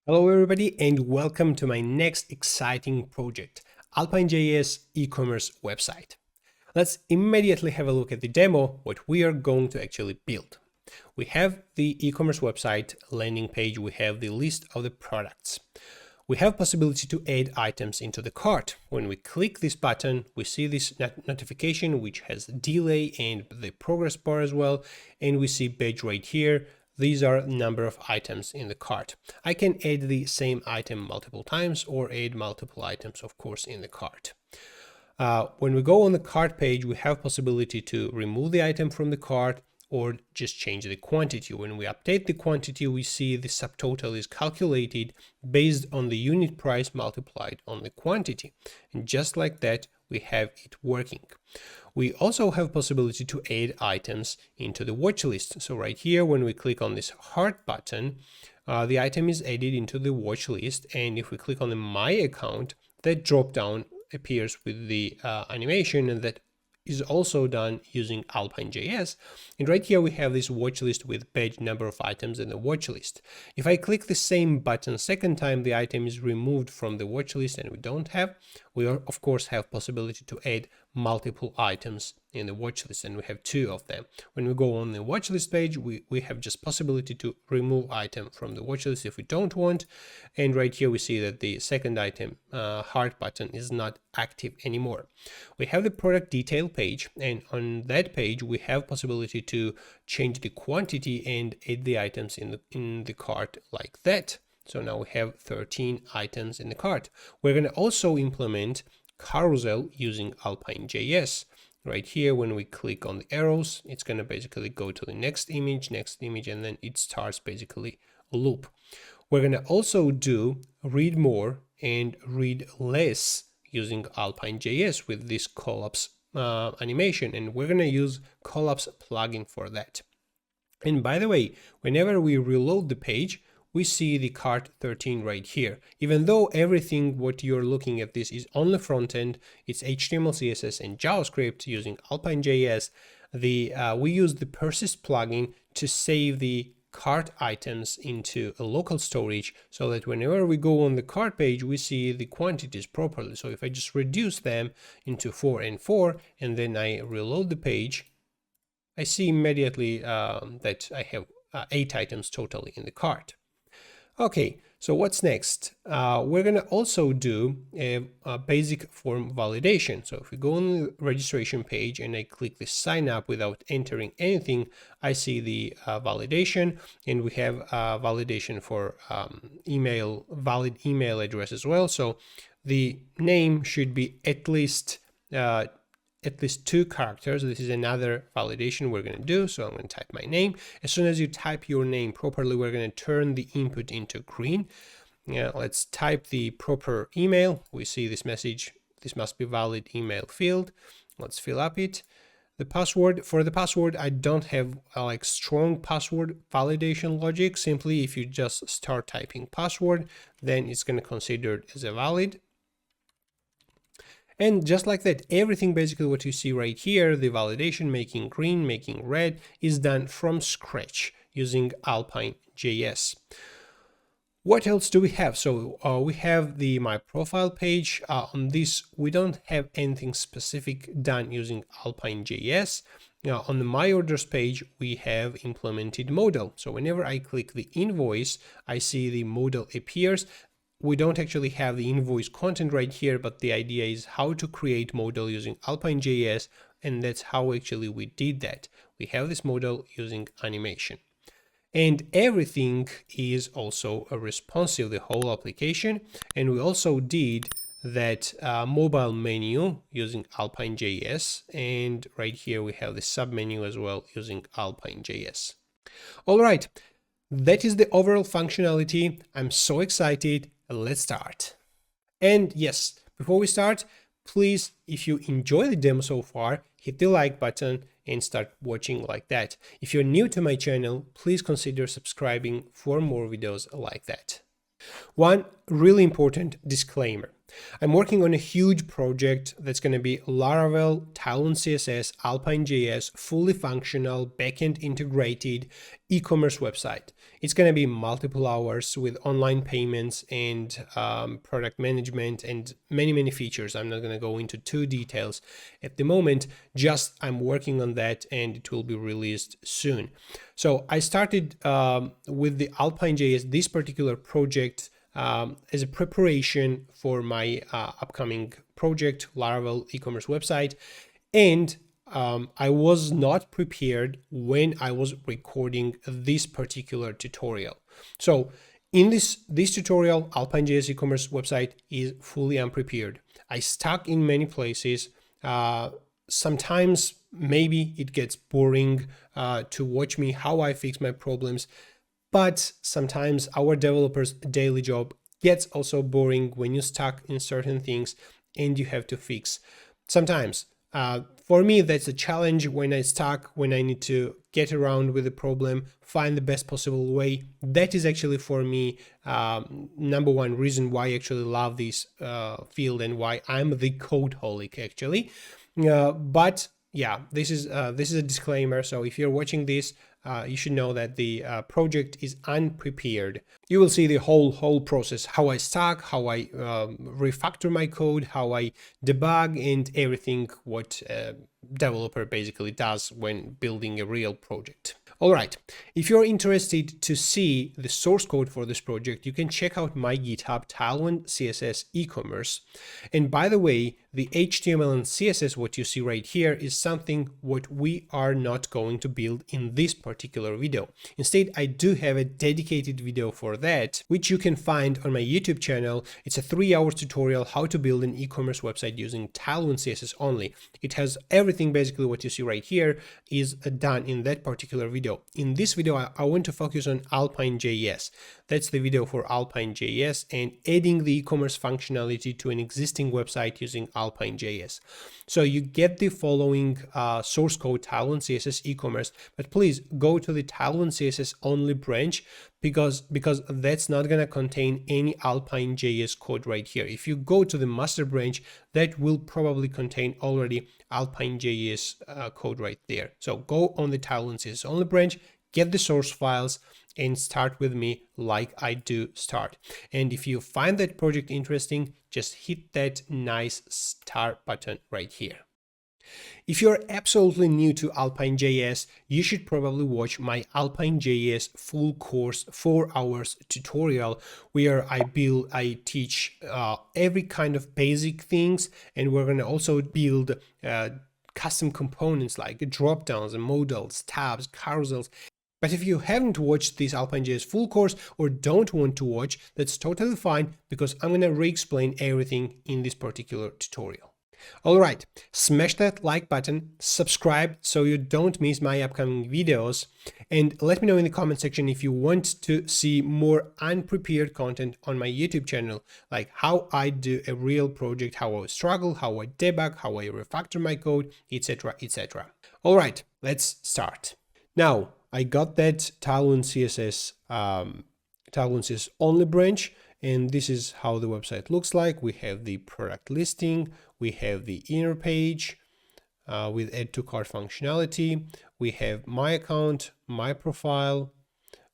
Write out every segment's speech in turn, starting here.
Hello everybody and welcome to my next exciting project, Alpine.js E-commerce website. Let's immediately have a look at the demo, what we are going to actually build. We have the e-commerce website landing page, we have the list of the products. We have possibility to add items into the cart. When we click this button, we see this notification which has delay and the progress bar as well, and we see badge right here. These are the number of items in the cart. I can add the same item multiple times or add multiple items, of course, in the cart. When we go on the cart page, we have possibility to remove the item from the cart or just change the quantity. When we update the quantity, we see the subtotal is calculated based on the unit price multiplied on the quantity. And just like that, we have it working. We also have possibility to add items into the watch list. So right here, when we click on this heart button, the item is added into the watch list. And if we click on the My Account, that drop down appears with the animation, and that is also done using Alpine.js. And right here we have this watch list with page number of items in the watch list. If I click the same button second time, the item is removed from the watch list and we of course have possibility to add multiple items in the watch list, and we have two of them. When we go on the watch list page, we have just possibility to remove item from the watch list if we don't want. And right here we see that the second item, heart button, is not active anymore. We have the product detail page, and on that page we have possibility to change the quantity and add the items in the cart like that. So now we have 13 items in the cart. We're going to also implement carousel using Alpine.js. Right here, when we click on the arrows, it's going to basically go to the next image, and then it starts basically a loop. We're going to also do read more and read less using Alpine.js with this collapse animation, and we're going to use collapse plugin for that. And by the way, whenever we reload the page, we see the cart 13 right here. Even though everything what you're looking at this is on the front end, it's HTML, CSS, and JavaScript using Alpine.js, we use the persist plugin to save the cart items into a local storage so that whenever we go on the cart page, we see the quantities properly. So if I just reduce them into 4 and 4, and then I reload the page, I see immediately that I have 8 items totally in the cart. Okay, so what's next? We're going to also do a basic form validation. So if we go on the registration page and I click the sign up without entering anything, I see the validation, and we have validation for valid email address as well. So the name should be at least 2 characters. This is another validation we're going to do. So I'm going to type my name. As soon as you type your name properly, we're going to turn the input into green. Let's type the proper email. We see this message. This must be valid email field. Let's fill up it. The password, for the password, I don't have like strong password validation logic. Simply, if you just start typing password, then it's going to consider it as a valid. And just like that, everything basically what you see right here, the validation, making green, making red, is done from scratch using Alpine.js. What else do we have? So we have the My Profile page. On this, we don't have anything specific done using Alpine.js. On the My Orders page, we have implemented Modal. So whenever I click the invoice, I see the Modal appears. We don't actually have the invoice content right here, but the idea is how to create Modal using Alpine.js, and that's how actually we did that. We have this Modal using animation. And everything is also responsive, the whole application. And we also did that mobile menu using Alpine.js, and right here we have the submenu as well using Alpine.js. All right, that is the overall functionality. I'm so excited. Let's start. And yes, before we start, please, if you enjoy the demo so far, hit the like button and start watching like that. If you're new to my channel, please consider subscribing for more videos like that. One really important disclaimer. I'm working on a huge project that's going to be Laravel, Tailwind CSS, Alpine.js, fully functional, backend integrated e-commerce website. It's going to be multiple hours with online payments and product management and many features. I'm not going to go into too details at the moment, just I'm working on that and it will be released soon. So I started with the Alpine.js, this particular project, as a preparation for my upcoming project, Laravel e-commerce website. And I was not prepared when I was recording this particular tutorial. So in this tutorial, Alpine.js e-commerce website is fully unprepared. I stuck in many places. Sometimes maybe it gets boring to watch me how I fix my problems. But sometimes our developers' daily job gets also boring when you're stuck in certain things and you have to fix. Sometimes, for me, that's a challenge when I'm stuck, when I need to get around with the problem, find the best possible way. That is actually for me number one reason why I actually love this field and why I'm the codeholic actually. But yeah, this is a disclaimer. So if you're watching this, you should know that the project is unprepared. You will see the whole process, how I stack, how I refactor my code, how I debug, and everything what a developer basically does when building a real project. All right, if you're interested to see the source code for this project, you can check out my GitHub, Tailwind.css E-commerce. And by the way, the HTML and CSS, what you see right here, is something what we are not going to build in this particular video. Instead, I do have a dedicated video for that, which you can find on my YouTube channel. It's a 3-hour tutorial how to build an e-commerce website using Tailwind CSS only. It has everything basically what you see right here is done in that particular video. In this video, I want to focus on Alpine.js. That's the video for Alpine.js and adding the e-commerce functionality to an existing website using Alpine.js. So you get the following source code, Tailwind CSS e-commerce, but please go to the Tailwind CSS only branch because that's not going to contain any Alpine.js code right here. If you go to the master branch, that will probably contain already Alpine.js code right there. So go on the Tailwind CSS only branch, get the source files, and start with me like I do start. And if you find that project interesting, just hit that nice start button right here. If you're absolutely new to Alpine.js, you should probably watch my Alpine.js full course 4 hours tutorial where I teach every kind of basic things, and we're going to also build custom components like dropdowns and modals, tabs, carousels. But if you haven't watched this Alpine.js full course or don't want to watch, that's totally fine because I'm going to re-explain everything in this particular tutorial. All right, smash that like button, subscribe so you don't miss my upcoming videos, and let me know in the comment section if you want to see more unprepared content on my YouTube channel, like how I do a real project, how I struggle, how I debug, how I refactor my code, etc, etc. All right, let's start. Now, I got that Tailwind CSS only branch, and this is how the website looks like. We have the product listing, we have the inner page with add to cart functionality, we have my account, my profile,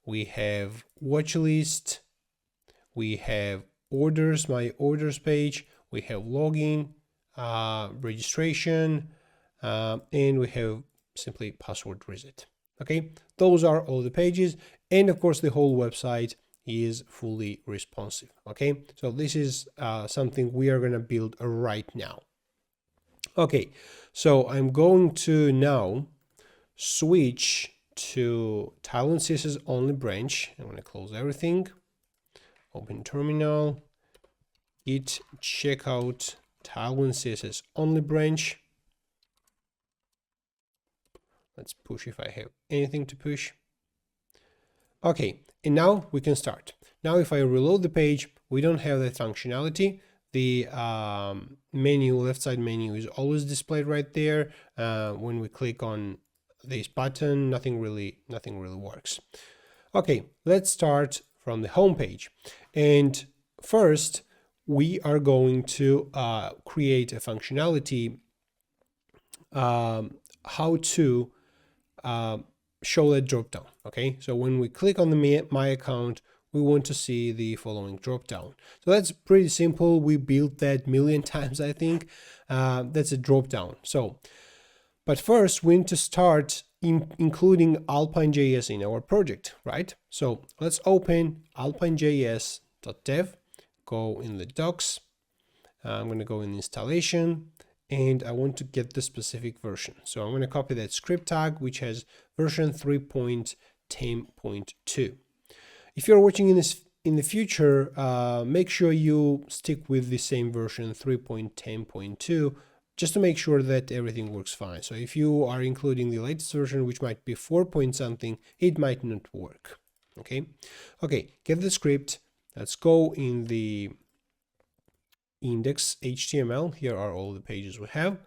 we have watch list, we have orders, my orders page, we have login, registration, and we have simply password reset. Okay, those are all the pages, and of course the whole website is fully responsive. Okay, so this is something we are going to build right now. Okay, so I'm going to now switch to Tailwind CSS only branch. I'm going to close everything, open terminal, git checkout Tailwind CSS only branch. Let's push if I have anything to push. Okay, and now we can start. Now if I reload the page, we don't have that functionality. The menu, left side menu is always displayed right there. When we click on this button, nothing really works. Okay, let's start from the home page. And first, we are going to create a functionality how to show that dropdown. Okay, so when we click on the My Account, we want to see the following dropdown. So that's pretty simple. We built that million times, I think. That's a dropdown. So, but first we need to start including Alpine.js in our project, right? So let's open Alpine.js.dev, go in the docs. I'm going to go in installation, and I want to get the specific version. So I'm going to copy that script tag, which has version 3.10.2. If you're watching in the future, make sure you stick with the same version 3.10.2, just to make sure that everything works fine. So if you are including the latest version, which might be 4 point something, it might not work. Okay, get the script. Let's go in the index HTML. Here are all the pages we have.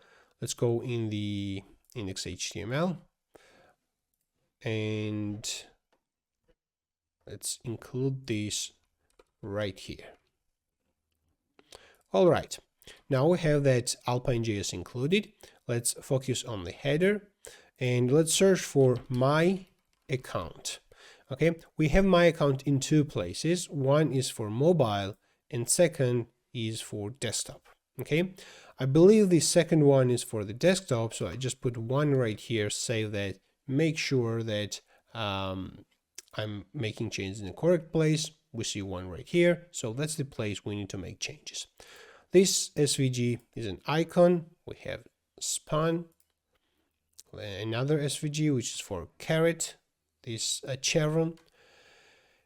Let's go in the index HTML and let's include this right here. All right, now we have that Alpine.js included. Let's focus on the header and let's search for my account. Okay, we have my account in two places. One is for mobile and second is for desktop. Okay, I believe the second one is for the desktop, so I just put one right here, save that, make sure that I'm making changes in the correct place. We see one right here, so that's the place we need to make changes. This SVG is an icon. We have span, another SVG which is for caret, this chevron,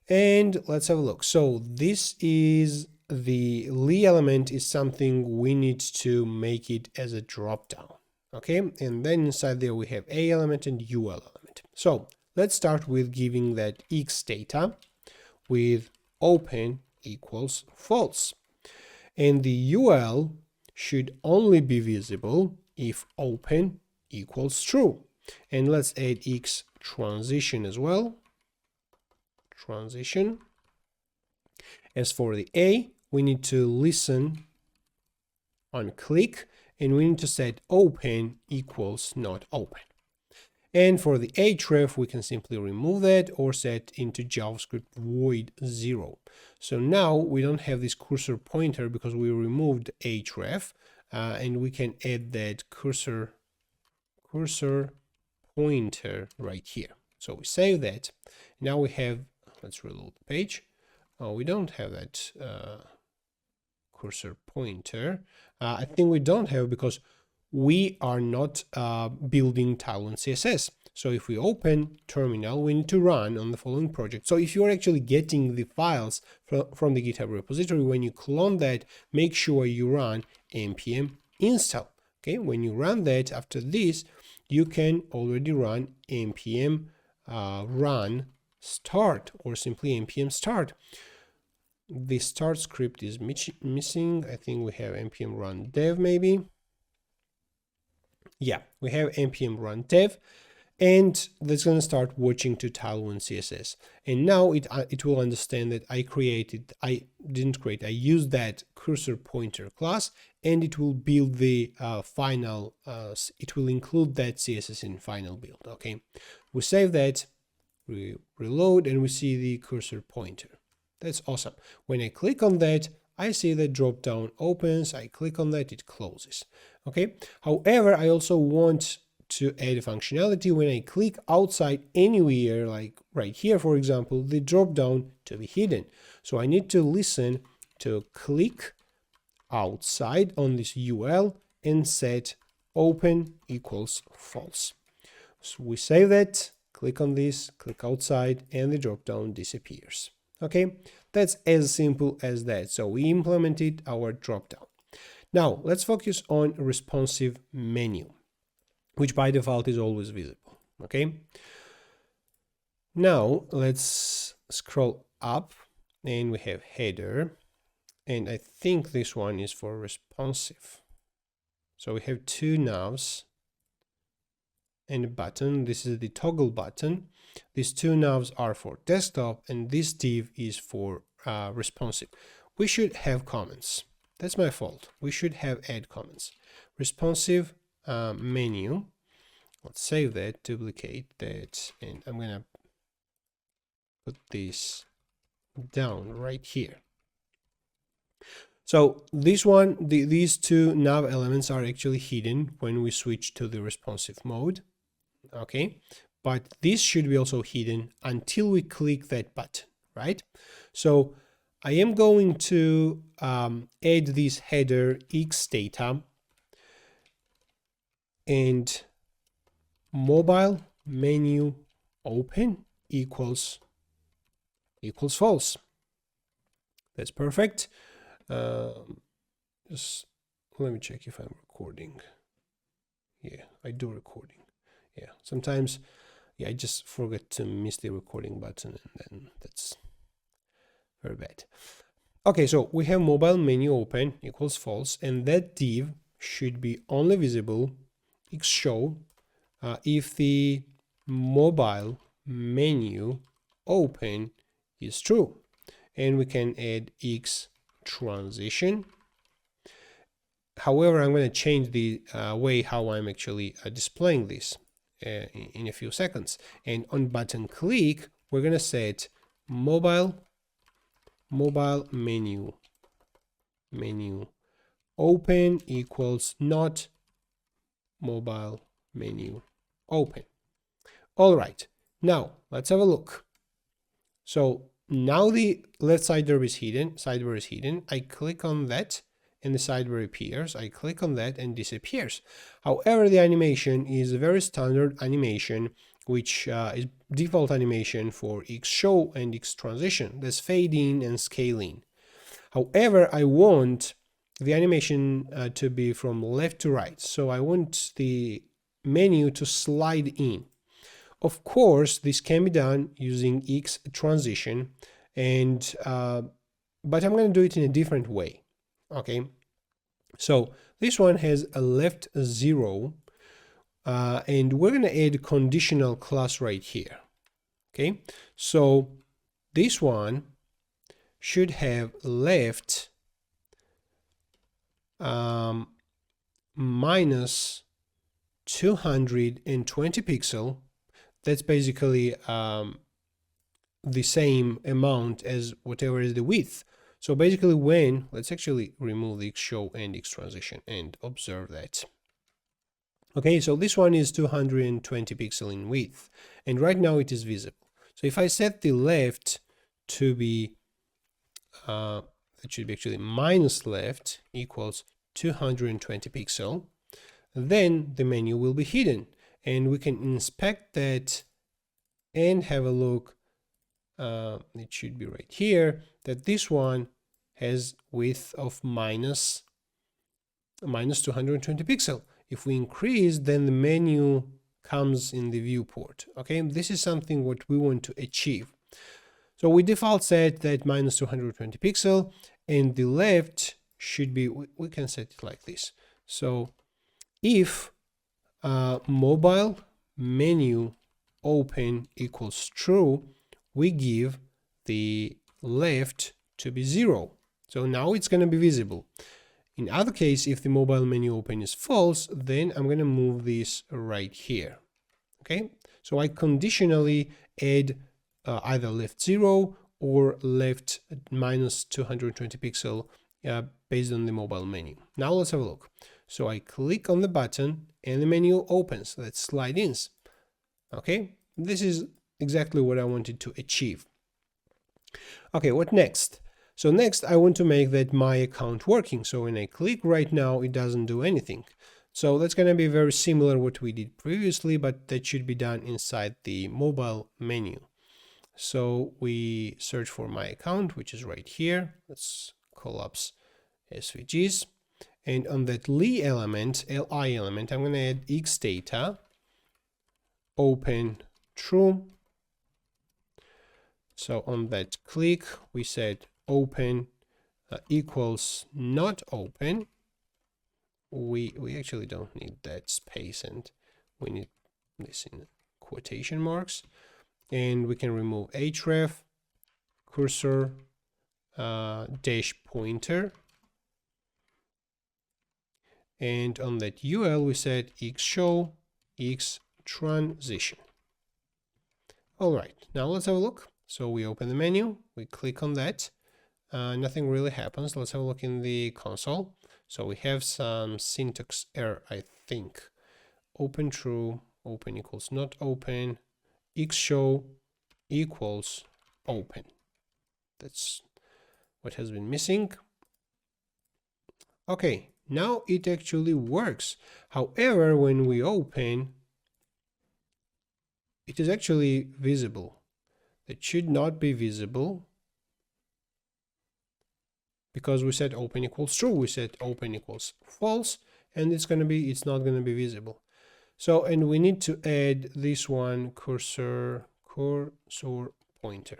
and let's have a look. So this is the li element is something we need to make it as a drop down. Okay, and then inside there we have a element and ul element. So let's start with giving that x data with open equals false, and the ul should only be visible if open equals true. And let's add x transition as well, transition. As for the a, we need to listen on click, and we need to set open equals not open. And for the href, we can simply remove that or set into JavaScript void 0. So now we don't have this cursor pointer because we removed href, and we can add that cursor pointer right here. So we save that. Now we have, let's reload the page. Oh, we don't have that cursor pointer. I think we don't have because we are not building Tailwind.css. So if we open terminal, we need to run on the following project. So if you're actually getting the files from the GitHub repository, when you clone that, make sure you run npm install. Okay, when you run that, after this, you can already run npm run start or simply npm start. The start script is missing. I think we have npm run dev maybe. Yeah, we have npm run dev, and that's going to start watching to Tailwind CSS. And now it will understand that I used that cursor pointer class, and it will build the final, it will include that CSS in final build. Okay, we save that, we reload, and we see the cursor pointer. That's awesome. When I click on that, I see the drop down opens. I click on that, it closes. Okay. However, I also want to add a functionality when I click outside anywhere, like right here, for example, the drop down to be hidden. So I need to listen to click outside on this UL and set open equals false. So we save that, click on this, click outside, and the drop down disappears. Okay, that's as simple as that. So we implemented our dropdown. Now let's focus on responsive menu, which by default is always visible. Okay, now let's scroll up and we have header, and I think this one is for responsive. So we have two navs and a button. This is the toggle button. These two navs are for desktop, and this div is for responsive. we should have comments. That's my fault. We should have add comments. Responsive menu. Let's save that, duplicate that, and I'm gonna put this down right here. So this one, these two nav elements are actually hidden when we switch to the responsive mode. Okay, but this should be also hidden until we click that button, right? So I am going to add this header x data and mobile menu open equals false. That's perfect. Just let me check if I'm recording. Yeah, I do recording. Yeah, sometimes, yeah, I just forget to miss the recording button, and then that's very bad. Okay, so we have mobile menu open equals false, and that div should be only visible show if the mobile menu open is true. And we can add x transition. However, I'm going to change the way how I'm actually displaying this in a few seconds. And on button click, we're going to set mobile menu open equals not mobile menu open. All right, now let's have a look. So now the left sidebar is hidden. I click on that and the sidebar appears. I click on that and disappears. However, the animation is a very standard animation, which is default animation for X show and X transition. There's fade in and scale in. However, I want the animation to be from left to right. So I want the menu to slide in. Of course, this can be done using X transition, and but I'm going to do it in a different way. Okay, so this one has a left 0, and we're going to add a conditional class right here. Okay, so this one should have left minus 220 pixel. That's basically the same amount as whatever is the width. So basically when, let's actually remove the X show and X transition and observe that. Okay, so this one is 220 pixel in width, and right now it is visible. So if I set the left to be, that should be actually minus left equals 220 pixel, then the menu will be hidden. And we can inspect that and have a look. It should be right here, that this one has width of minus 220 pixel. If we increase, then the menu comes in the viewport. Okay, this is something what we want to achieve. So we default set that minus 220 pixel, and the left should be, we can set it like this. So if mobile menu open equals true, we give the left to be 0. So now it's going to be visible. In other case, if the mobile menu open is false, then I'm going to move this right here. Okay, so I conditionally add either left 0 or left minus 220 pixel based on the mobile menu. Now let's have a look. So I click on the button and the menu opens. Let's slide in. Okay, this is exactly what I wanted to achieve. Okay, what next? So next I want to make that my account working. So when I click right now, it doesn't do anything. So that's going to be very similar what we did previously, but that should be done inside the mobile menu. So we search for my account, which is right here. Let's collapse SVGs. And on that li element, I'm going to add x data, open true. So on that click, we said open equals not open. We actually don't need that space, and we need this in quotation marks. And we can remove href, cursor, dash pointer, and on that UL we said xShow xTransition. All right, now let's have a look. So we open the menu, we click on that, nothing really happens. Let's have a look in the console. So we have some syntax error, I think. Open true, open equals not open, xShow equals open. That's what has been missing. Okay, now it actually works. However, when we open, it is actually visible. It should not be visible because we said open equals true, we said open equals false, and it's not going to be visible. So, and we need to add this one, cursor pointer.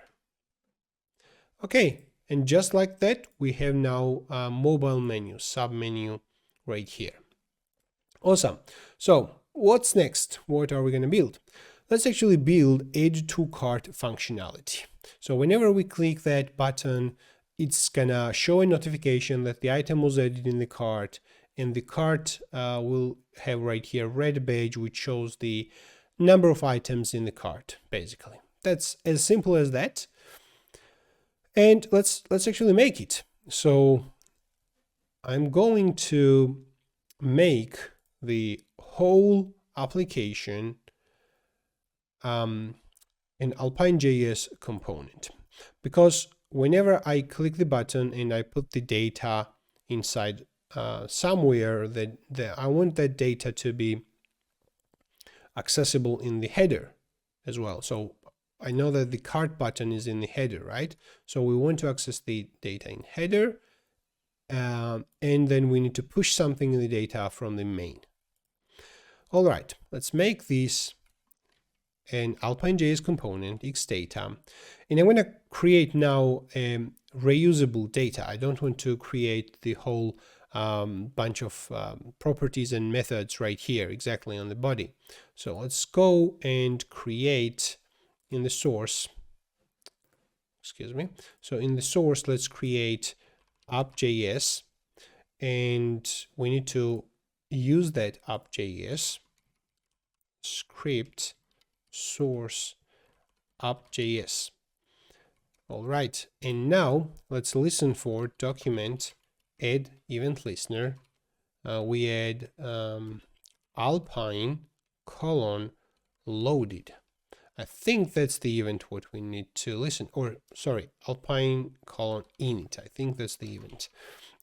Okay, and just like that, we have now a mobile menu, submenu right here. Awesome. So what's next? What are we going to build? Let's actually build add to cart functionality. So whenever we click that button, it's gonna show a notification that the item was added in the cart, and the cart will have right here a red badge which shows the number of items in the cart, basically. That's as simple as that. And let's actually make it. So I'm going to make the whole application an Alpine.js component, because whenever I click the button and I put the data inside somewhere, that I want that data to be accessible in the header as well. So I know that the cart button is in the header, right? So we want to access the data in header, and then we need to push something in the data from the main. All right, let's make this an Alpine.js component, xData, and I'm going to create now reusable data. I don't want to create the whole bunch of properties and methods right here exactly on the body. So let's go and create in the source, excuse me. So in the source, let's create app.js, and we need to use that app.js script source app.js. All right, and now let's listen for document add event listener. We add Alpine : loaded. I think that's the event what we need to listen, or sorry, Alpine : init. I think that's the event.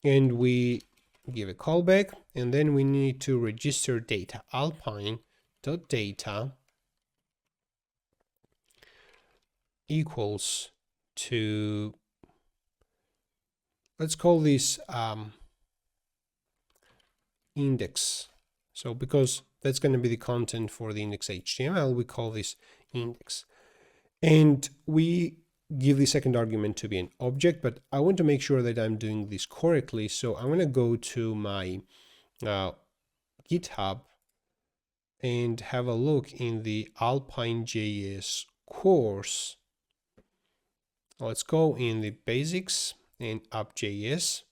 And we give a callback, and then we need to register data, alpine.data equals to, let's call this index. So because that's going to be the content for the index HTML, we call this index. And we give the second argument to be an object, but I want to make sure that I'm doing this correctly. So I'm going to go to my GitHub and have a look in the Alpine.js course. Let's go in the basics and app.js.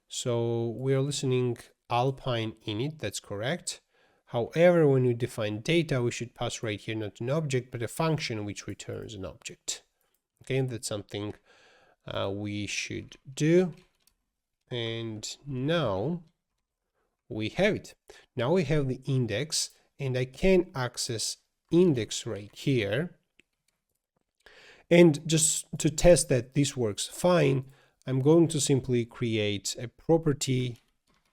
So we're listening Alpine init, that's correct. However, when we define data, we should pass right here not an object, but a function which returns an object. Okay, that's something we should do. And now we have it. Now we have the index, and I can access index right here. And just to test that this works fine, I'm going to simply create a property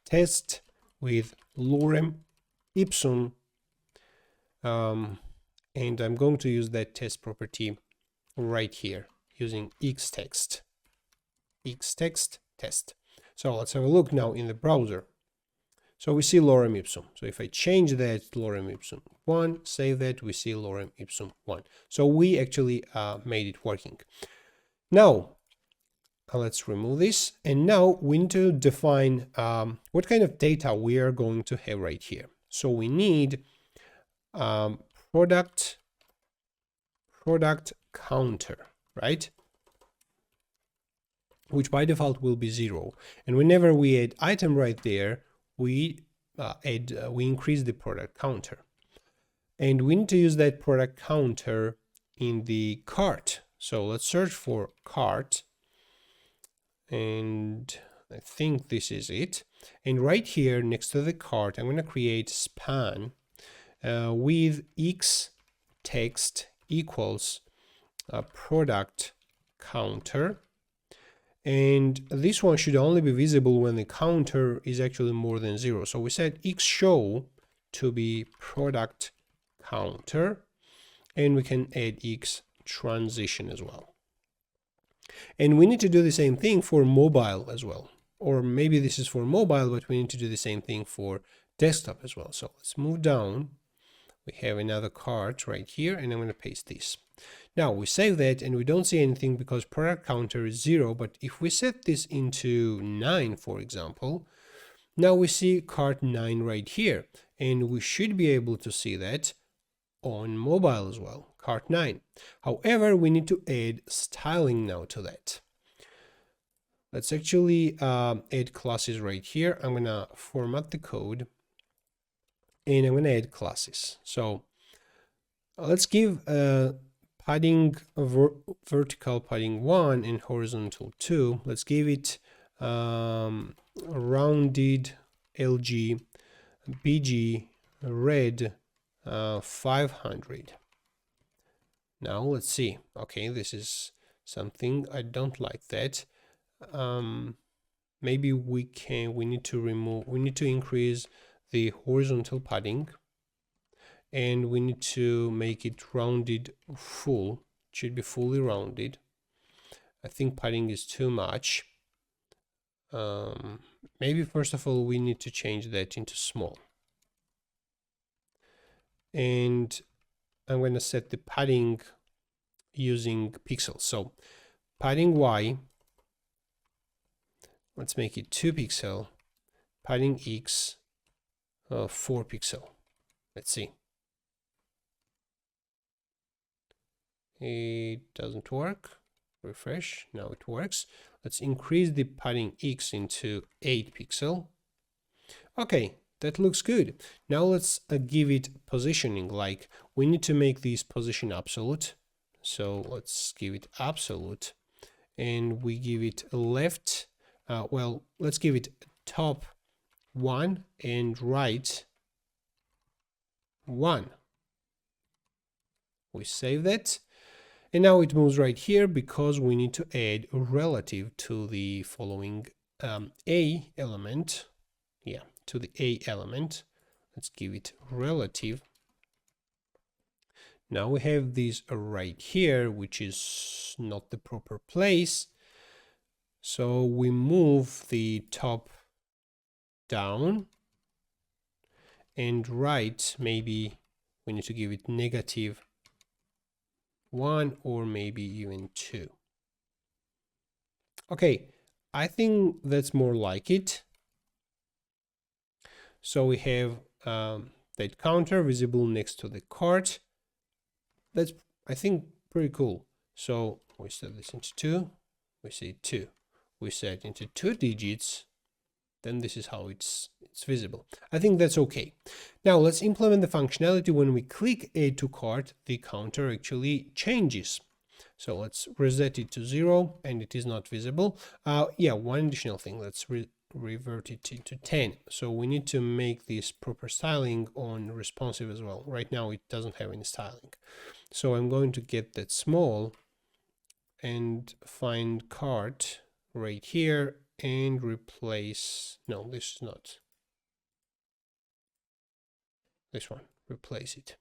test with lorem ipsum, and I'm going to use that test property right here using xtext test. So let's have a look now in the browser. So we see lorem ipsum. So if I change that lorem ipsum 1, save that, we see lorem ipsum 1. So we actually made it working. Now let's remove this, and now we need to define what kind of data we are going to have right here. So we need product counter, right? which by default will be 0. And whenever we add item right there, we increase the product counter. And we need to use that product counter in the cart. So let's search for cart. And I think this is it. And right here next to the cart, I'm going to create span with x text equals product counter. And this one should only be visible when the counter is actually more than 0. So we set x show to be product counter, and we can add x transition as well. And we need to do the same thing for mobile as well. Or maybe this is for mobile, but we need to do the same thing for desktop as well. So let's move down. We have another cart right here, and I'm going to paste this. Now we save that and we don't see anything because product counter is 0. But if we set this into 9, for example, now we see cart 9 right here. And we should be able to see that on mobile as well, cart 9. However, we need to add styling now to that. Let's actually add classes right here. I'm going to format the code and I'm going to add classes. So let's give padding vertical padding 1 and horizontal 2. Let's give it rounded LG BG red 500. Now let's see. Okay, this is something I don't like that. Maybe we need to increase the horizontal padding, and we need to make it rounded full. It should be fully rounded. I think padding is too much. Maybe first of all we need to change that into small. And I'm going to set the padding using pixels. So padding Y, let's make it 2 pixel, padding X 4 pixel. Let's see. It doesn't work. Refresh. Now it works. Let's increase the padding X into 8 pixel. Okay, that looks good. Now let's give it positioning. Like we need to make this position absolute. So let's give it absolute, and we give it left. Well, let's give it top 1 and right 1. We save that. And now it moves right here because we need to add a relative to the following A element. Yeah, to the A element. Let's give it relative. Now we have this right here, which is not the proper place. So we move the top down, and right, maybe we need to give it negative 1 or maybe even 2. Okay, I think that's more like it. So we have that counter visible next to the cart. That's, I think, pretty cool. So we set this into 2, we say 2. We set into 2 digits, then this is how it's visible. I think that's okay. Now let's implement the functionality. When we click add to cart, the counter actually changes. So let's reset it to 0 and it is not visible. Yeah, one additional thing, let's revert it to 10. So we need to make this proper styling on responsive as well. Right now it doesn't have any styling. So I'm going to get that small and find cart right here and replace, no, this is not, this one, replace it.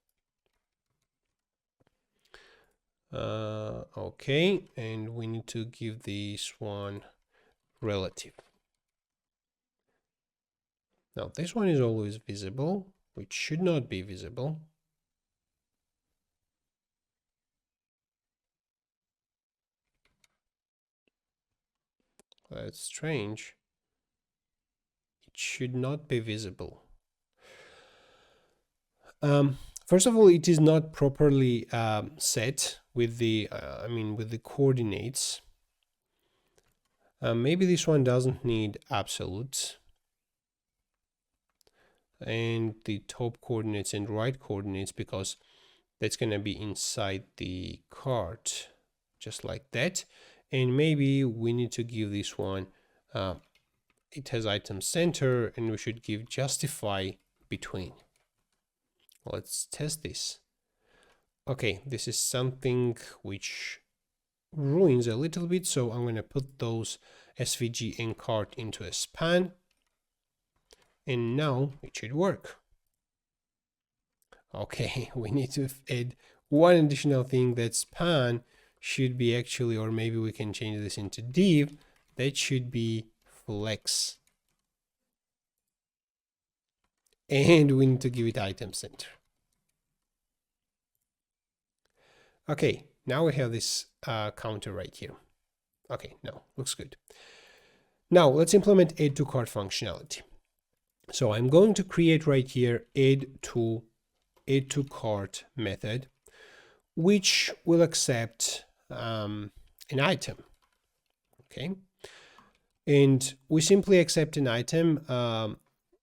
Okay, and we need to give this one relative. Now this one is always visible, which should not be visible. That's strange. It should not be visible. First of all, it is not properly set with the, with the coordinates. Maybe this one doesn't need absolutes, and the top coordinates and right coordinates, because that's going to be inside the cart, just like that. And maybe we need to give this one, it has item center, and we should give justify between. Let's test this. Okay, this is something which ruins a little bit, so I'm going to put those SVG and cart into a span, and now it should work. Okay, we need to add one additional thing. That span should be actually, or maybe we can change this into div, that should be flex, and we need to give it item center. Okay, now we have this counter right here. Okay, no, looks good. Now let's implement add to cart functionality. So I'm going to create right here add to cart method, which will accept an item. Okay, and we simply accept an item,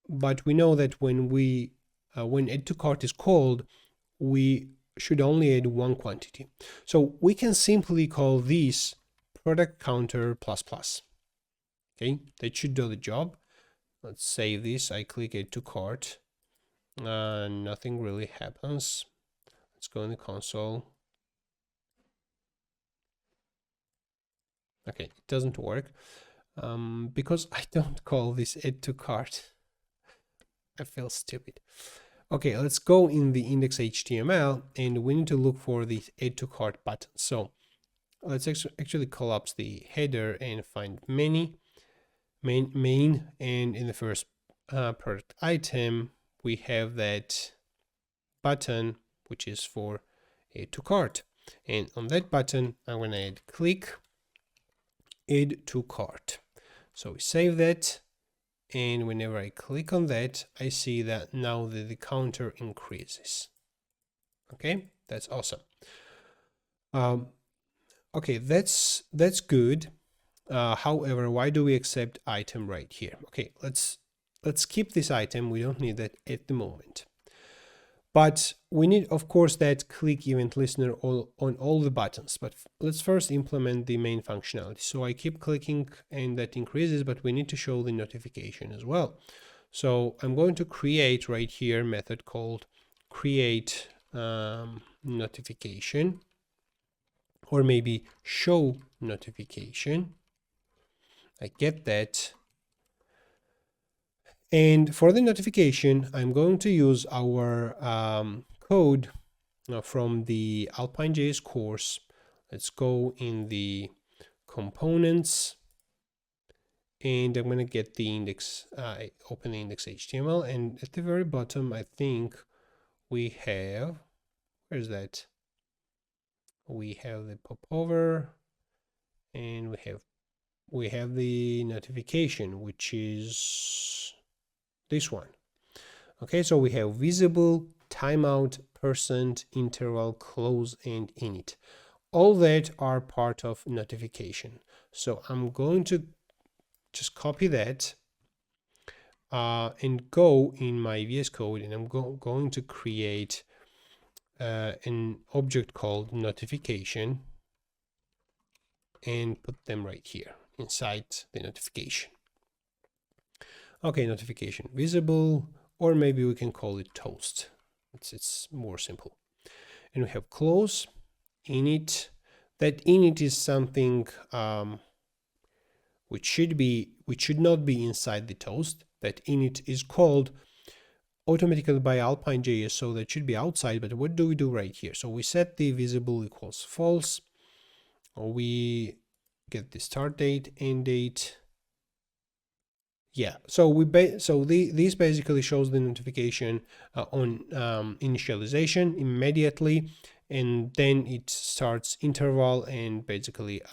but we know that when add to cart is called, we should only add one quantity. So we can simply call this product counter plus plus. Okay, that should do the job. Let's save this. I click add to cart. Nothing really happens. Let's go in the console. Okay, it doesn't work because I don't call this add to cart. I feel stupid. Okay, let's go in the index.html, and we need to look for the add to cart button. So let's actually collapse the header and find main, and in the first product item we have that button which is for add to cart, and on that button I'm going to add click add to cart. So we save that, and whenever I click on that, I see that now the counter increases. Okay, that's awesome. Okay, that's good. However, why do we accept item right here? Okay, let's keep this item. We don't need that at the moment. But we need, of course, that click event listener on all the buttons. But let's first implement the main functionality. So I keep clicking and that increases, but we need to show the notification as well. So I'm going to create right here a method called create notification, or maybe show notification. I get that. And for the notification, I'm going to use our code from the Alpine.js course. Let's go in the components, and I'm going to get the index, open the index.html, and at the very bottom, I think we have, where's that? We have the popover, and we have the notification, which is this one. Okay, so we have visible, timeout, percent, interval, close, and init. All that are part of notification. So I'm going to just copy that and go in my VS Code, and I'm going to create an object called notification and put them right here inside the notification. Okay, notification visible, or maybe we can call it toast. It's more simple. And we have close, init. That init is something which should not be inside the toast. That init is called automatically by Alpine.js, so that should be outside. But what do we do right here? So we set the visible equals false, or we get the start date, end date. Yeah, so this basically shows the notification on initialization immediately, and then it starts interval and basically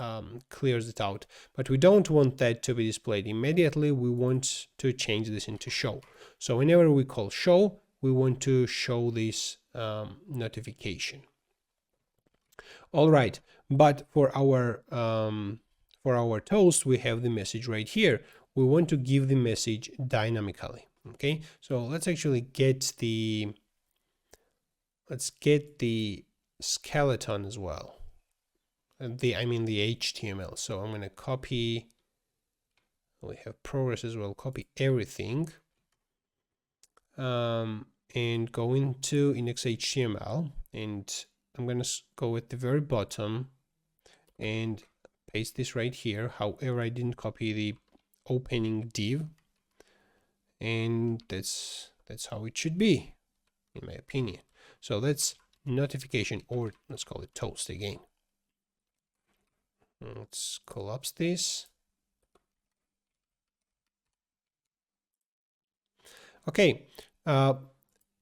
clears it out. But we don't want that to be displayed immediately. We want to change this into show. So whenever we call show, we want to show this notification. All right, but for for our toast, we have the message right here. We want to give the message dynamically. Okay, so let's actually get the skeleton as well. I mean the HTML. So I'm going to copy. We have progress as well. Copy everything. And go into index.html, and I'm going to go at the very bottom and paste this right here. However, I didn't copy the opening div, and that's how it should be, in my opinion. So that's notification, or let's call it toast again. Let's collapse this. Okay,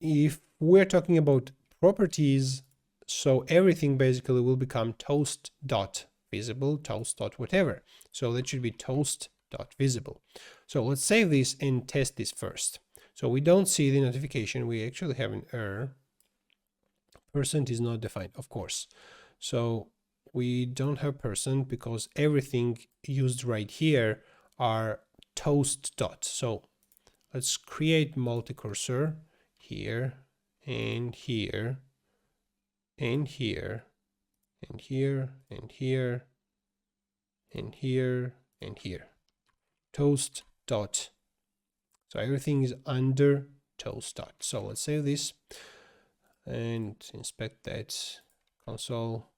if we're talking about properties, so everything basically will become toast.visible, toast.whatever. So that should be toast.visible. So let's save this and test this first. So we don't see the notification. We actually have an error. Percent is not defined, of course. So we don't have percent because everything used right here are toast dot. So let's create multi-cursor here and here and here and here and here and here and here. Toast dot. So everything is under toast dot. So let's save this and inspect that console.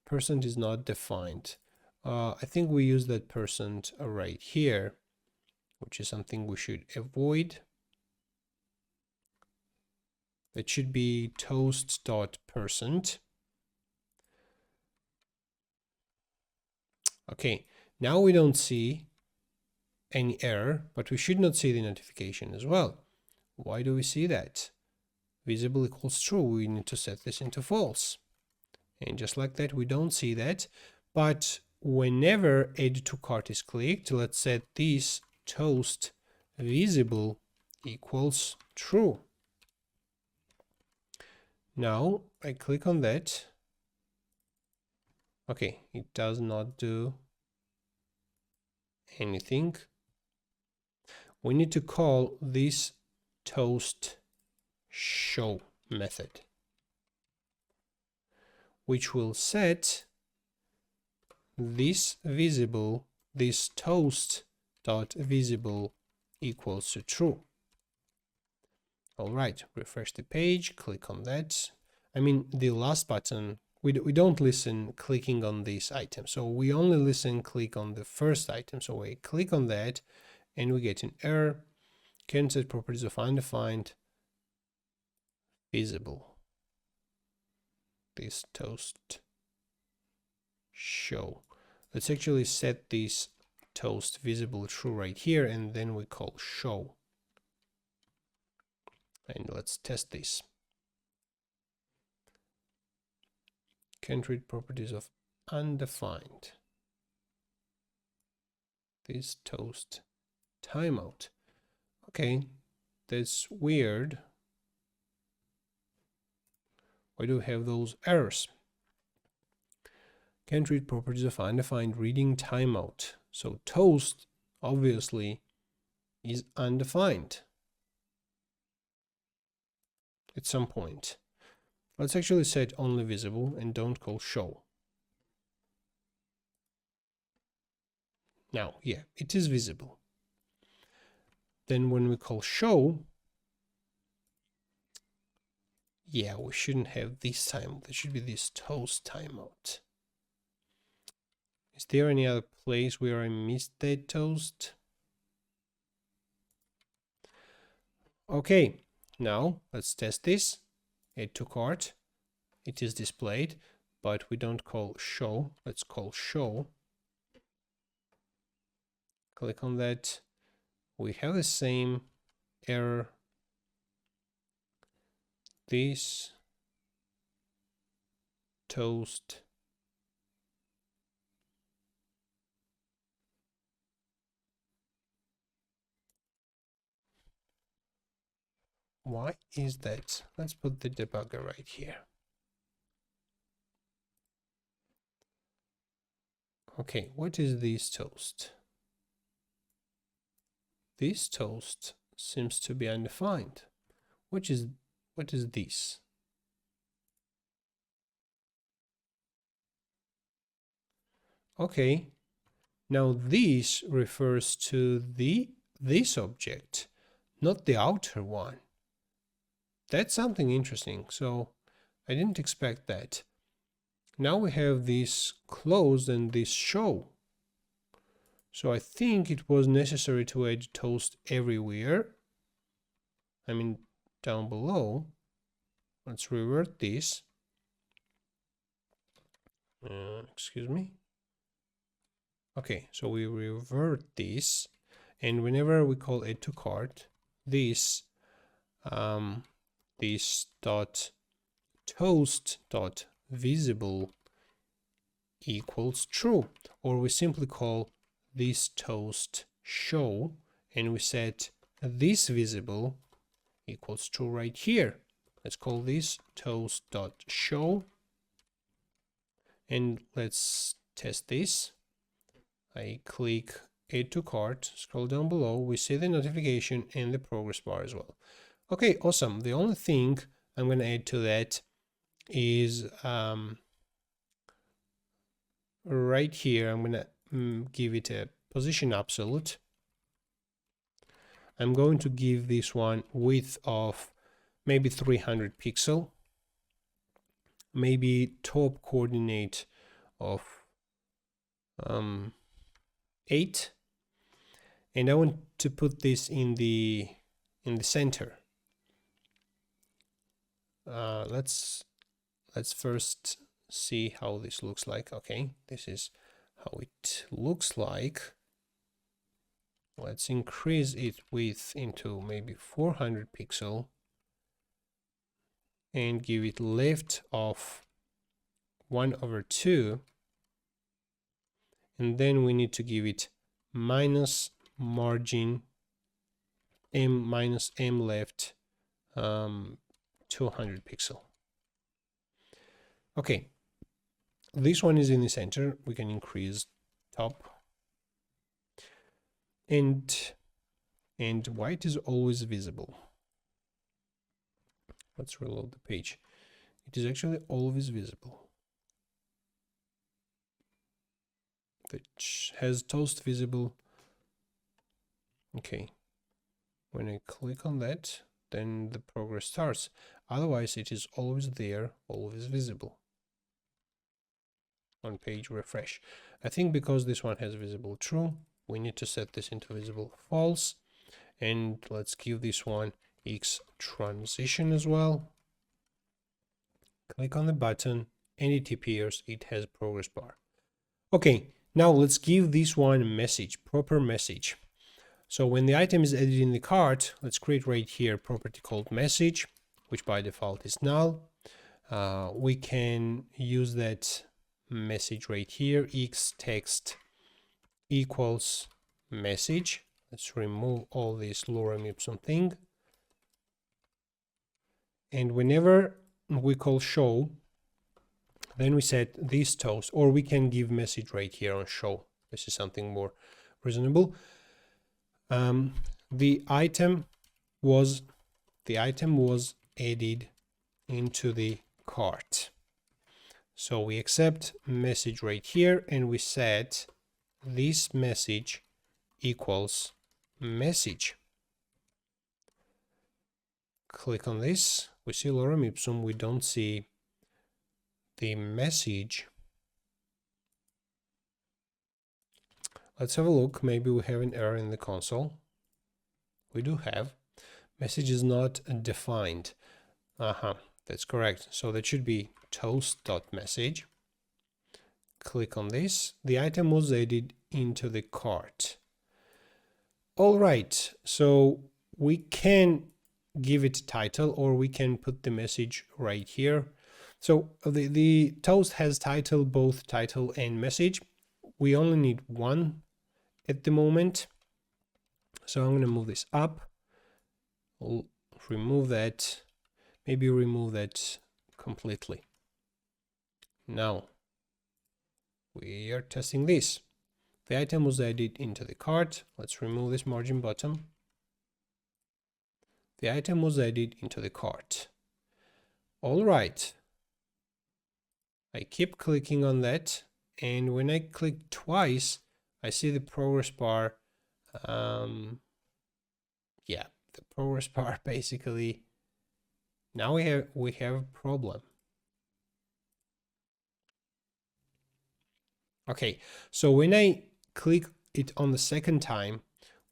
Percent is not defined. I think we use that percent right here, which is something we should avoid. That should be toast.percent. Okay, now we don't see any error, but we should not see the notification as well. Why do we see that? Visible equals true. We need to set this into false. And just like that, we don't see that. But whenever add to cart is clicked, let's set this toast visible equals true. Now I click on that. Okay, it does not do anything. We need to call this toast show method, which will set this visible, this toast dot visible equals to true. All right, refresh the page, click on that. I mean, the last button, we don't listen clicking on this item. So we only listen click on the first item. So we click on that and we get an error. Can set properties of undefined visible. This toast show. Let's actually set this toast visible true right here, and then we call show. And let's test this. Can't read properties of undefined. This toast timeout. Okay, that's weird. Why do we have those errors? Can't read properties of undefined reading timeout. So toast obviously is undefined at some point. Let's actually set only visible and don't call show. Now, yeah, it is visible. Then when we call show, yeah, we shouldn't have this time. There should be this toast timeout. Is there any other place where I missed that toast? Okay, now let's test this. Add to cart. It is displayed, but we don't call show. Let's call show. Click on that. We have the same error. This toast why is that? Let's put the debugger right here. Okay, what is this toast? This toast seems to be undefined. What is this? Okay, now this refers to this object, not the outer one. That's something interesting. So I didn't expect that. Now we have this closed and this show. So I think it was necessary to add toast everywhere. I mean, down below. Let's revert this. Excuse me. Okay, so we revert this, and whenever we call add to cart, this this dot toast dot visible equals true, or we simply call this toast show, and we set this visible equals true right here. Let's call this toast dot show, and let's test this. I click add to cart, scroll down below, we see the notification and the progress bar as well. Okay, awesome. The only thing I'm going to add to that is right here, I'm going to give it a position absolute. I'm going to give this one width of maybe 300 pixel, maybe top coordinate of 8, and I want to put this in the center. Let's first see how this looks like. Okay, this is how it looks like. Let's increase its width into maybe 400 pixel and give it left of 1/2, and then we need to give it minus margin minus m left 200 pixel. Okay, this one is in the center. We can increase top, and white is always visible. Let's reload the page. It is actually always visible. Which has toast visible. Okay, when I click on that, then the progress starts. Otherwise, it is always there, always visible. On page refresh. I think because this one has visible true, we need to set this into visible false, and let's give this one X transition as well. Click on the button and it appears it has progress bar. Okay, now let's give this one a message, proper message. So when the item is added in the cart, let's create right here a property called message, which by default is null. We can use that message right here, x text equals message. Let's remove all this lorem ipsum thing. And whenever we call show, then we set this toast, or we can give message right here on show. This is something more reasonable. The item was added into the cart. So we accept message right here, and we set this message equals message. Click on this. We see lorem ipsum. We don't see the message. Let's have a look. Maybe we have an error in the console. We do have. Message is not defined. That's correct. So that should be toast.message. Click on this. The item was added into the cart. All right. So we can give it a title, or we can put the message right here. So the toast has title, both title and message. We only need one at the moment. So I'm going to move this up. I'll remove that. Maybe remove that completely. Now we are testing this. The item was added into the cart. Let's remove this margin bottom. The item was added into the cart. All right. I keep clicking on that, and when I click twice, I see the progress bar. Yeah, the progress bar basically. Now we have a problem. Okay, so when I click it on the second time,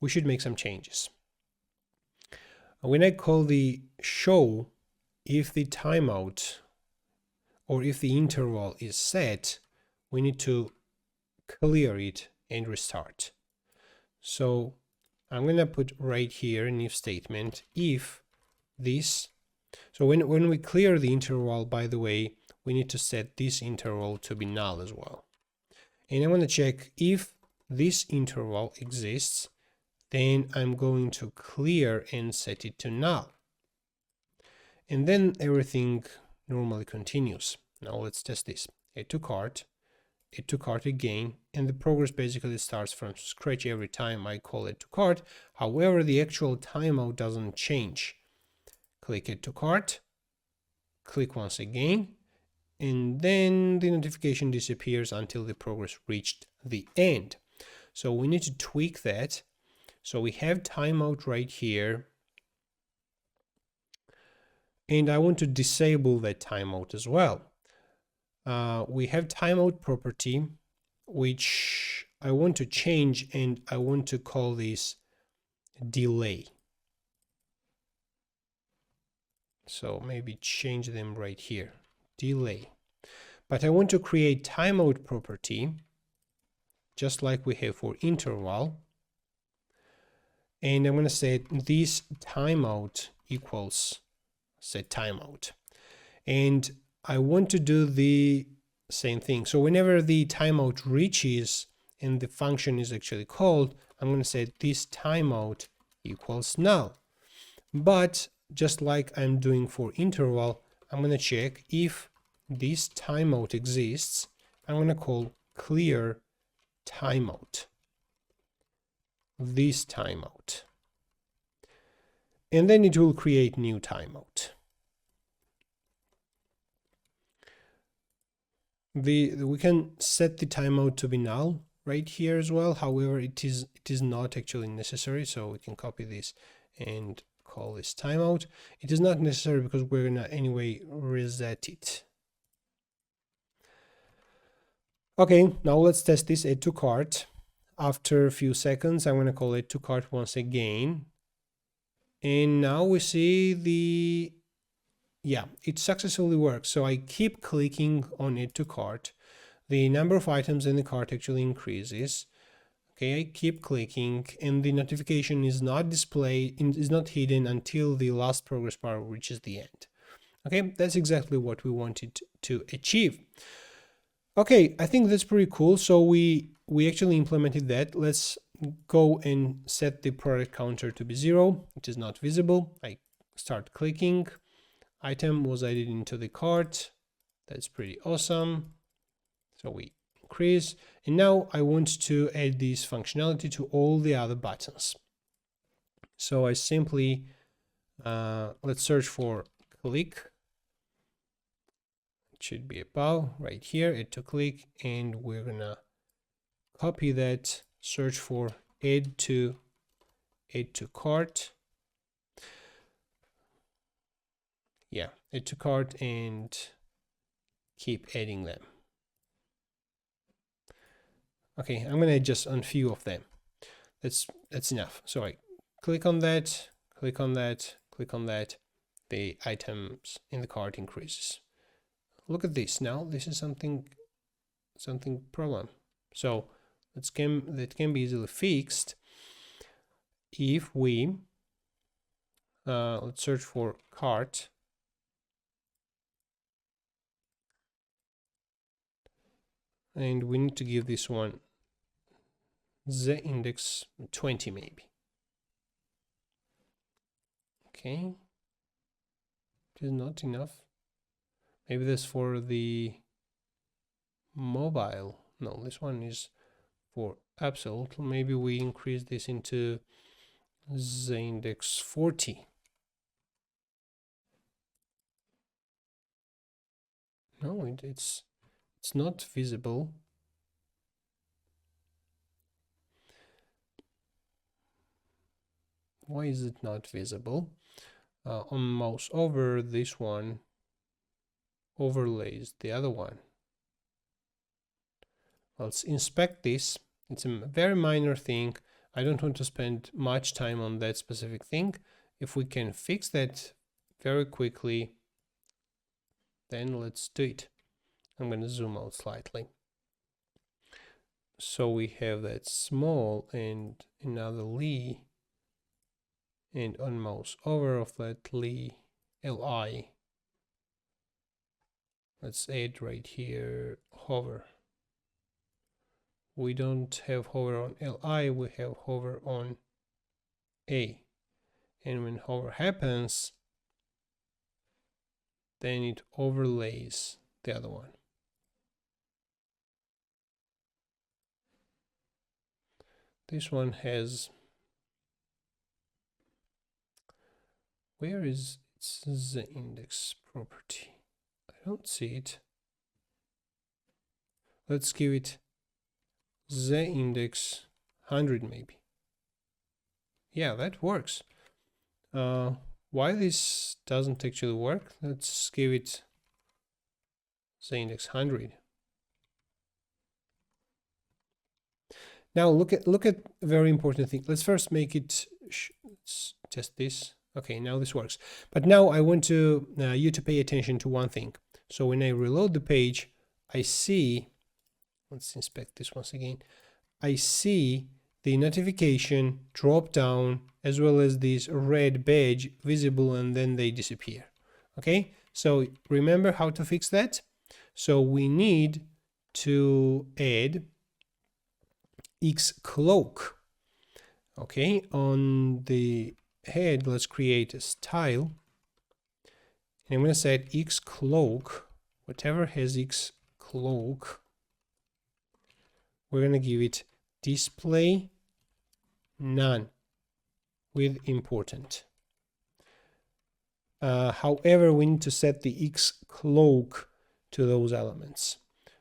we should make some changes. When I call the show, if the timeout or if the interval is set, we need to clear it and restart. So I'm going to put right here an if statement, if this. So when we clear the interval, by the way, we need to set this interval to be null as well. And I'm going to check if this interval exists, then I'm going to clear and set it to null. And then everything normally continues. Now let's test this. Add to cart again, and the progress basically starts from scratch every time I call it to cart. However, the actual timeout doesn't change. Click it to cart, click once again, and then the notification disappears until the progress reached the end. So we need to tweak that. So we have timeout right here, and I want to disable that timeout as well. We have timeout property, which I want to change, and I want to call this delay. So maybe change them right here, delay. But I want to create timeout property, just like we have for interval. And I'm going to say this timeout equals set timeout. And I want to do the same thing. So whenever the timeout reaches and the function is actually called, I'm going to say this timeout equals null. But just like I'm doing for interval, I'm going to check if this timeout exists. I'm going to call clear timeout, this timeout, and then it will create new timeout. We can set the timeout to be null right here as well. However, it is not actually necessary, so we can copy this and call this timeout. It is not necessary because we're gonna anyway reset it. Okay, now let's test this add to cart. After a few seconds, I'm gonna call it to cart once again, and now we see it successfully works. So I keep clicking on it to cart. The number of items in the cart actually increases. Okay, I keep clicking, and the notification is not displayed, is not hidden until the last progress bar reaches the end. Okay, that's exactly what we wanted to achieve. Okay, I think that's pretty cool. So we actually implemented that. Let's go and set the product counter to be 0. It is not visible. I start clicking. Item was added into the cart. That's pretty awesome. So we increase, and now I want to add this functionality to all the other buttons. So I simply let's search for click. It should be above right here, add to click, and we're gonna copy that, search for add to cart. Yeah, add to cart, and keep adding them. Okay, I'm gonna just on few of them. That's enough. So I click on that, click on that, click on that. The items in the cart increases. Look at this. Now this is something problem. So that can be easily fixed if we let's search for cart. And we need to give this one the index 20 maybe. Okay, it is not enough. Maybe that's for the mobile. No, this one is for absolute. Maybe we increase this into the index 40. No, it's not visible. Why is it not visible? On mouse over, this one overlays the other one. Let's inspect this. It's a very minor thing. I don't want to spend much time on that specific thing. If we can fix that very quickly, then let's do it. I'm going to zoom out slightly. So we have that small and another li, and on mouse over of that li, let's add right here hover. We don't have hover on li, we have hover on a, and when hover happens, then it overlays the other one. This one has, where is the index property? I don't see it. Let's give it the index 100 maybe. Yeah, that works. Why this doesn't actually work? Let's give it the index 100. Now look at a very important thing. Let's first make it, let's test this. Okay, now this works. But now I want to you to pay attention to one thing. So when I reload the page, I see, let's inspect this once again. I see the notification drop down as well as this red badge visible, and then they disappear. Okay, so remember how to fix that. So we need to add xcloak. Okay, on the head, let's create a style, and I'm going to set xcloak, whatever has xcloak, we're going to give it display none with important. However, we need to set the xcloak to those elements.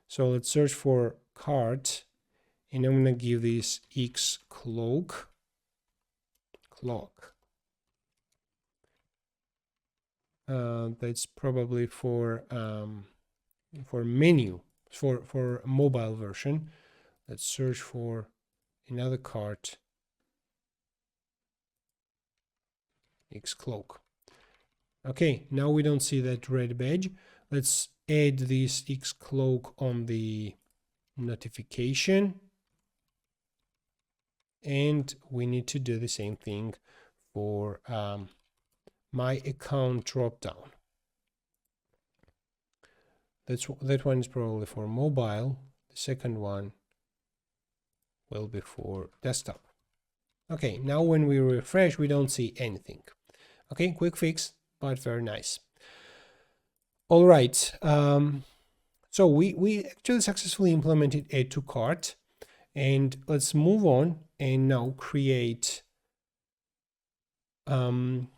So let's search for cart, and I'm going to give this xcloak clock. That's probably for menu, for mobile version. Let's search for another cart, xcloak. Okay, now we don't see that red badge. Let's add this xcloak on the notification, and we need to do the same thing for my account dropdown. That one is probably for mobile. The second one will be for desktop. Okay, now when we refresh, we don't see anything. Okay, quick fix, but very nice. All right, so we actually successfully implemented add to cart, and let's move on and now create add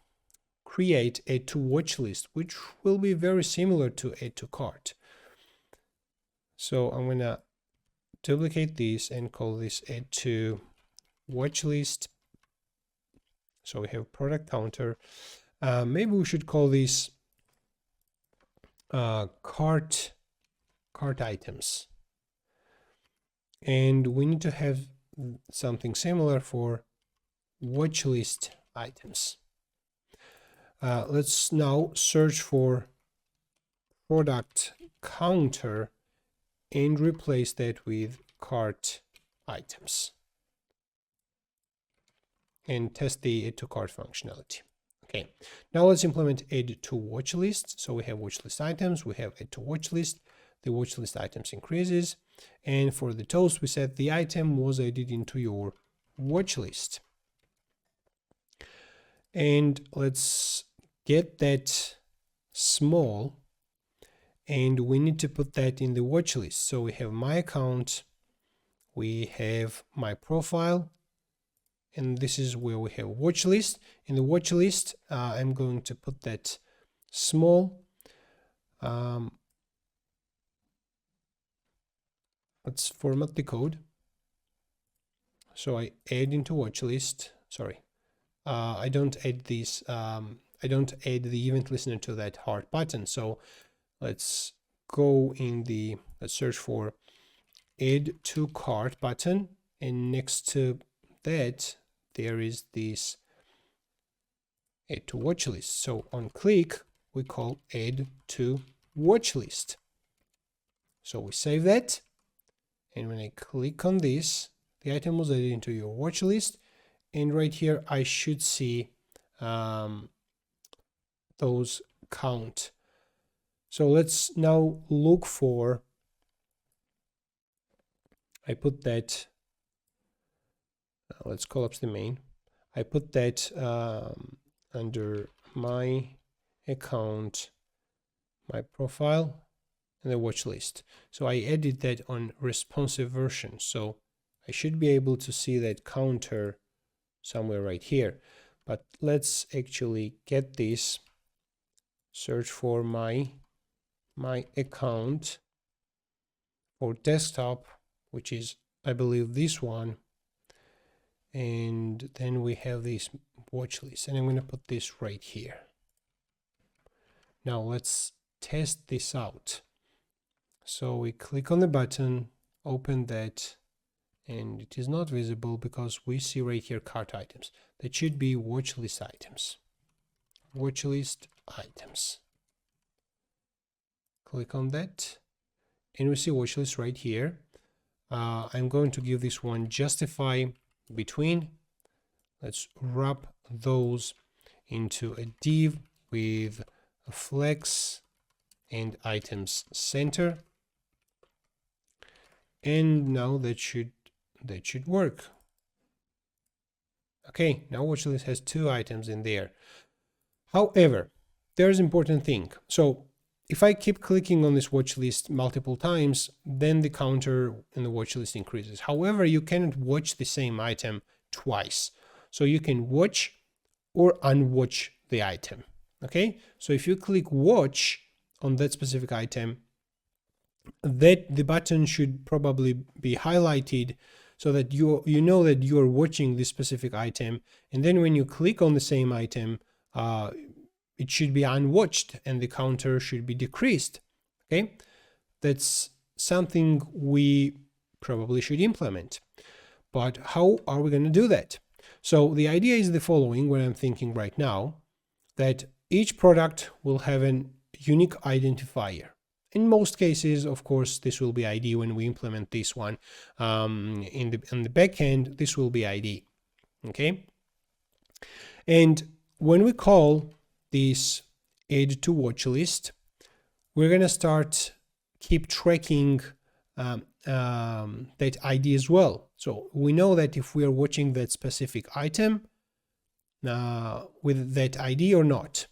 to watch list, which will be very similar to add to cart. So I'm gonna duplicate this and call this add to watch list. So we have product counter. Maybe we should call this cart items, and we need to have something similar for watch list items. Let's now search for product counter and replace that with cart items, and test the add to cart functionality. Okay, now let's implement add to watch list. So we have watch list items, we have add to watch list. The watch list items increases, and for the toast we said the item was added into your watch list. And let's get that small, and we need to put that in the watch list. So we have my account we have my profile, and this is where we have watch list. In the watch list, I'm going to put that small. Let's format the code. So I add into watch list. Sorry, I don't add this. I don't add the event listener to that heart button. So let's go in the, let's search for add to cart button, and next to that there is this add to watch list. So on click we call add to watch list. So we save that, and when I click on this, the item was added into your watch list, and right here I should see those count. So let's now look for, I put that, let's collapse the main. I put that under my account, my profile, and the watch list. So I added that on responsive version. So I should be able to see that counter somewhere right here. But let's actually get this, search for my account for desktop, which is, I believe, this one. And then we have this watch list, and I'm going to put this right here. Now let's test this out. So we click on the button, open that, and it is not visible because we see right here cart items. That should be watch list items. Watch list items. Click on that, and we see watch list right here. I'm going to give this one justify between. Let's wrap those into a div with a flex and items center. And now that should work. Okay, now watch list has 2 items in there. However, there's an important thing. So if I keep clicking on this watch list multiple times, then the counter in the watch list increases. However, you cannot watch the same item twice. So you can watch or unwatch the item. Okay, so if you click watch on that specific item, that the button should probably be highlighted so that you know that you are watching this specific item, and then when you click on the same item, it should be unwatched and the counter should be decreased. Okay, that's something we probably should implement. But how are we going to do that? So the idea is the following, what I'm thinking right now, that each product will have an unique identifier. In most cases, of course, this will be ID when we implement this one. In the back end, this will be ID. Okay. And when we call this add to watch list, we're going to keep tracking that ID as well. So we know that if we are watching that specific item with that ID or not.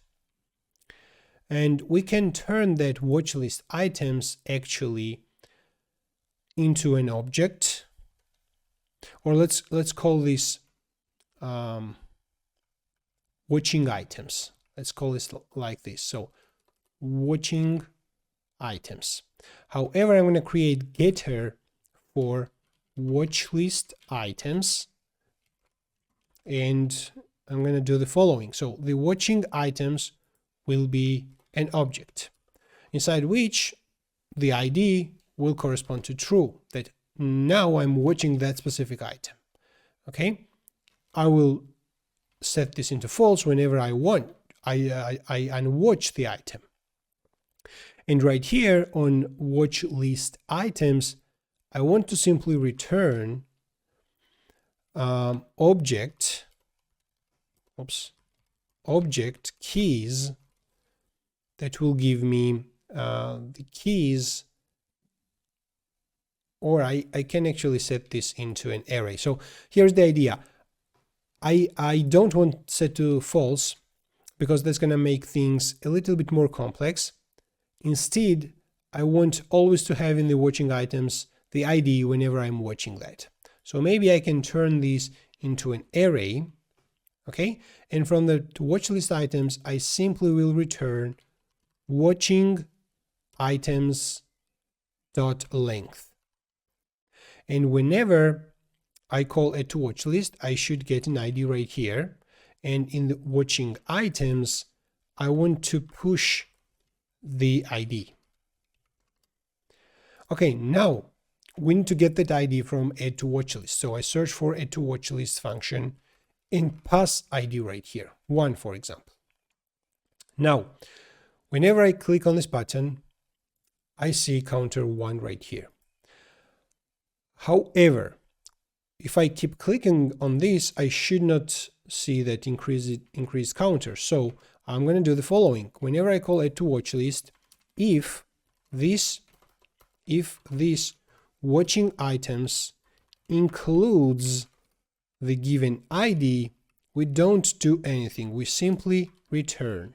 And we can turn that watch list items actually into an object, or let's call this watching items. Let's call this like this. So watching items. However, I'm going to create getter for watch list items, and I'm going to do the following. So the watching items will be an object inside which the ID will correspond to true, that now I'm watching that specific item. Okay, I will set this into false whenever I want. I unwatch the item. And right here on watch list items, I want to simply return object keys that will give me the keys, or I can actually set this into an array. So here's the idea. I don't want set to false because that's going to make things a little bit more complex. Instead, I want always to have in the watching items the ID whenever I'm watching that. So maybe I can turn this into an array, okay? And from the watch list items, I simply will return watching items dot length. And whenever I call add to watch list, I should get an ID right here. And in the watching items, I want to push the ID. Okay, now we need to get that ID from add to watch list. So I search for add to watch list function and pass ID right here, 1 for example. Now, whenever I click on this button, I see counter 1 right here. However, if I keep clicking on this, I should not see that increased counter. So I'm going to do the following. Whenever I call add to watch list, if this watching items includes the given ID, we don't do anything. We simply return.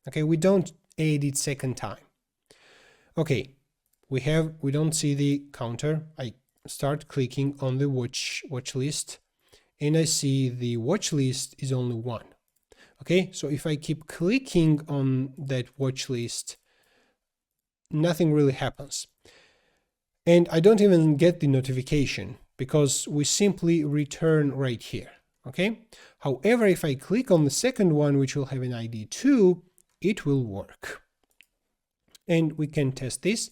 Okay, we don't add it second time. Okay, we don't see the counter. I start clicking on the watch list and I see the watch list is only 1. Okay, so if I keep clicking on that watch list, nothing really happens. And I don't even get the notification because we simply return right here. Okay, however, if I click on the second one, which will have an ID 2, it will work. And we can test this.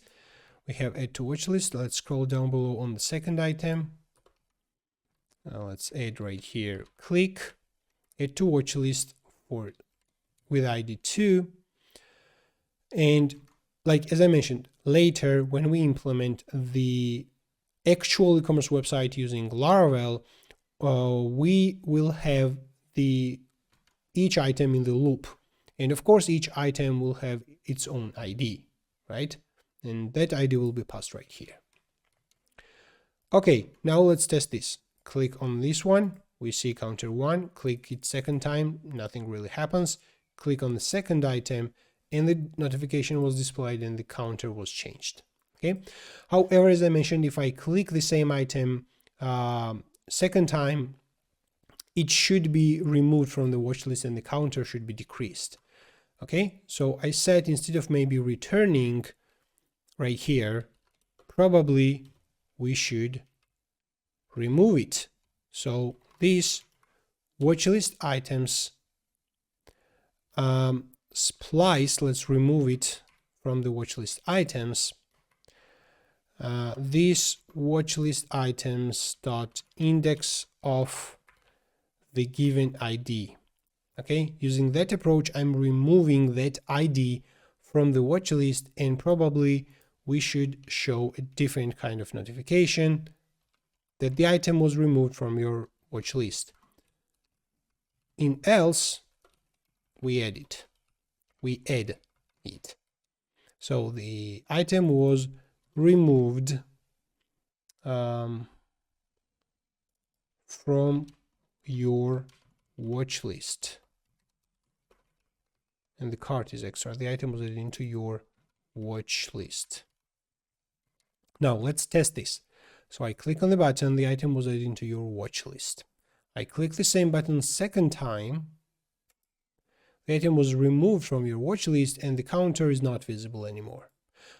We have add to watch list. Let's scroll down below on the second item. Now let's add right here. Click add to watch list with ID 2. And like as I mentioned, later when we implement the actual e-commerce website using Laravel, we will have each item in the loop. And of course, each item will have its own ID, right? And that ID will be passed right here. Okay, now let's test this. Click on this one, we see counter 1, click it second time, nothing really happens. Click on the second item and the notification was displayed and the counter was changed. Okay. However, as I mentioned, if I click the same item second time, it should be removed from the watch list and the counter should be decreased. Okay, so I said instead of maybe returning right here, probably we should remove it. So these watch list items splice, let's remove it from the watch list items. These watch list items dot index of the given ID. Okay, using that approach, I'm removing that ID from the watch list, and probably we should show a different kind of notification that the item was removed from your watch list. In else, we add it. So the item was removed from your watch list. And the cart is extra. The item was added into your watch list. Now let's test this. So I click on the button, the item was added into your watch list. I click the same button second time, the item was removed from your watch list and the counter is not visible anymore.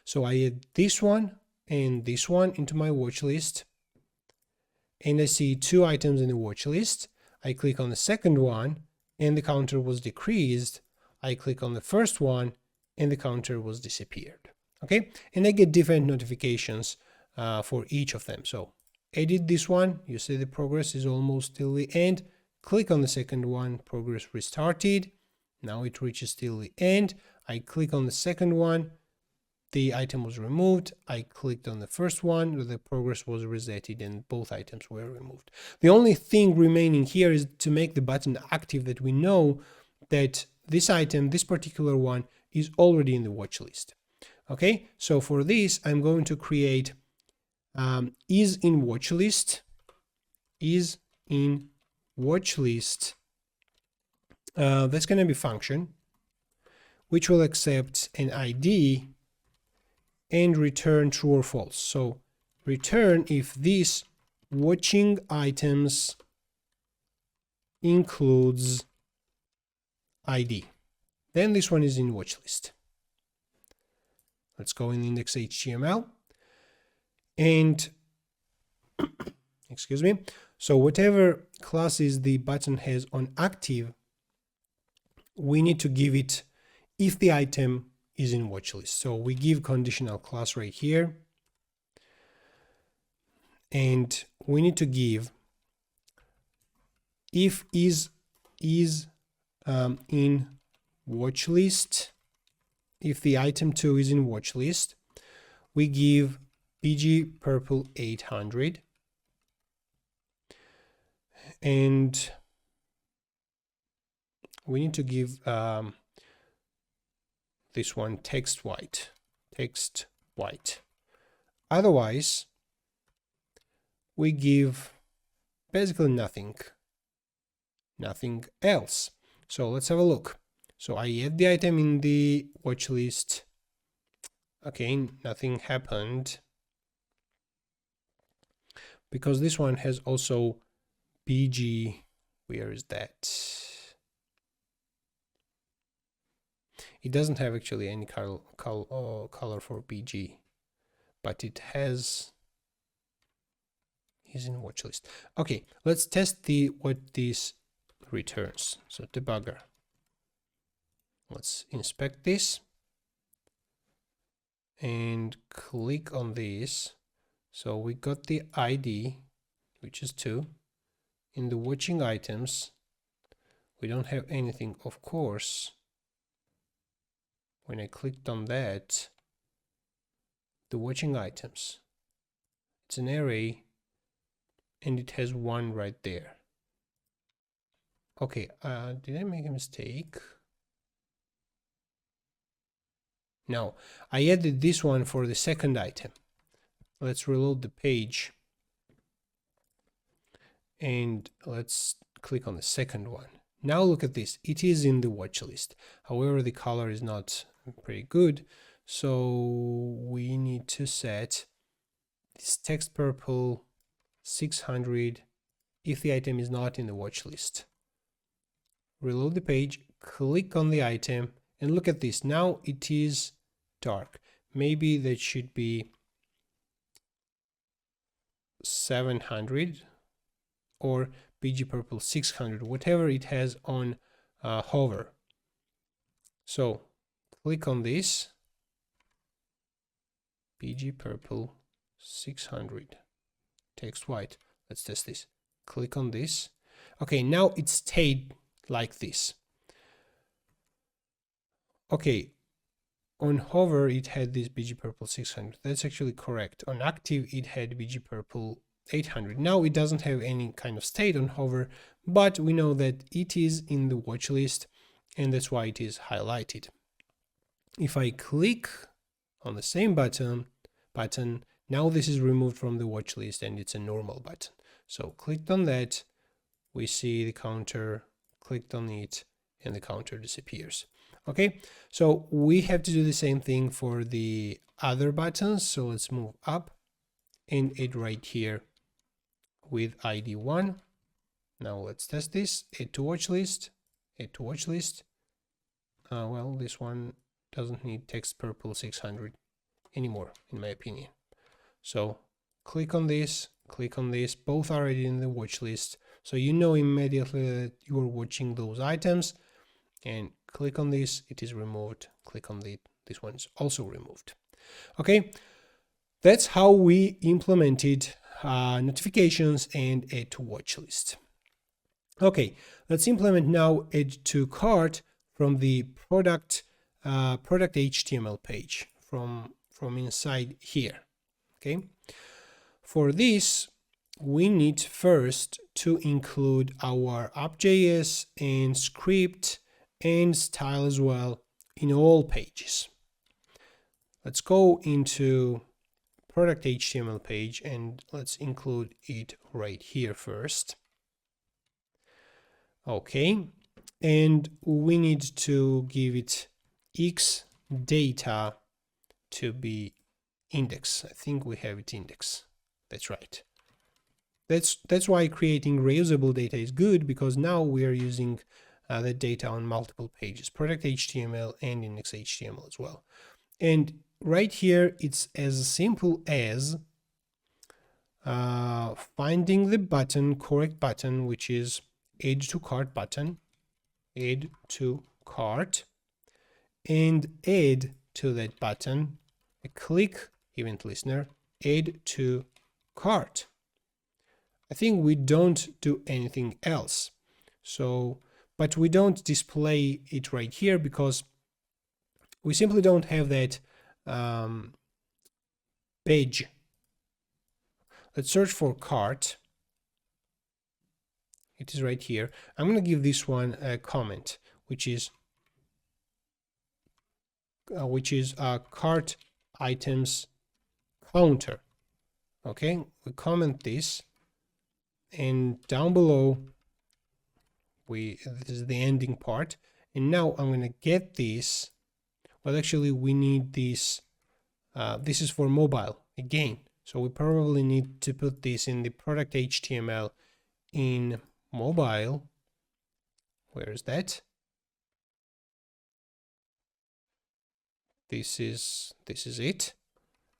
So I add this one and this one into my watch list, and I see 2 items in the watch list. I click on the second one and the counter was decreased. I click on the first one and the counter was disappeared. Okay, and I get different notifications for each of them. So edit this one, you see the progress is almost till the end. Click on the second one, progress restarted. Now it reaches till the end. I click on the second one, the item was removed. I clicked on the first one, the progress was resetted and both items were removed. The only thing remaining here is to make the button active, that we know that this item, this particular one, is already in the watch list. Okay, so for this, I'm going to create is in watch list. That's going to be function which will accept an ID and return true or false. So return if this watching items includes ID. Then this one is in watch list. Let's go in index.html and excuse me. So whatever classes the button has on active, we need to give it if the item is in watch list. So we give conditional class right here, and we need to give if is in watch list. If the item 2 is in watch list, we give PG purple 800, and we need to give this one text white. Otherwise, we give basically nothing else. So let's have a look. So I add the item in the watch list. Okay, nothing happened because this one has also BG. Where is that? It doesn't have actually any color for BG, but it has is in watch list. Okay, let's test what this returns. So debugger. Let's inspect this and click on this. So we got the ID, which is 2. In the watching items, we don't have anything, of course. When I clicked on that, the watching items, it's an array and it has 1 right there. Okay, did I make a mistake? No, I added this one for the second item. Let's reload the page and let's click on the second one. Now look at this, it is in the watch list. However, the color is not pretty good, so we need to set this text purple 600 if the item is not in the watch list. Reload the page, click on the item, and look at this. Now it is dark. Maybe that should be 700 or PG purple 600, whatever it has on hover. So click on this, PG purple 600, text white. Let's test this. Click on this. Okay, now it stayed like this. Okay, on hover it had this BG purple 600. That's actually correct. On active it had BG purple 800. Now it doesn't have any kind of state on hover, but we know that it is in the watch list and that's why it is highlighted. If I click on the same button, now this is removed from the watch list and it's a normal button. So clicked on that, we see the counter, clicked on it, and the counter disappears. Okay, so we have to do the same thing for the other buttons. So let's move up and add right here with ID 1. Now let's test this. Add to watch list, add to watch list. Well, this one doesn't need text purple 600 anymore, in my opinion. So click on this, both are already in the watch list. So you know immediately that you are watching those items, and click on this, it is removed. Click on this one is also removed. Okay, that's how we implemented notifications and add to watch list. Okay, let's implement now add to cart from the product HTML page from inside here. Okay, for this we need first to include our app.js and script and style as well in all pages. Let's go into product HTML page and let's include it right here first. Okay, and we need to give it x data to be index. I think we have it index. That's right. That's why creating reusable data is good, because now we are using the data on multiple pages, product HTML and index HTML as well. And right here, it's as simple as finding the button, correct button, which is add to cart button, add to cart, and add to that button a click event listener, add to cart. I think we don't do anything else. So, but we don't display it right here because we simply don't have that page. Let's search for cart. It is right here. I'm going to give this one a comment, which is cart items counter. Okay, we comment this, and down below this is the ending part. And now I'm going to get this. Well, actually, we need this. This is for mobile again. So we probably need to put this in the product HTML in mobile. Where is that? This is it.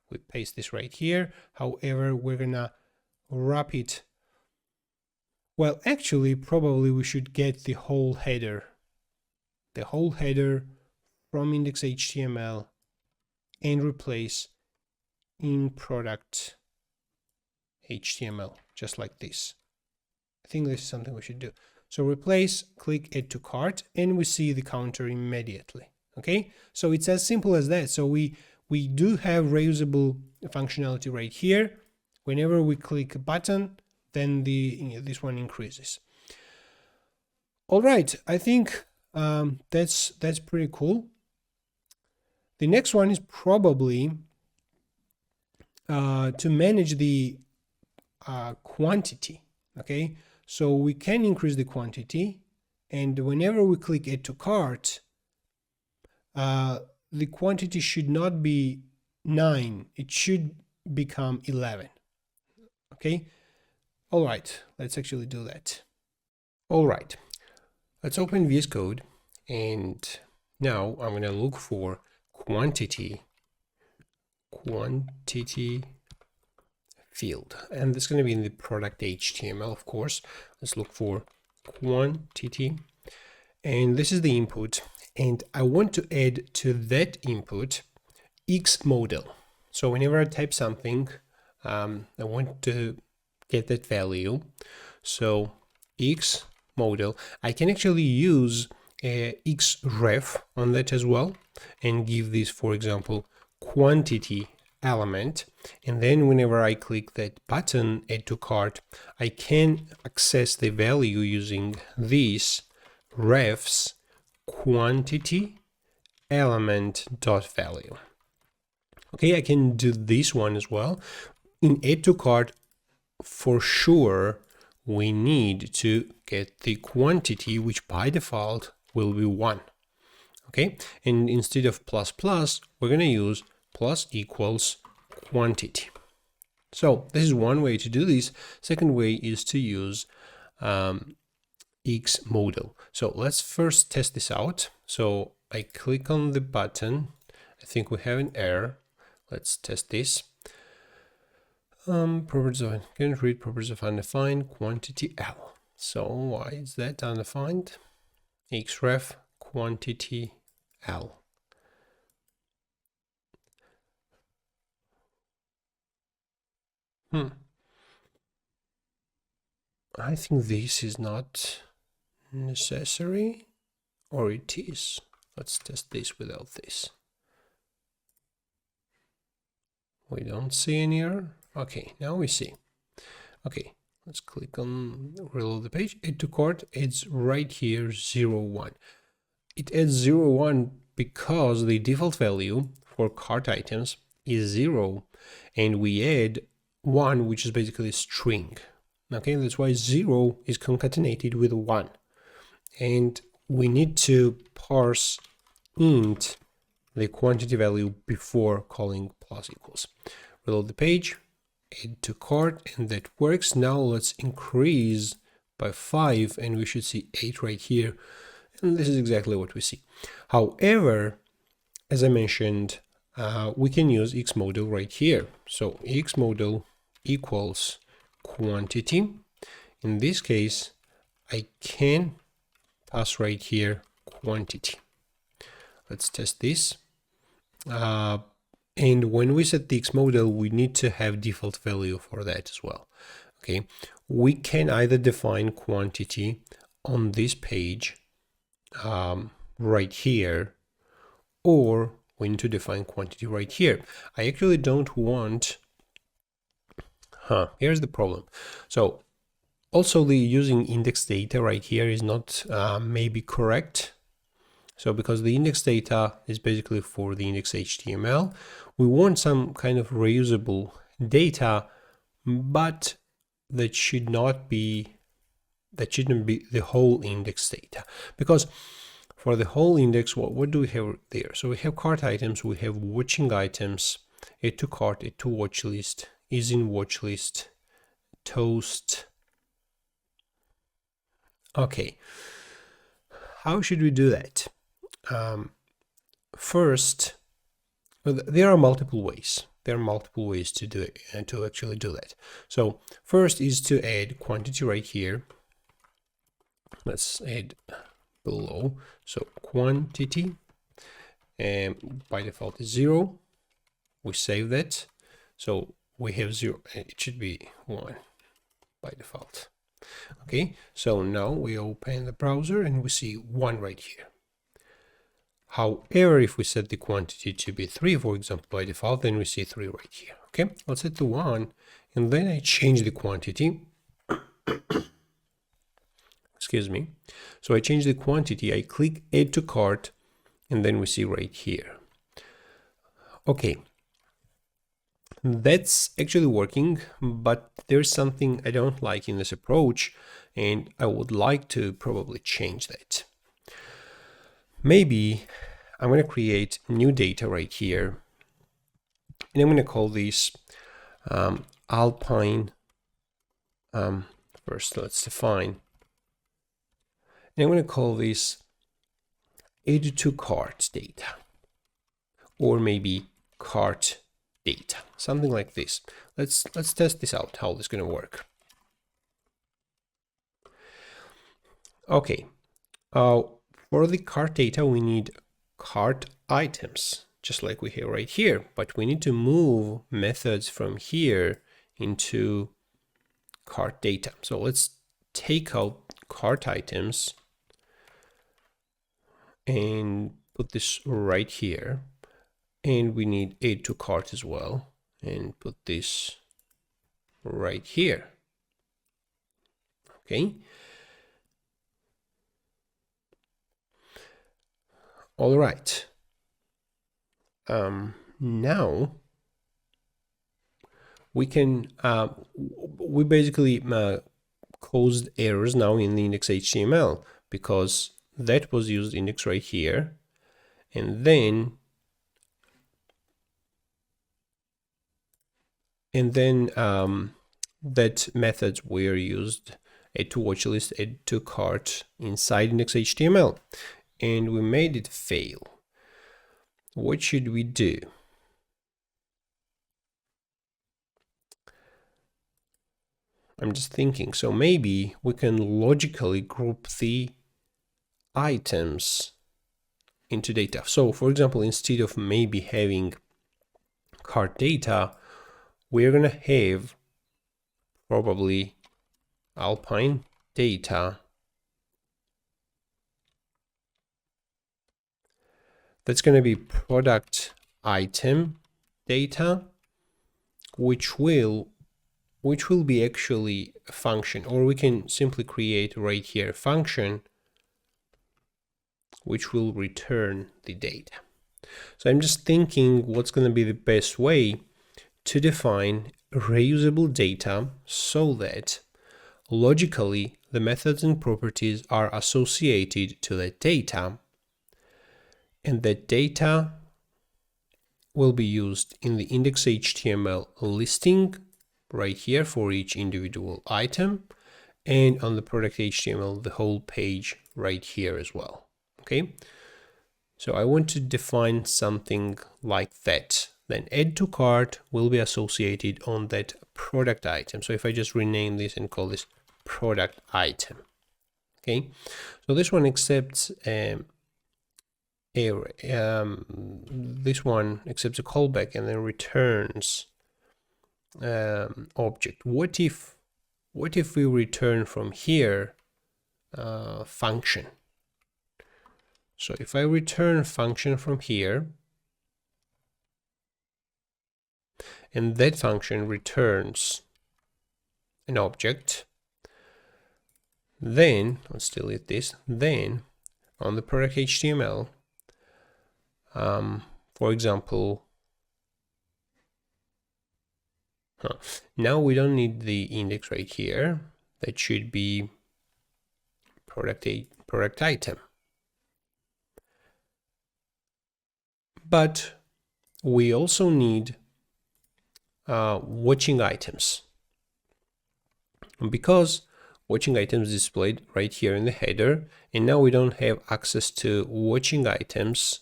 We paste this right here. However, we're gonna wrap it. Well, actually, probably we should get the whole header from index HTML and replace in product HTML, just like this. I think this is something we should do. So replace, click add to cart, and we see the counter immediately. Okay, so it's as simple as that. So we do have reusable functionality right here. Whenever we click a button, then this one increases. All right, I think that's pretty cool. The next one is probably to manage the quantity. Okay, so we can increase the quantity, and whenever we click add to cart, the quantity should not be 9, it should become 11. Okay, all right, let's actually do that. All right, let's open VS Code, and now I'm going to look for quantity field, and this is going to be in the product HTML, of course. Let's look for quantity, and this is the input, and I want to add to that input X modal. So whenever I type something, I want to get that value. So X modal, I can actually use xref on that as well, and give this, for example, quantity element, and then whenever I click that button add to cart, I can access the value using this refs quantity element dot value. Okay, I can do this one as well. In add to cart, for sure we need to get the quantity, which by default will be 1. Okay, and instead of plus plus, we're going to use plus equals quantity. So this is one way to do this. Second way is to use X modal. So let's first test this out. So I click on the button. I think we have an error. Let's test this. Properties of can't read properties of undefined quantity L. So why is that undefined? Xref quantity L. I think this is not necessary, or it is. Let's test this without this. We don't see any error. Okay, now we see. Okay, let's click on reload the page. Add to cart, it's right here 0, 1. It adds 0, 1 because the default value for cart items is 0, and we add 1, which is basically a string. Okay, that's why 0 is concatenated with 1. And we need to parse int the quantity value before calling plus equals. Reload the page. add to cart, and that works. Now let's increase by 5 and we should see 8 right here. And this is exactly what we see. However, as I mentioned, we can use xModal right here. So xModal equals quantity. In this case, I can pass right here quantity. Let's test this. And when we set the xModal, we need to have default value for that as well. Okay, we can either define quantity on this page right here, or we need to define quantity right here. I actually don't want, here's the problem. So also the using index data right here is not maybe correct. So because the index data is basically for the index HTML, we want some kind of reusable data, but that shouldn't be the whole index data. Because for the whole index, what do we have there? So we have cart items, we have watching items, add to cart, add to watch list, is in watch list, toast. Okay, how should we do that? First, there are multiple ways. There are multiple ways to do it and to actually do that. So first is to add quantity right here. Let's add below. So quantity, and by default is 0. We save that. So we have 0. It should be 1 by default. Okay, so now we open the browser and we see 1 right here. However, if we set the quantity to be 3, for example, by default, then we see 3 right here. Okay, let's set to 1, and then I change the quantity. Excuse me. So I change the quantity, I click add to cart, and then we see right here. Okay, that's actually working, but there's something I don't like in this approach, and I would like to probably change that. Maybe I'm going to create new data right here, and I'm going to call this Alpine. First, let's define. And I'm going to call this add to cart data, or maybe cart data, something like this. Let's test this out, how this is going to work. Okay, for the cart data, we need cart items, just like we have right here, but we need to move methods from here into cart data. So let's take out cart items and put this right here, and we need add to cart as well, and put this right here. Okay, all right. Now we can we basically caused errors now in the index HTML, because that was used index right here, and then that methods were used add to watch list, add to cart inside index HTML, and we made it fail. What should we do? I'm just thinking, so maybe we can logically group the items into data. So for example, instead of maybe having cart data, we're gonna have probably Alpine data. That's going to be product item data, which will be actually a function, or we can simply create right here a function which will return the data. So I'm just thinking what's going to be the best way to define reusable data so that logically the methods and properties are associated to that data, and that data will be used in the index HTML listing right here for each individual item, and on the product HTML, the whole page right here as well. Okay, so I want to define something like that. Then add to cart will be associated on that product item. So if I just rename this and call this product item, okay, so this one accepts this one accepts a callback and then returns object. What if we return from here function? So if I return function from here, and that function returns an object, then let's delete this. Then on the product HTML, for example, now we don't need the index right here. That should be product item. But we also need watching items, because watching items displayed right here in the header, and now we don't have access to watching items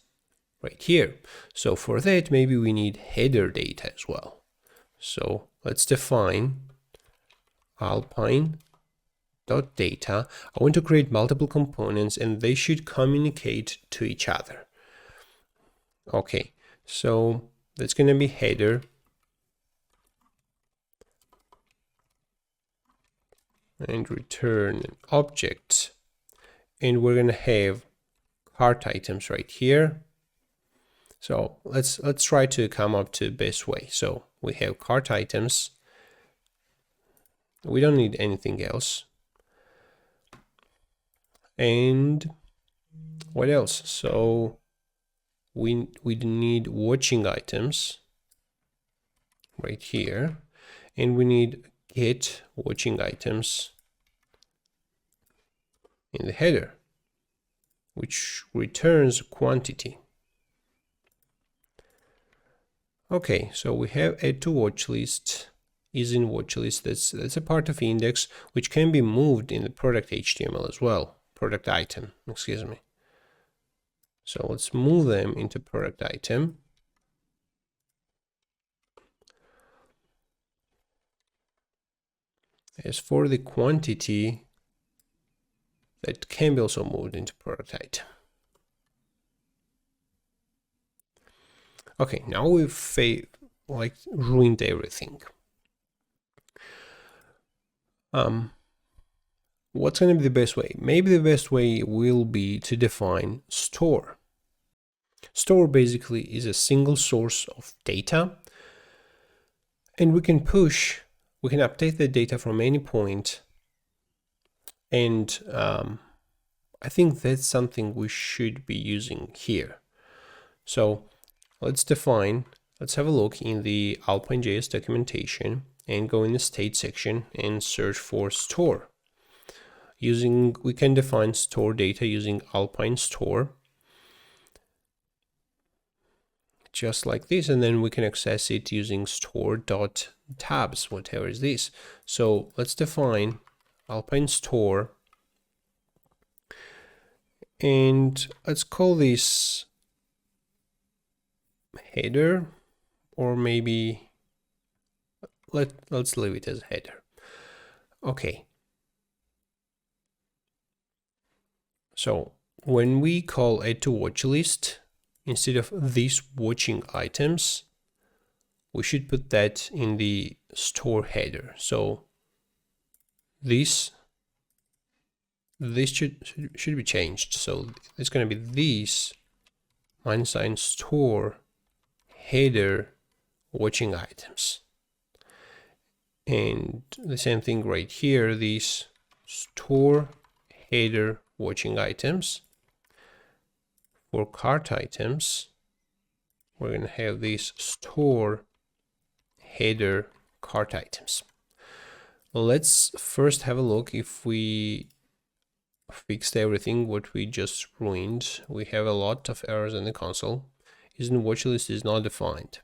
right here. So for that, maybe we need header data as well. So let's define Alpine.data. I want to create multiple components and they should communicate to each other. Okay, so that's going to be header and return an object, and we're going to have cart items right here. So let's try to come up to best way. So we have cart items. We don't need anything else. And what else? So we need watching items right here, and we need get watching items in the header, which returns quantity. Okay, so we have add to watch list is in watch list. That's a part of index which can be moved in the product HTML as well. Product item, excuse me. So let's move them into product item. As for the quantity, that can be also moved into product item. Okay, now we've ruined everything. What's going to be the best way? Maybe the best way will be to define store. Store basically is a single source of data, and we can update the data from any point. And I think that's something we should be using here. So let's have a look in the Alpine.js documentation and go in the state section and search for store. We can define store data using Alpine store, just like this, and then we can access it using store.tabs, whatever is this. So let's define Alpine store, and let's call this header, or maybe let's leave it as header. Okay. So when we call add to watch list, instead of these watching items, we should put that in the store header. So this should be changed. So it's going to be this --sign store header watching items. And the same thing right here, this store header watching items. For cart items, we're going to have this store header cart items. Let's first have a look if we fixed everything what we just ruined. We have a lot of errors in the console. Isn't watch list is not defined.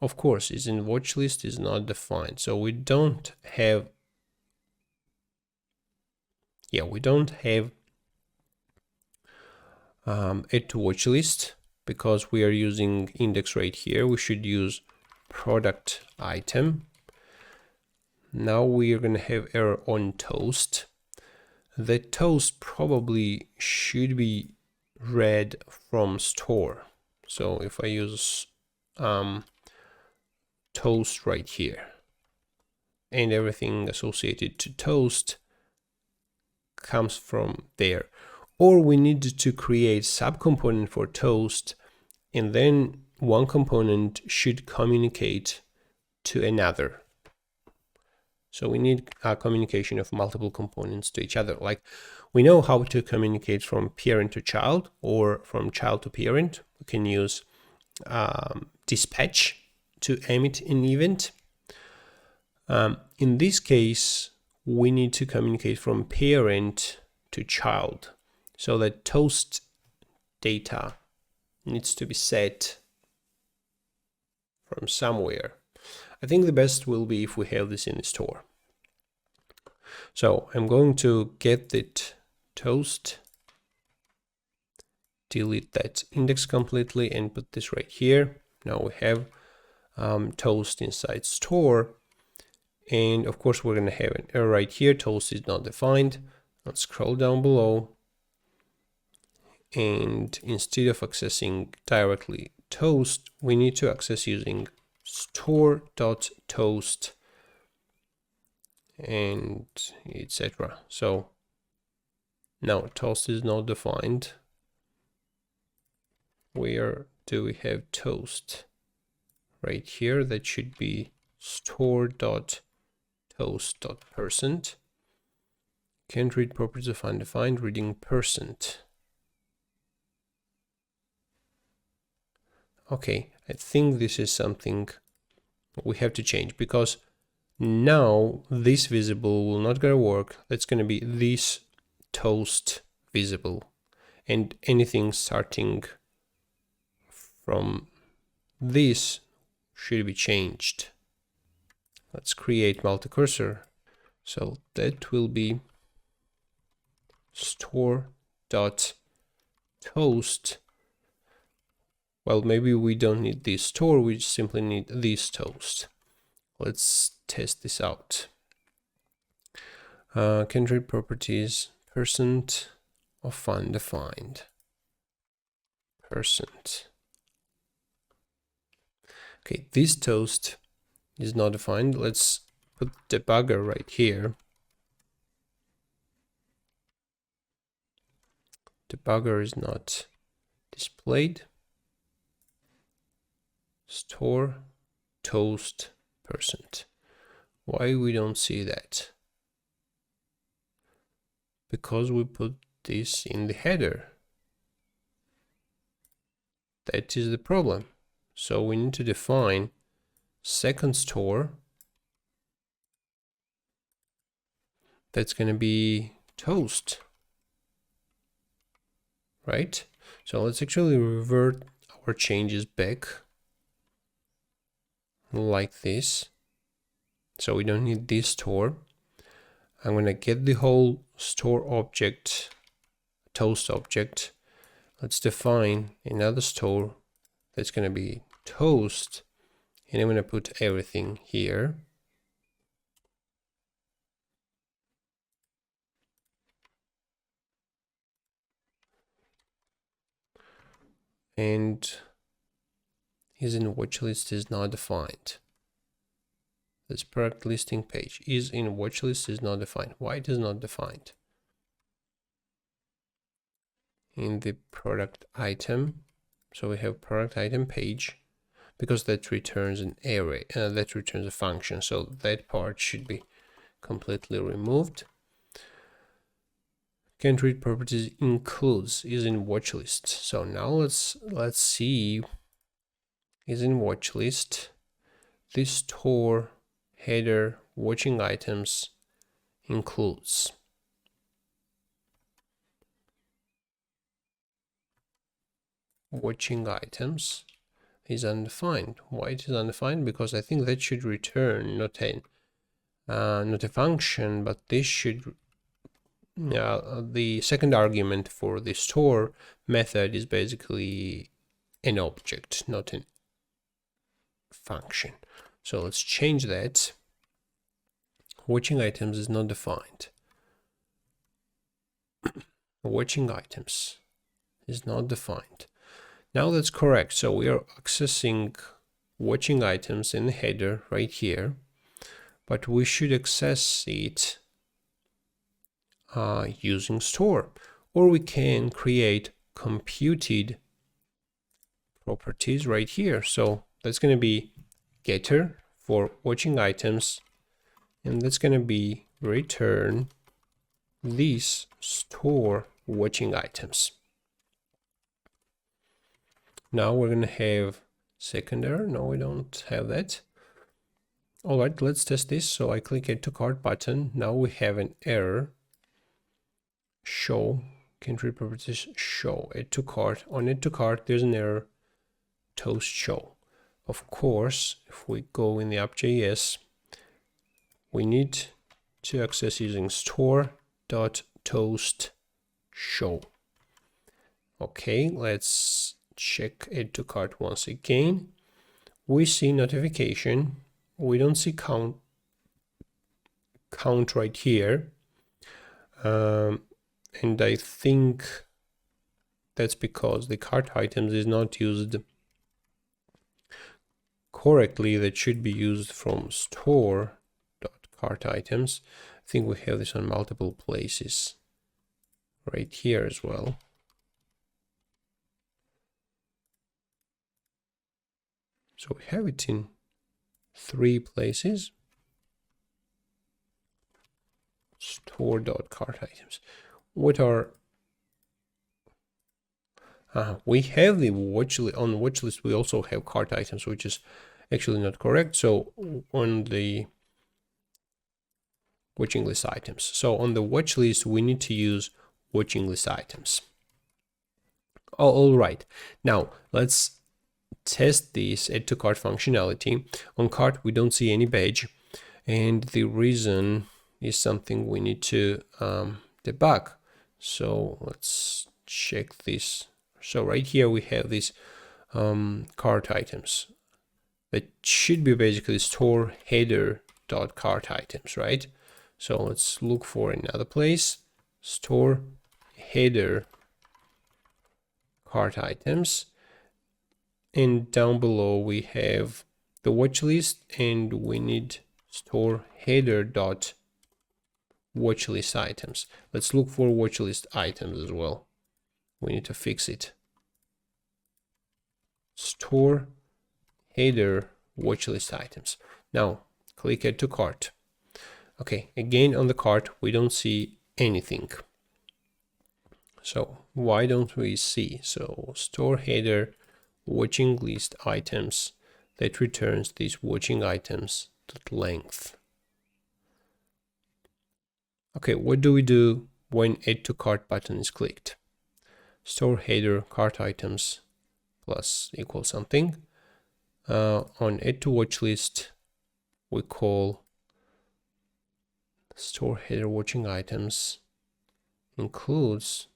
of course, is in watch list is not defined. So we don't have, we don't have add to watch list because we are using index right here. We should use product item. Now we are going to have error on toast. The toast probably should be read from store. So if I use toast right here and everything associated to toast comes from there, or we need to create subcomponent for toast, and then one component should communicate to another. So we need a communication of multiple components to each other. Like we know how to communicate from parent to child or from child to parent. We can use dispatch to emit an event. In this case, we need to communicate from parent to child. So that toast data needs to be set from somewhere. I think the best will be if we have this in the store. So I'm going to get that toast, delete that index completely and put this right here. Now we have toast inside store. And of course, we're going to have an error right here. Toast is not defined. Let's scroll down below. And instead of accessing directly toast, we need to access using store.toast and etc. So now toast is not defined. Where do we have toast? Right here, that should be store.toast.percent. Can't read properties of undefined, reading percent. Okay, I think this is something we have to change because now this visible will not gonna work. That's gonna be this toast visible, and anything starting from this should be changed. Let's create multi-cursor. So that will be store.toast. Well, maybe we don't need this store, we simply need this toast. Let's test this out. Can read properties, percent of undefined, percent. Okay, this toast is not defined. Let's put debugger right here. Debugger is not displayed. Store toast percent. Why we don't see that? Because we put this in the header. That is the problem. So we need to define second store. That's going to be toast, right? So let's actually revert our changes back like this. So we don't need this store. I'm going to get the whole store object, toast object. Let's define another store that's going to be toast, and I'm going to put everything here. And is in watch list is not defined. This product listing page is in watch list is not defined. Why it is not defined? In the product item, so we have product item page, because that returns an array, that returns a function, so that part should be completely removed. Can't read properties includes is in watch list. So now let's see, is in watch list. This store header watching items includes. Watching items is undefined. Why it is undefined? Because I think that should return not a function, but this should the second argument for the store method is basically an object, not a function. So let's change that. Watching items is not defined. Watching items is not defined. Now that's correct. So we are accessing watching items in the header right here, but we should access it using store, or we can create computed properties right here. So that's going to be getter for watching items, and that's going to be return these store watching items. Now we're going to have second error. No, we don't have that. All right, let's test this. So I click add to cart button. Now we have an error. Show country properties show add to cart. On add to cart, there's an error toast show. Of course, if we go in the app.js, we need to access using store.toast show. Okay, let's check add to cart once again. We see notification. We don't see count right here. And I think that's because the cart items is not used correctly. That should be used from store.cart items. I think we have this on multiple places right here as well. So we have it in 3 places. Store.cart items. What are we have the watch list. On the watch list we also have cart items, which is actually not correct. So on the watching list items, so on the watch list we need to use watching list items. Oh, all right, now let's test this add to cart functionality. On cart we don't see any badge, and the reason is something we need to debug. So let's check this. So right here we have these cart items that should be basically store header.cart items, right? So let's look for another place, store header cart items, and down below we have the watch list, and we need store header.watchlist items. Let's look for watchlist items as well. We need to fix it. Store header watchlist items. Now click add to cart. Okay, again on the cart we don't see anything. So why don't we see? So store header watching list items, that returns these watching items length. Okay, what do we do when add to cart button is clicked? Store header cart items plus equals something. On add to watch list we call store header watching items includes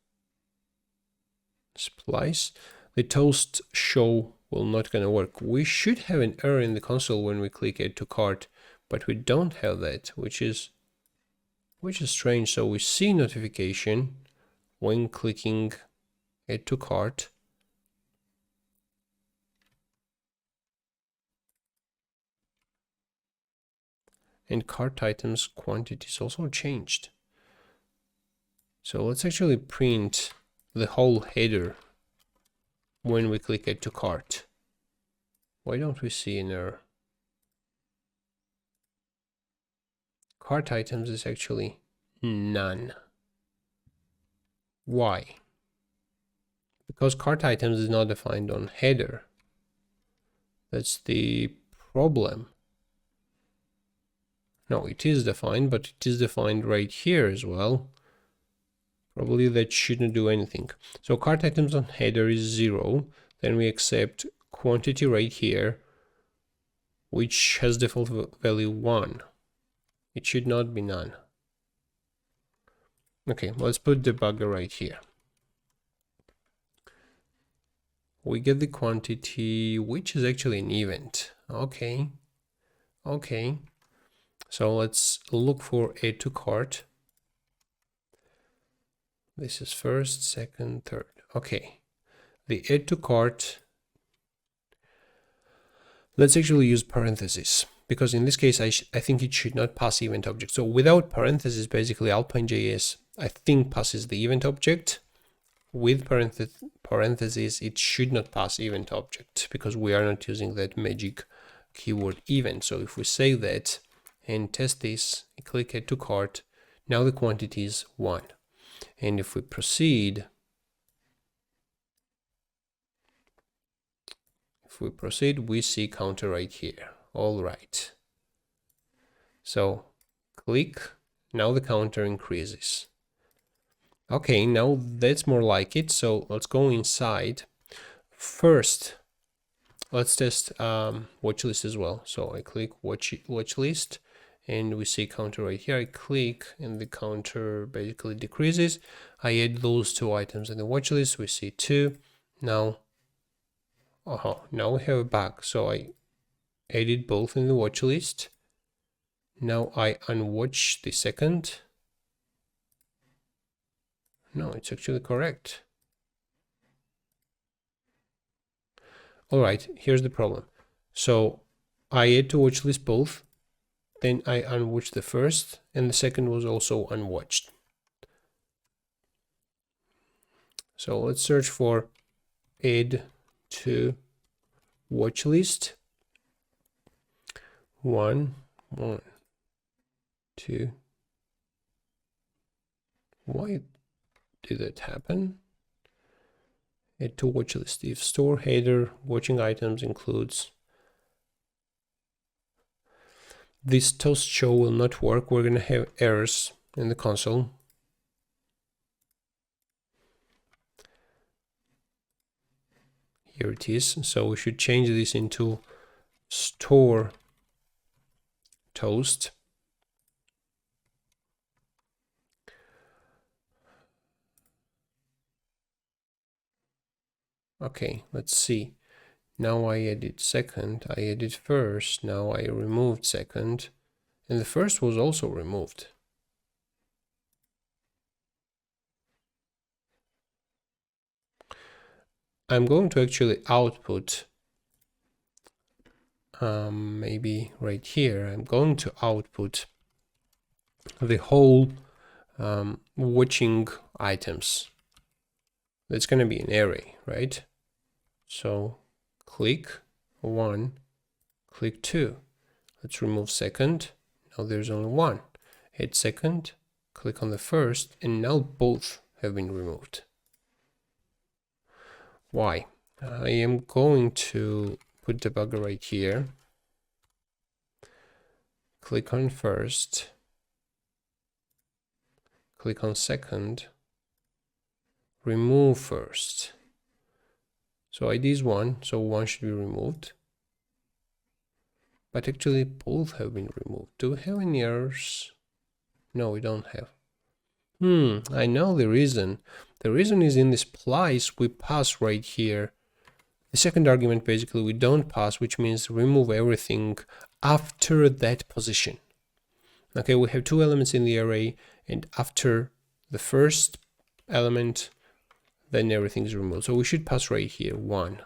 splice. The toast show will not gonna work. We should have an error in the console when we click add to cart, but we don't have that, which is strange. So we see notification when clicking add to cart, and cart items quantity is also changed. So let's actually print the whole header when we click add to cart. Why don't we see an error? Cart items is actually none. Why? Because cart items is not defined on header. That's the problem. No, it is defined, but it is defined right here as well. Probably that shouldn't do anything. So cart items on header is 0. Then we accept quantity right here, which has default value 1. It should not be none. Okay, let's put debugger right here. We get the quantity, which is actually an event. Okay. So let's look for add to cart. This is first, second, third. Okay. The add to cart. Let's actually use parentheses, because in this case, I think it should not pass event object. So without parentheses, basically Alpine.js, I think, passes the event object. With parentheses, it should not pass event object, because we are not using that magic keyword event. So if we save that and test this, click add to cart, now the quantity is 1. And if we proceed, we see counter right here. All right. So click, now the counter increases. Okay, now that's more like it. So let's go inside. First, let's test watch list as well. So I click watch list, and we see counter right here. I click, and the counter basically decreases. I add those 2 items in the watch list. We see 2. Now, now we have a bug. So I added both in the watch list. Now I unwatch the second. No, it's actually correct. All right, here's the problem. So I add to watch list both, then I unwatched the first, and the second was also unwatched. So let's search for add to watch list. 1, 2. Why did that happen? Add to watch list. If store header watching items includes this toast show will not work. We're going to have errors in the console. Here it is. So we should change this into store toast. Okay, let's see. Now I edit second, I edit first, now I removed second, and the first was also removed. I'm going to actually output, maybe right here, I'm going to output the whole watching items. That's going to be an array, right? So click 1, click 2. Let's remove second. Now there's only 1. Hit second, click on the first, and now both have been removed. Why? I am going to put debugger right here. Click on first. Click on second. Remove first. So ID is 1, so 1 should be removed. But actually both have been removed. Do we have any errors? No, we don't have. I know the reason. The reason is in this place we pass right here. The second argument basically we don't pass, which means remove everything after that position. Okay, we have 2 elements in the array, and after the first element, then everything is removed. So we should pass right here 1.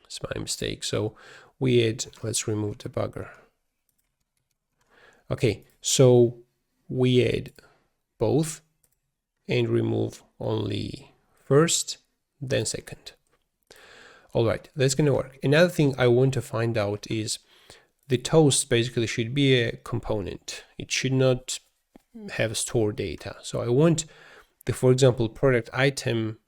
It's my mistake. So we add, let's remove debugger. Okay, so we add both and remove only first, then second. All right, that's going to work. Another thing I want to find out is the toast basically should be a component. It should not have stored data. So I want the, for example, product item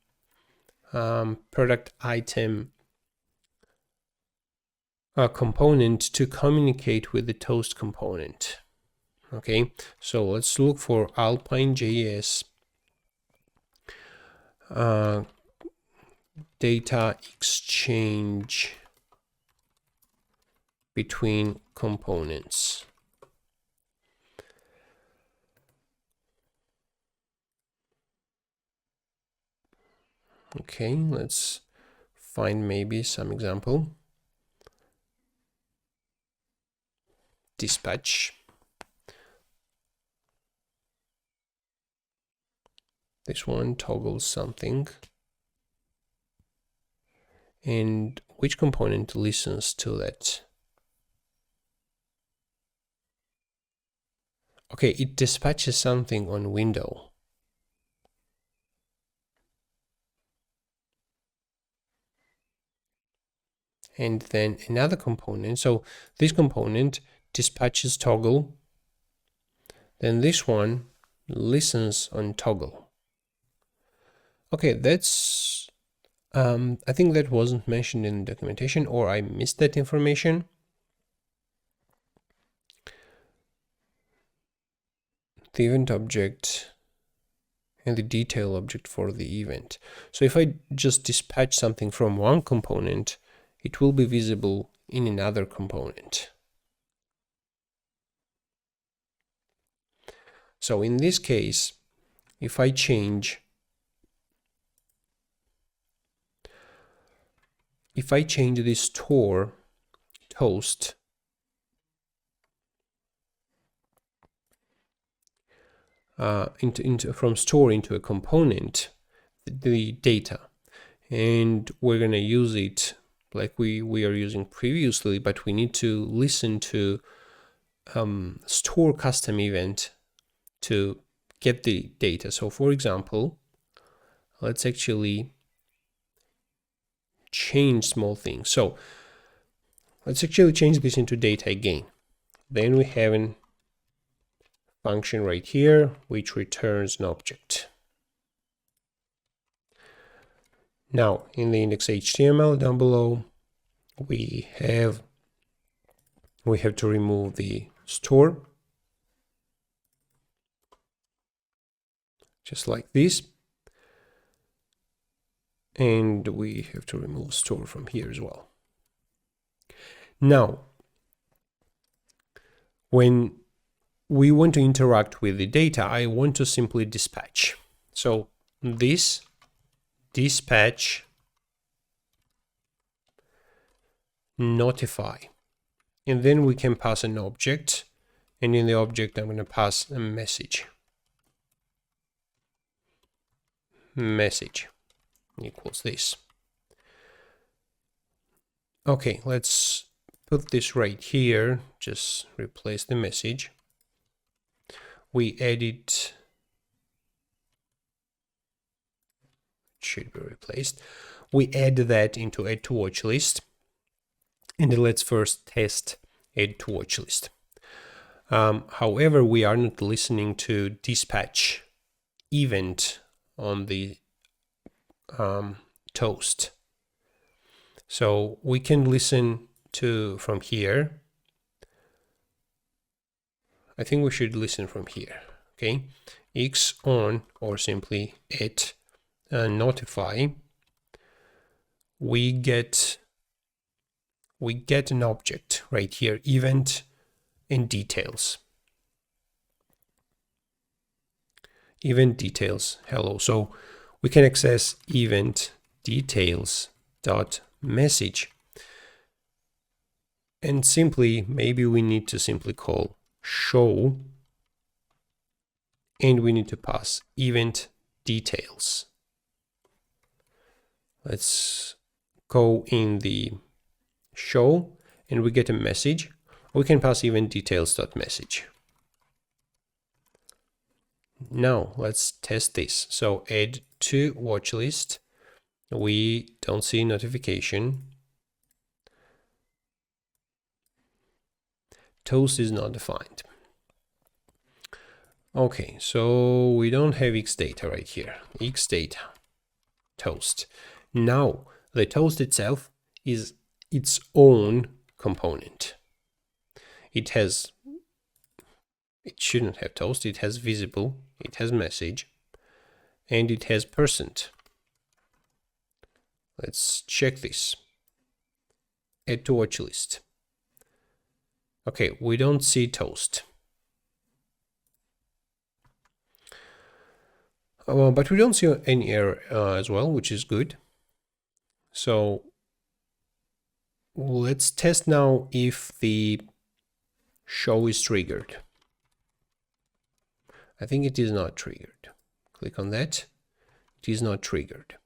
component to communicate with the toast component. Okay, so let's look for Alpine.js data exchange between components. Okay, let's find maybe some example. Dispatch. This one toggles something. And which component listens to that? Okay, it dispatches something on window. And then another component. So this component dispatches toggle. Then this one listens on toggle. Okay, that's I think that wasn't mentioned in the documentation, or I missed that information. The event object and the detail object for the event. So if I just dispatch something from one component, it will be visible in another component. So in this case, if I change the store toast from store into a component, the data, and we're going to use it like we are using previously, but we need to listen to store custom event to get the data. So for example, let's actually change small things. So let's actually change this into data again. Then we have a function right here which returns an object. Now in the index.html down below, we have to remove the store, just like this, and we have to remove store from here as well. Now when we want to interact with the data, I want to simply dispatch. So this dispatch notify, and then we can pass an object, and in the object I'm going to pass a message equals this. Okay, let's put this right here, just replace the message. We edit, should be replaced. We add that into add to watch list, and let's first test add to watch list. However, we are not listening to dispatch event on the toast. So we can listen to from here. I think we should listen from here. Okay, x on, or simply at notify. We get an object right here, event and details. Event details, hello. So we can access event details dot message, and simply maybe we need to simply call show, and we need to pass event details. Let's go in the show and we get a message. We can pass event details dot message. Now let's test this. So add to watch list. We don't see notification. Toast is not defined. Okay, so we don't have xData right here. xData, toast. Now the toast itself is its own component. It shouldn't have toast. It has visible, it has message, and it has %. Let's check this. Add to watch list. Okay, we don't see toast. But we don't see any error as well, which is good. So let's test now if the show is triggered. I think it is not triggered. Click on that. It is not triggered.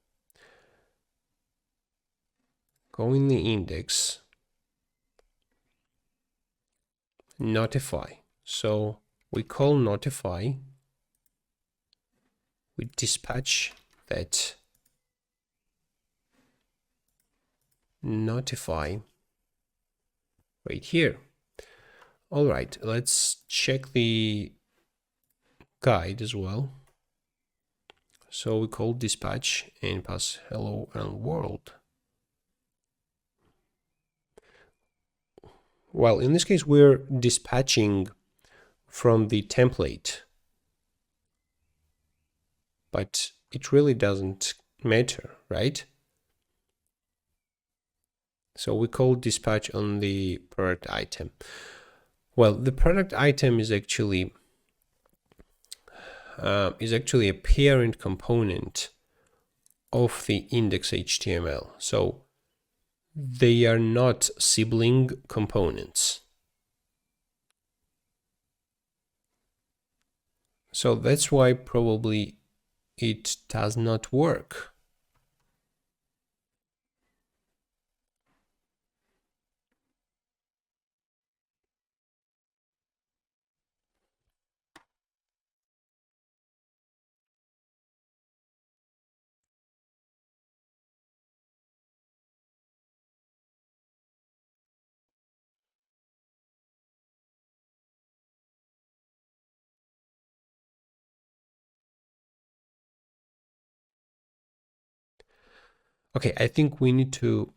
Go in the index, notify. So we call notify, we dispatch that notify right here. All right, let's check the guide as well. So we call dispatch and pass hello and world. Well, in this case, we're dispatching from the template, but it really doesn't matter, right? So we call dispatch on the product item. Well, the product item is actually a parent component of the index.html. So they are not sibling components. So that's why probably it does not work. Okay, I think we need to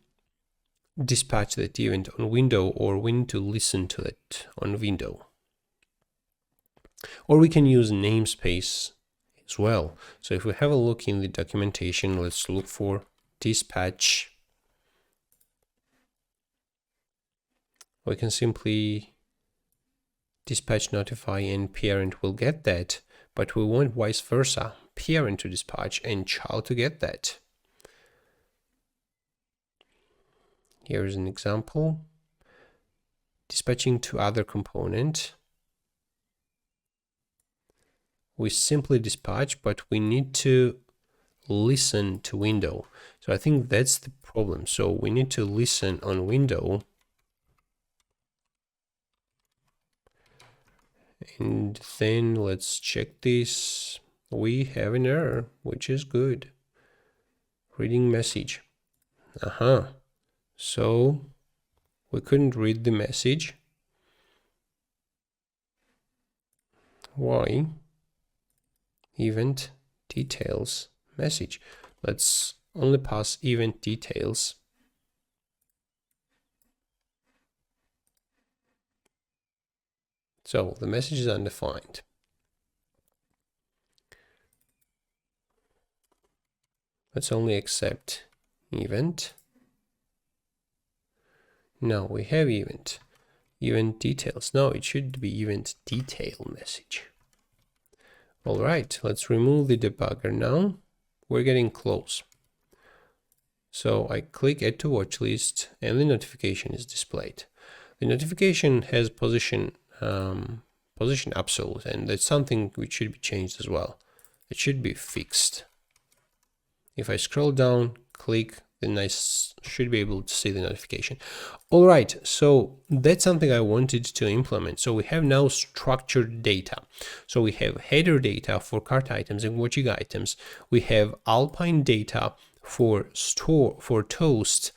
dispatch that event on window, or we need to listen to it on window. Or we can use namespace as well. So if we have a look in the documentation, let's look for dispatch. We can simply dispatch notify and parent will get that, but we want vice versa, parent to dispatch and child to get that. Here's an example. Dispatching to other component. We simply dispatch, but we need to listen to window. So I think that's the problem. So we need to listen on window. And then let's check this. We have an error, which is good. Reading message. So we couldn't read the message. Why? Event details message. Let's only pass event details. So the message is undefined. Let's only accept event. Now we have event details. No, it should be event detail message. All right, let's remove the debugger now. We're getting close. So I click add to watch list and the notification is displayed. The notification has position absolute, and that's something which should be changed as well. It should be fixed. If I scroll down, click, then I should be able to see the notification. All right, so that's something I wanted to implement. So we have now structured data. So we have header data for cart items and watching items. We have Alpine data for store, for toast,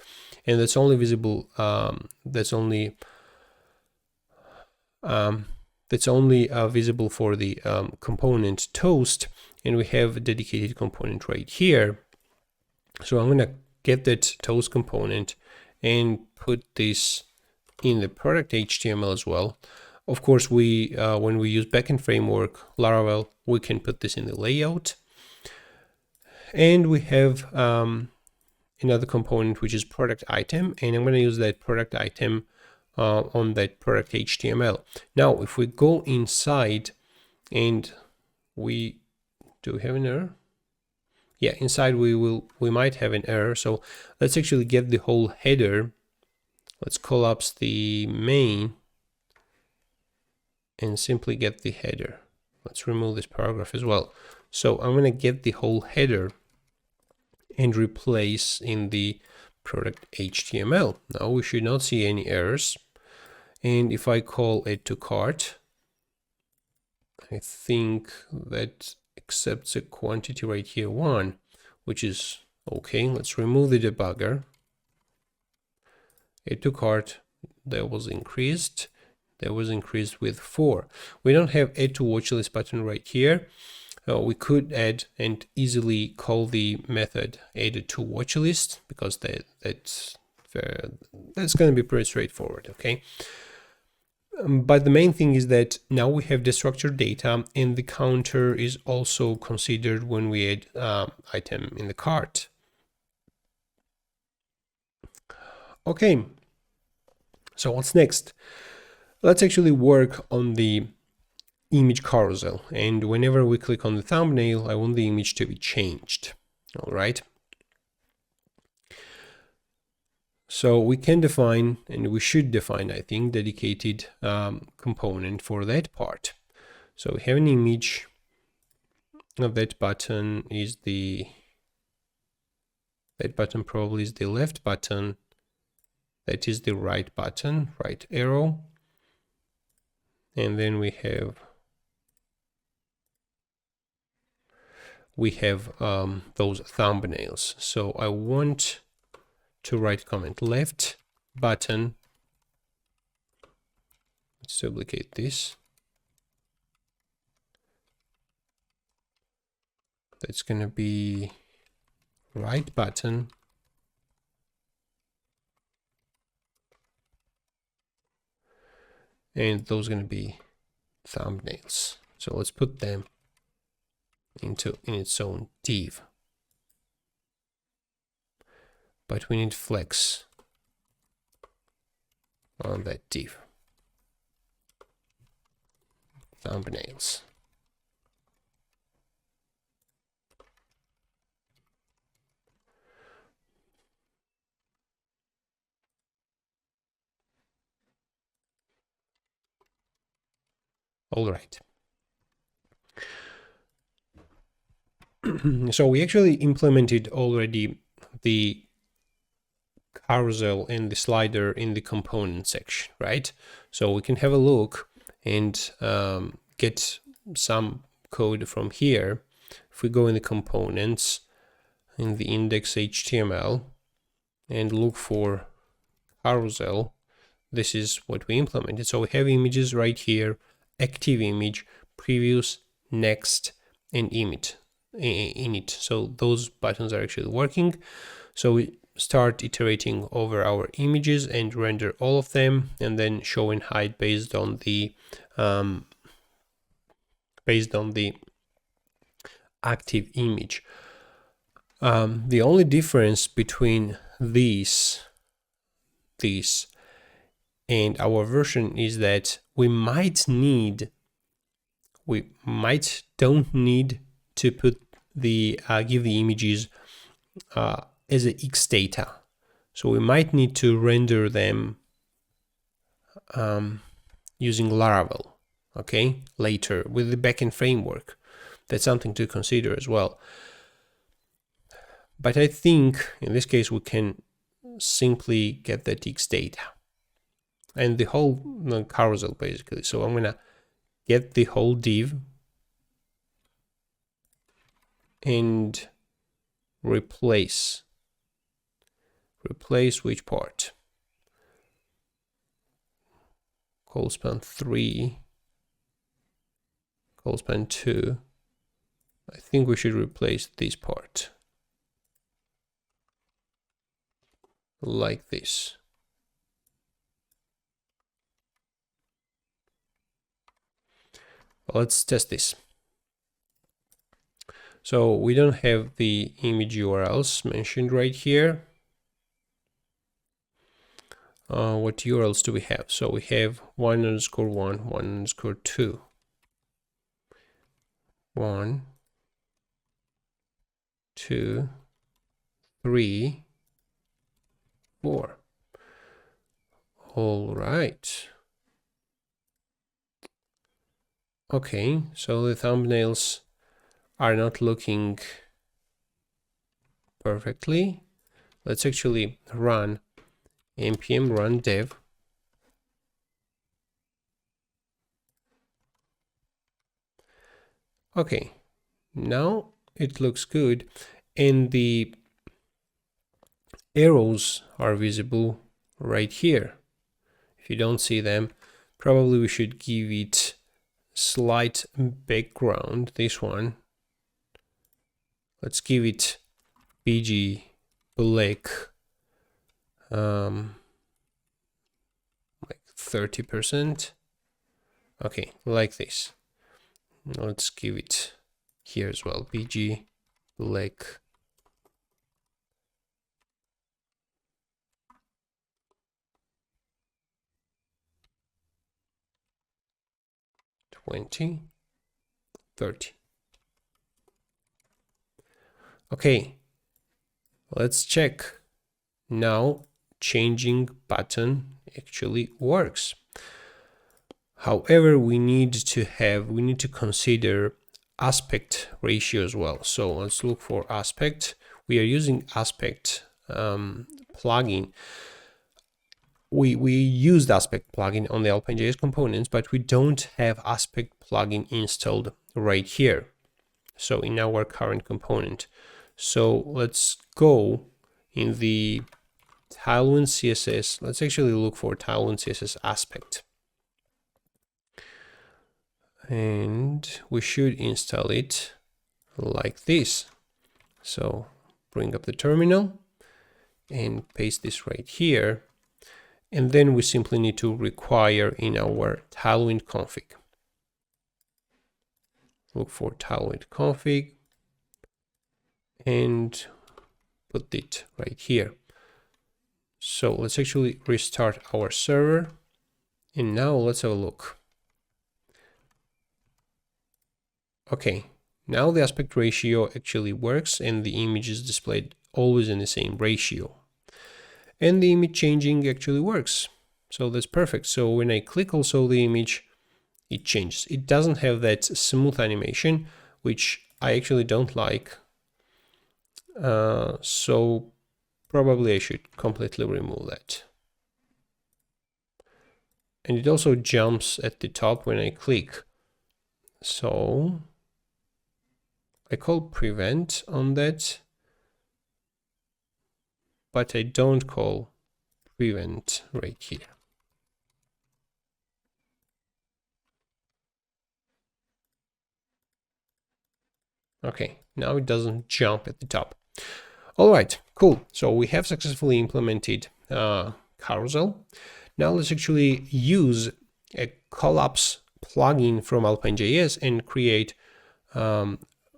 and that's only visible, that's only visible for the component toast, and we have a dedicated component right here. So I'm gonna get that toast component and put this in the product HTML as well. Of course, we when we use backend framework Laravel, we can put this in the layout. And we have another component which is product item, and I'm going to use that product item on that product HTML. Now, if we go inside and we do have an error. Yeah, inside we might have an error. So let's actually get the whole header. Let's collapse the main and simply get the header. Let's remove this paragraph as well. So I'm going to get the whole header and replace in the product HTML. Now we should not see any errors. And if I call add to cart, I think that accepts a quantity right here, 1, which is okay. Let's remove the debugger. Add to cart, that was increased. That was increased with 4. We don't have add to watchlist button right here. We could add and easily call the method added to watchlist, because that's going to be pretty straightforward. Okay. But the main thing is that now we have the structured data, and the counter is also considered when we add item in the cart. Okay, so what's next? Let's actually work on the image carousel, and whenever we click on the thumbnail, I want the image to be changed. All right. So we can define, and we should define, I think, dedicated component for that part. So we have an image of that button is that button probably is the left button. That is the right button, right arrow. And then we have those thumbnails. So I want to write comment left button. Let's duplicate this. That's going to be right button. And those are going to be thumbnails. So let's put them in its own div. But we need flex on that div. Thumbnails. All right. So we actually implemented already the carousel and the slider in the component section, right? So we can have a look and get some code from here. If we go in the components in the index HTML and look for carousel, this is what we implemented. So we have images right here, active image, previous, next, and init. So those buttons are actually working. So we start iterating over our images and render all of them, and then show and hide based on the active image. The only difference between these and our version is that we might don't need to put the give the images as a X data. So we might need to render them using Laravel, okay, later with the backend framework. That's something to consider as well. But I think in this case we can simply get that X data and the whole carousel basically. So I'm gonna get the whole div and replace which part? Colspan 3, Colspan 2. I think we should replace this part like this. Let's test this. So we don't have the image URLs mentioned right here. What URLs do we have? So we have 1_1, 1_2, 1, 2, 3, 4. All right. Okay, so the thumbnails are not looking perfectly. Let's actually run npm run dev. Okay, now it looks good, and the arrows are visible right here. If you don't see them, probably we should give it slight background. This one, let's give it bg black, like 30%. Okay, like this. Let's give it here as well, bg black 20, 30. Okay, let's check. Now changing button actually works. However, we need to consider aspect ratio as well. So let's look for aspect. We are using aspect plugin. We used aspect plugin on the Alpine.js components, but we don't have aspect plugin installed right here. So in our current component. So let's go in the Tailwind CSS. Let's actually look for Tailwind CSS aspect. And we should install it like this. So bring up the terminal and paste this right here. And then we simply need to require in our Tailwind config. Look for Tailwind config and put it right here. So let's actually restart our server. And now let's have a look. Okay, now the aspect ratio actually works and the image is displayed always in the same ratio. And the image changing actually works. So that's perfect. So when I click also the image, it changes. It doesn't have that smooth animation, which I actually don't like. So probably I should completely remove that. And it also jumps at the top when I click. So I call prevent on that, but I don't call prevent right here. Okay, now it doesn't jump at the top. All right, cool. So we have successfully implemented carousel. Now let's actually use a collapse plugin from Alpine.js and create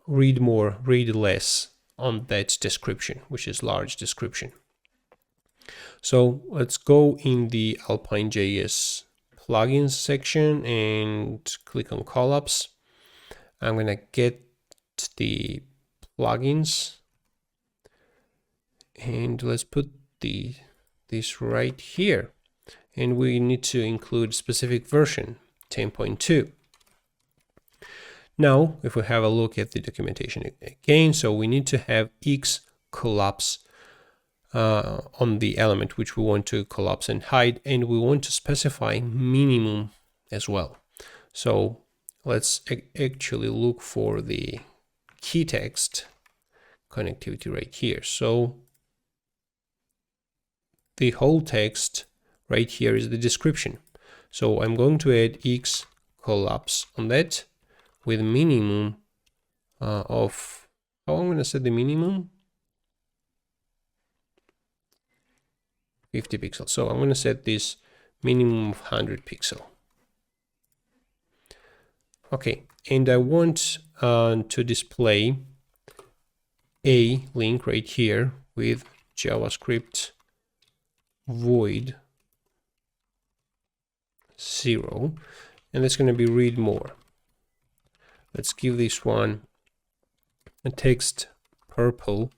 read more, read less on that description, which is large description. So let's go in the Alpine.js plugins section and click on collapse. I'm gonna get the plugins and let's put this right here. And we need to include specific version 10.2. Now, if we have a look at the documentation again, so we need to have X collapse on the element which we want to collapse and hide, and we want to specify minimum as well. So let's actually look for the key text connectivity right here. So the whole text right here is the description. So I'm going to add X collapse on that with minimum of, how I'm going to set the minimum? 50 pixels. So I'm going to set this minimum of 100 pixel. Okay, and I want to display a link right here with JavaScript void 0, and that's going to be read more. Let's give this one a text purple,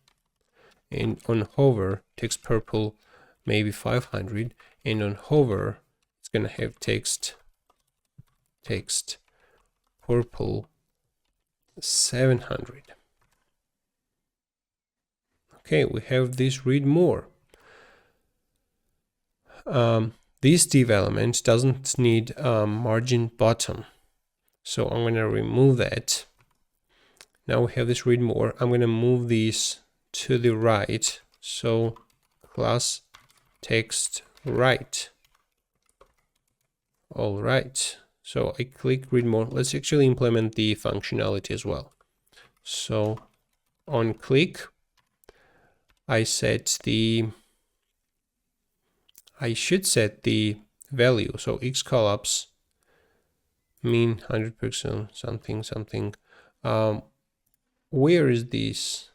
and on hover text purple maybe 500, and on hover it's going to have text purple 700. Okay, we have this read more. This div element doesn't need margin bottom, so I'm going to remove that. Now we have this read more. I'm going to move these to the right, so class text right. All right, so I click read more. Let's actually implement the functionality as well. So on click, I should set the value. So x collapse mean 100% something. Where is this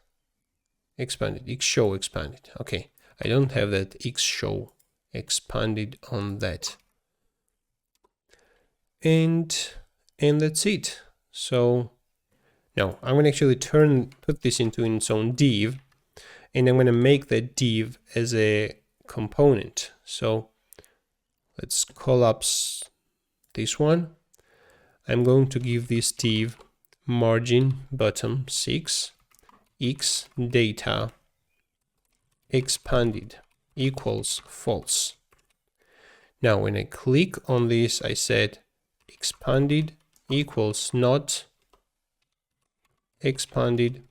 expanded? X show expanded. Okay, I don't have that x show expanded on that. And that's it. So now I'm going to actually put this into its own div, and I'm going to make that div as a component. So let's collapse this one. I'm going to give this div margin bottom 6 x data expanded equals false. Now when I click on this, I said expanded equals not expanded,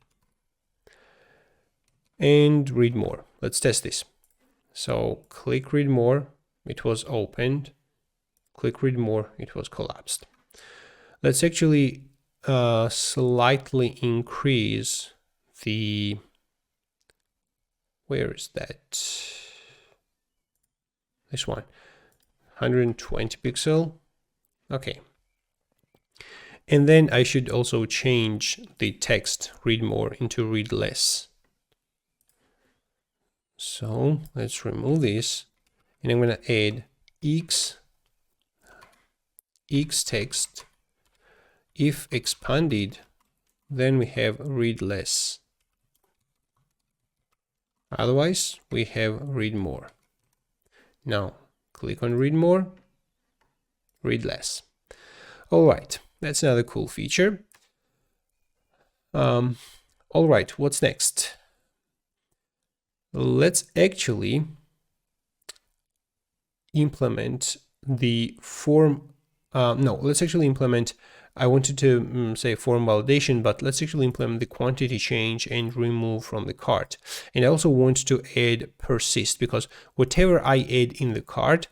and read more. Let's test this. So click read more, it was opened. Click read more, it was collapsed. Let's actually slightly increase the, where is that? This one, 120 pixel. Okay. And then I should also change the text read more into read less. So let's remove this, and I'm going to add x text. If expanded, then we have read less. Otherwise, we have read more. Now click on read more, read less. All right, that's another cool feature. All right, what's next? Let's actually implement the form. Let's actually implement, I wanted to say form validation, but let's actually implement the quantity change and remove from the cart. And I also want to add persist, because whatever I add in the cart,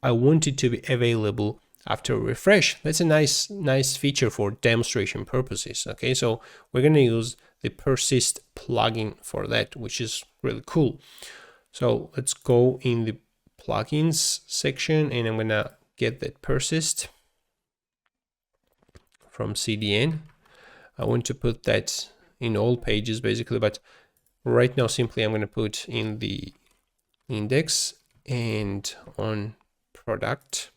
I want it to be available after refresh. That's a nice feature for demonstration purposes. Okay, so we're going to use the persist plugin for that, which is really cool. So let's go in the plugins section, and I'm going to get that persist from CDN. I want to put that in all pages basically, but right now simply I'm going to put in the index and on product.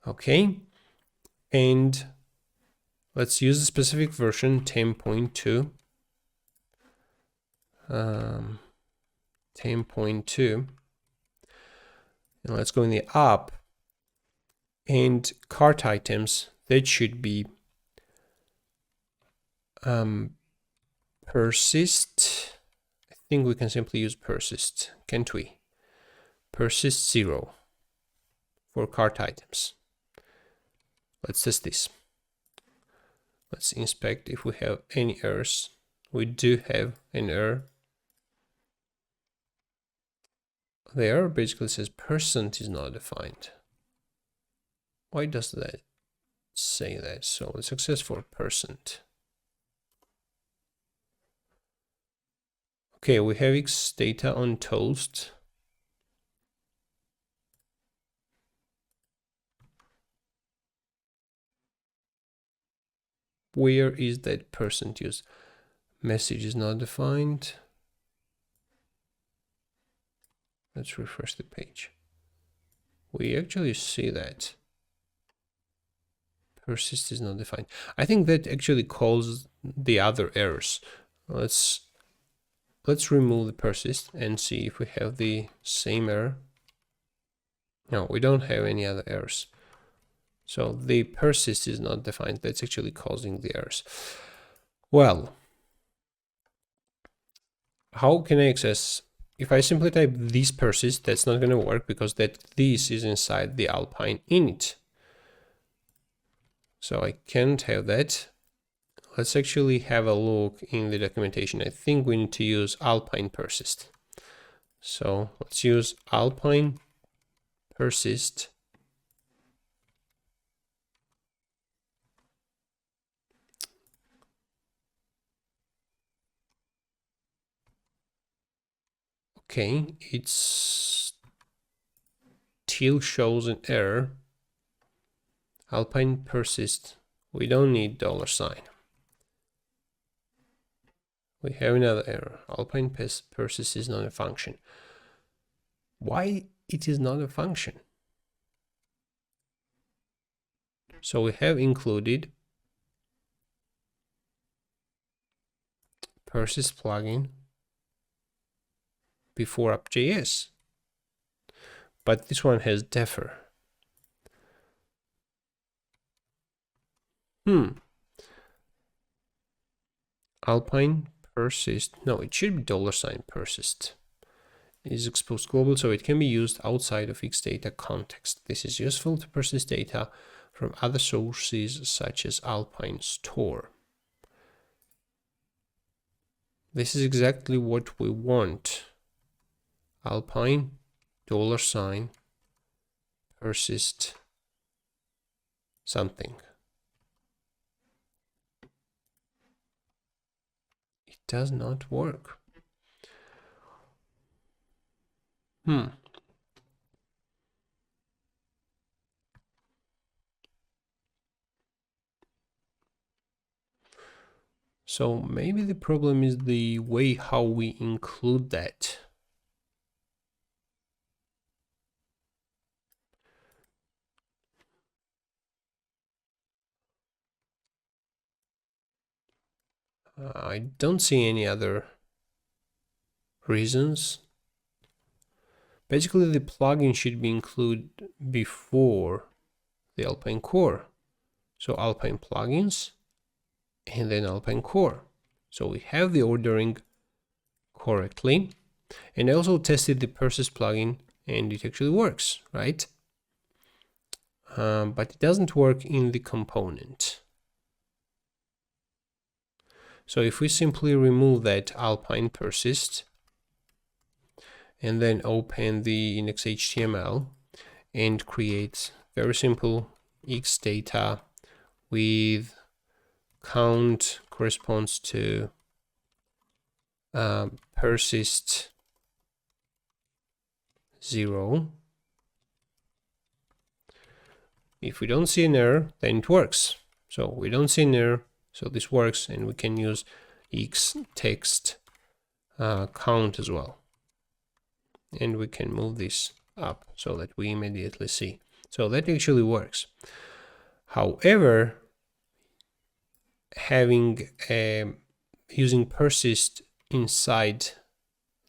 Okay, and let's use the specific version 10.2. 10.2, and let's go in the app, and cart items, that should be persist. I think we can simply use persist, can't we? Persist 0 for cart items. Let's test this. Let's inspect if we have any errors. We do have an error. The error basically says percent is not defined. Why does that say that? So the success for percent. Okay, we have X data on toast. Where is that %use? Message is not defined. Let's refresh the page. We actually see that persist is not defined. I think that actually calls the other errors. Let's remove the persist and see if we have the same error. No, we don't have any other errors. So the persist is not defined. That's actually causing the errors. Well, how can I access? If I simply type this persist, that's not going to work because this is inside the Alpine init. So I can't have that. Let's actually have a look in the documentation. I think we need to use Alpine persist. So let's use Alpine persist. Okay, it still shows an error. Alpine persist. We don't need $. We have another error. Alpine persist is not a function. Why it is not a function? So we have included persist plugin before app.js, but this one has defer. Alpine persist. No, it should be $persist. It is exposed global, so it can be used outside of Xdata context. This is useful to persist data from other sources such as Alpine store. This is exactly what we want. Alpine $persist something. It does not work. So maybe the problem is the way how we include that. I don't see any other reasons. Basically, the plugin should be included before the Alpine core. So Alpine plugins and then Alpine core. So we have the ordering correctly. And I also tested the persist plugin and it actually works, right? But it doesn't work in the component. So if we simply remove that Alpine persist and then open the index HTML and create very simple Xdata with count corresponds to persist 0. If we don't see an error, then it works. So we don't see an error, so this works, and we can use xtext count as well. And we can move this up so that we immediately see. So that actually works. However, having using persist inside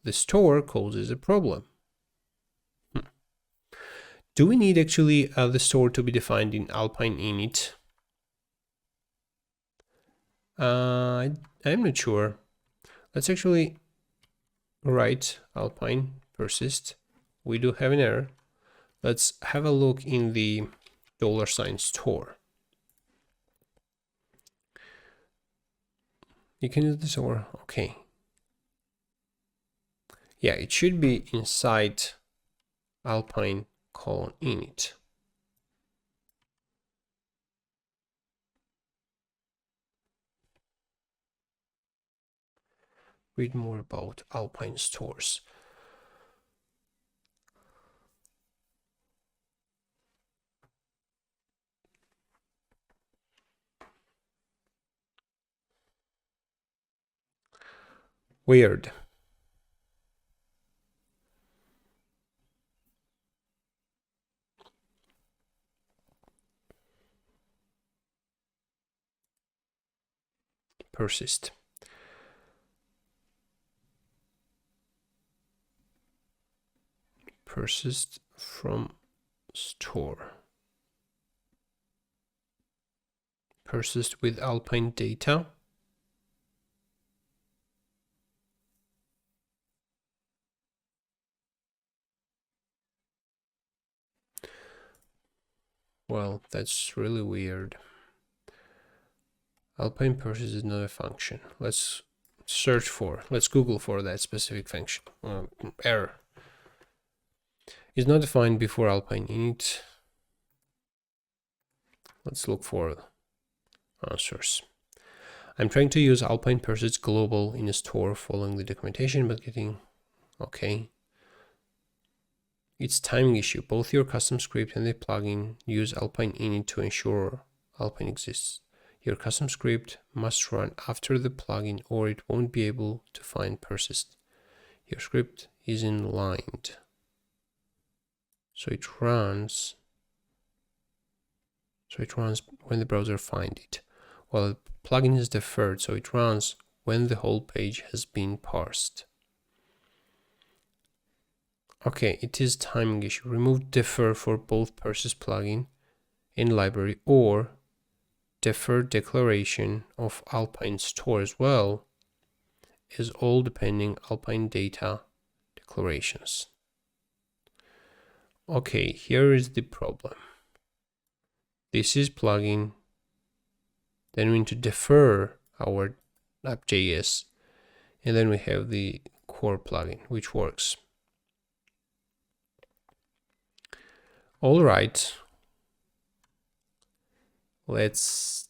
the store causes a problem. Do we need actually the store to be defined in Alpine init? I'm not sure. Let's actually write Alpine persist. We do have an error. Let's have a look in the $store. You can use this or okay. Yeah, it should be inside Alpine :init. Read more about Alpine stores. Weird. Persist. Persist from store. Persist with Alpine data. Well, that's really weird. Alpine persist is not a function. Let's Google for that specific function. Error. Is not defined before Alpine init. Let's look for answers. I'm trying to use Alpine persist global in a store following the documentation, but getting okay. It's timing issue. Both your custom script and the plugin use Alpine init to ensure Alpine exists. Your custom script must run after the plugin or it won't be able to find persist. Your script is inlined, so it runs when the browser finds it, while the plugin is deferred, so it runs when the whole page has been parsed. Okay, it is timing issue. Remove defer for both persist plugin and library, or defer declaration of Alpine store as well as all depending Alpine data declarations. Okay, here is the problem. This is plugin. Then we need to defer our app.js, and then we have the core plugin, which works. All right. Let's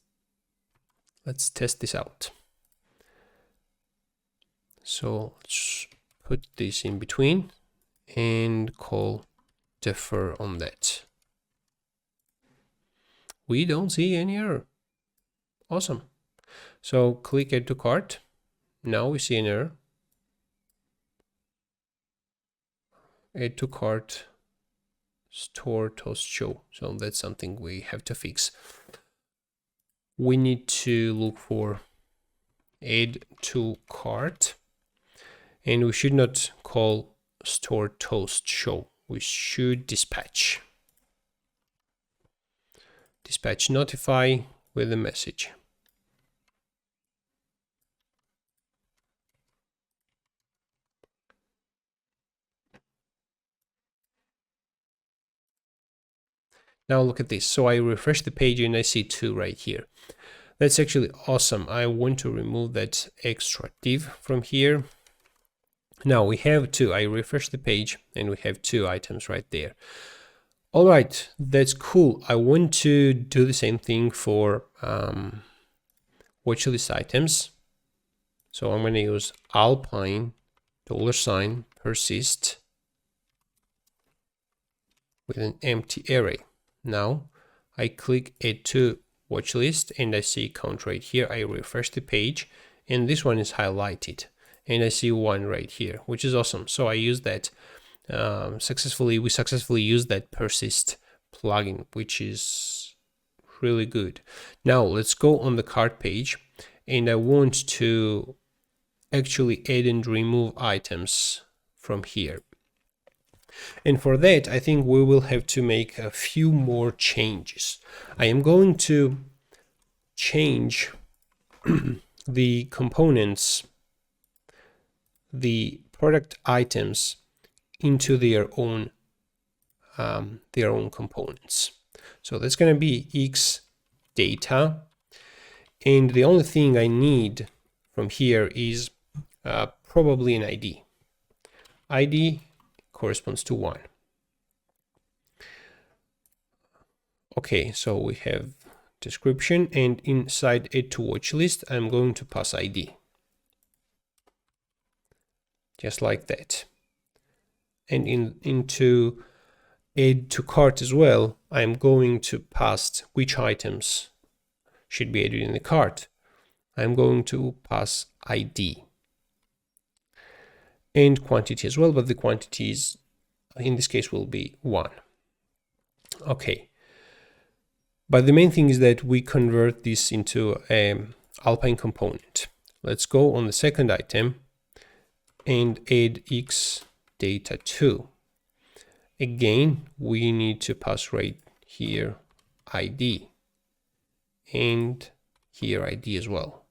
test this out. So let's put this in between and call defer on that. We don't see any error. Awesome. So click add to cart. Now we see an error. Add to cart, store toast show. So that's something we have to fix. We need to look for add to cart, and we should not call store toast show. We should dispatch notify with a message. Now look at this. So I refresh the page and I see 2 right here. That's actually awesome. I want to remove that extra div from here. Now we have 2. I refresh the page and we have 2 items right there. All right, that's cool. I want to do the same thing for watchlist items. So I'm going to use Alpine $persist with an empty array. Now I click add to watchlist and I see count right here. I refresh the page and this one is highlighted and I see 1 right here, which is awesome. So I use that we successfully used that persist plugin, which is really good. Now let's go on the cart page and I want to actually add and remove items from here. And for that, I think we will have to make a few more changes. I am going to change the components, the product items, into their own components. So that's going to be x data, and the only thing I need from here is probably an ID. ID corresponds to 1. Okay, so we have description, and inside add to watch list, I'm going to pass ID. Just like that. And into add to cart as well, I'm going to pass which items should be added in the cart. I'm going to pass ID. and quantity as well, but the quantities in this case will be 1. Okay. But the main thing is that we convert this into an Alpine component. Let's go on the second item and add x data 2. Again, we need to pass right here ID and here ID as well.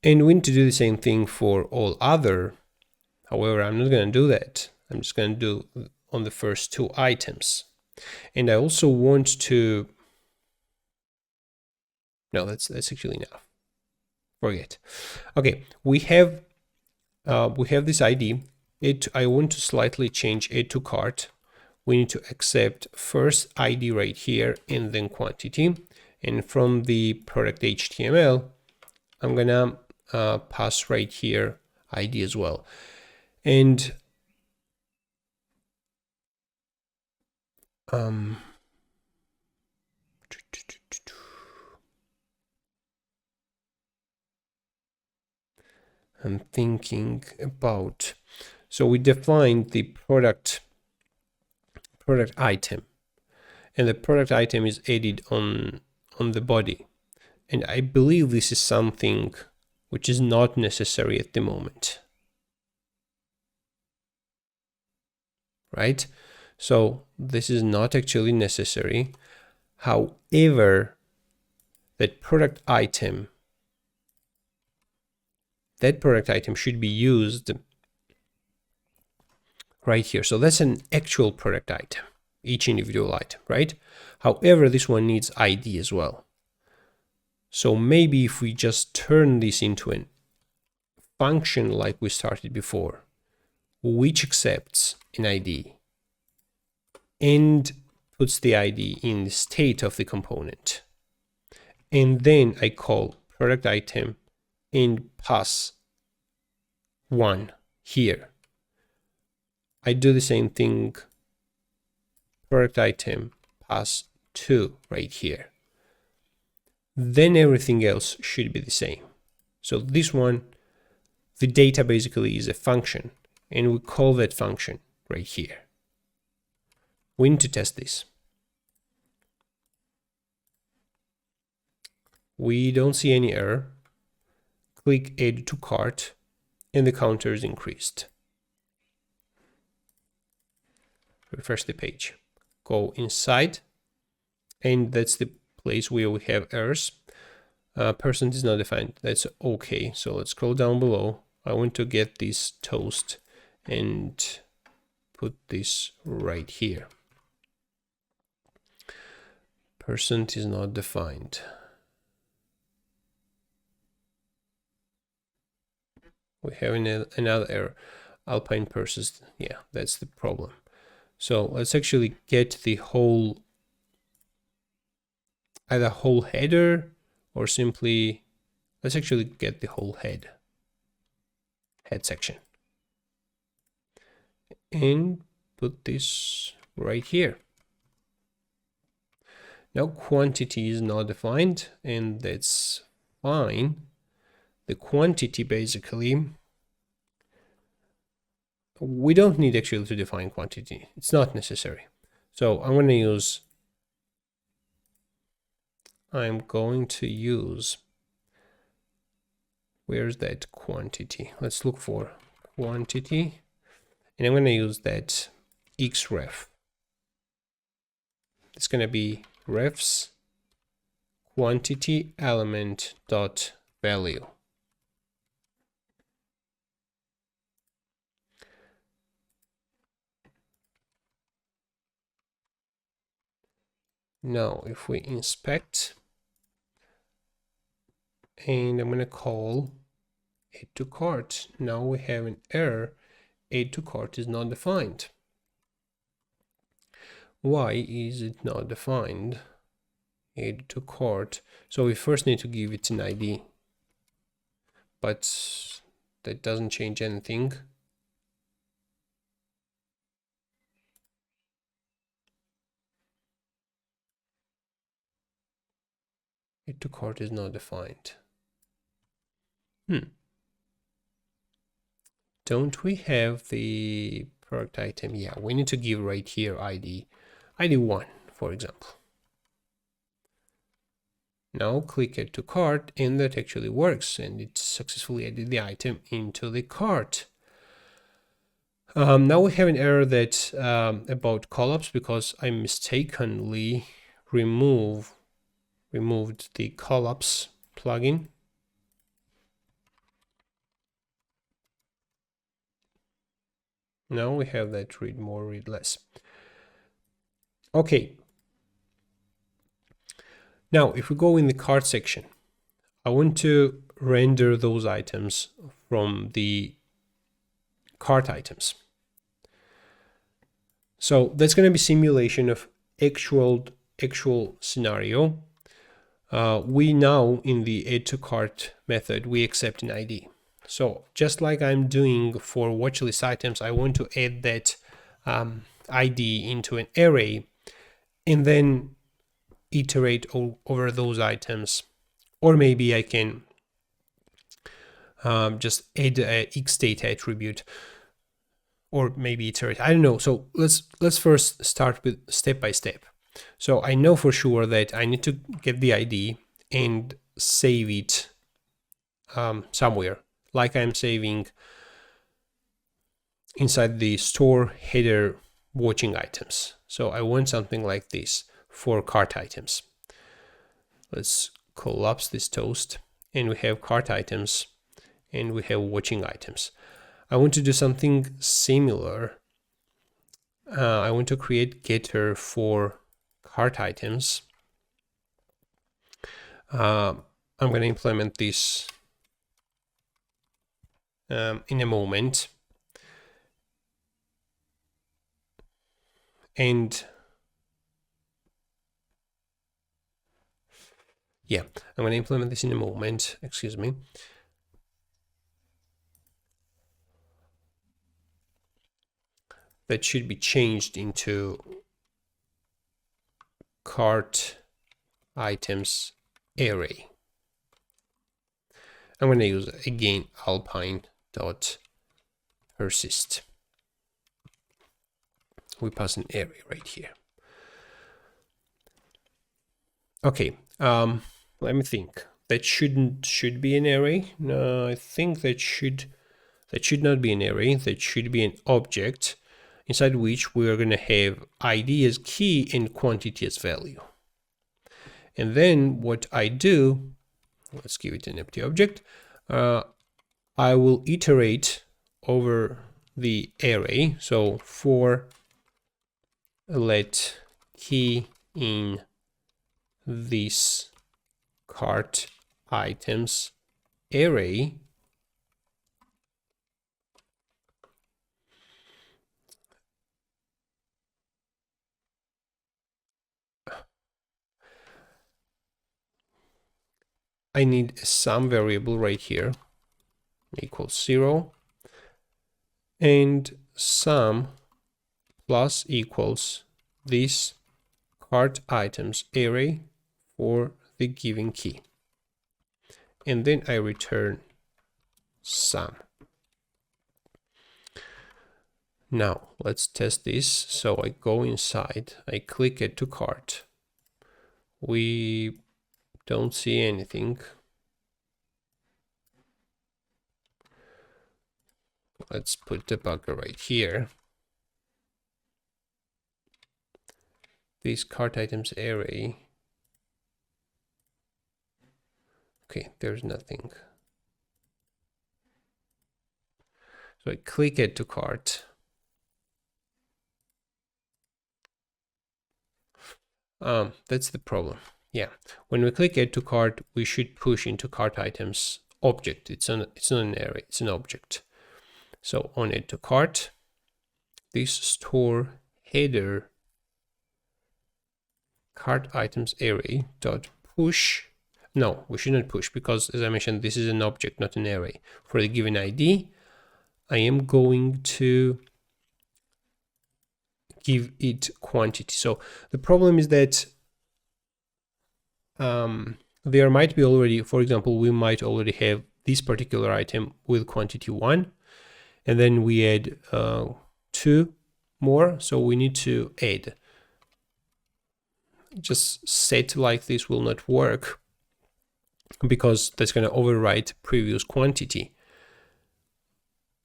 And we need to do the same thing for all other. However, I'm not going to do that. I'm just going to do on the first 2 items. And I also want to, no, that's actually enough. Forget. Okay, we have this ID. I want to slightly change it to cart. We need to accept first ID right here and then quantity. And from the product HTML, I'm gonna pass right here ID as well. And I'm thinking about, so we defined the product item, and the product item is added on the body. And I believe this is something which is not necessary at the moment. Right? So this is not actually necessary. However, that product item should be used right here. So that's an actual product item, each individual item, right? However, this one needs ID as well. So maybe if we just turn this into a function like we started before, which accepts an ID and puts the ID in the state of the component. And then I call product item and pass 1 here. I do the same thing, product item pass 2 right here. Then everything else should be the same. So this one, the data basically is a function, and we call that function right here. We need to test this. We don't see any error. Click add to cart, and the counter is increased. Refresh the page. Go inside, and that's the place where we have errors. Percent is not defined. That's okay. So let's scroll down below. I want to get this toast and put this right here. Percent is not defined. We have another error. Alpine purses. Yeah, that's the problem. So let's actually get the whole, either whole header or simply, let's actually get the whole head section. And put this right here. Now quantity is not defined, and that's fine. The quantity basically, we don't need actually to define quantity. It's not necessary. So I'm going to use, where's that quantity? Let's look for quantity. And I'm going to use that xref. It's going to be refs quantity element dot value. Now, if we inspect, and I'm going to call add to cart. Now we have an error. Add to cart is not defined. Why is it not defined? Add to cart. So we first need to give it an ID, but that doesn't change anything. Add to cart is not defined. don't we have the product item? Yeah, we need to give right here ID 1, for example. Now click add to cart, and that actually works, and it successfully added the item into the cart. Now we have an error that about collapse, because I mistakenly removed the collapse plugin. Now we have that read more, read less. Okay. Now, if we go in the cart section, I want to render those items from the cart items. So that's going to be simulation of actual scenario. We now, in the add to cart method, we accept an ID. So just like I'm doing for watchlist items, I want to add that ID into an array and then iterate over those items. Or maybe I can just add a xData attribute, or maybe iterate. I don't know. So let's first start with step by step. So I know for sure that I need to get the ID and save it somewhere, like I'm saving inside the store header watching items. So I want something like this for cart items. Let's collapse this toast, and we have cart items and we have watching items. I want to do something similar. I want to create getter for cart items. I'm going to implement this in a moment. And yeah, I'm going to implement this in a moment. Excuse me. That should be changed into cart items array. I'm going to use again Alpine.persist. We pass an array right here. Okay, let me think. That should be an array. No, I think that should not be an array. That should be an object inside which we are going to have ID as key and quantity as value. And then what I do, let's give it an empty object. I will iterate over the array. So for let key in this cart items array I need a sum variable right here equals 0, and sum plus equals this cart items array for the given key, and then I return sum. Now let's test this. So I go inside, I click add to cart. We don't see anything. Let's put the debugger right here. This cart items array. Okay, there's nothing. So I click add to cart. That's the problem. Yeah, when we click add to cart, we should push into cart items object. It's not an array, it's an object. So on add to cart, this store header cart items array dot push. No, we should not push, because as I mentioned, this is an object, not an array. For the given ID, I am going to give it quantity. So the problem is that there might be already, for example, we might already have this particular item with quantity 1, and then we add 2 more, so we need to add. Just set like this will not work because that's going to overwrite previous quantity.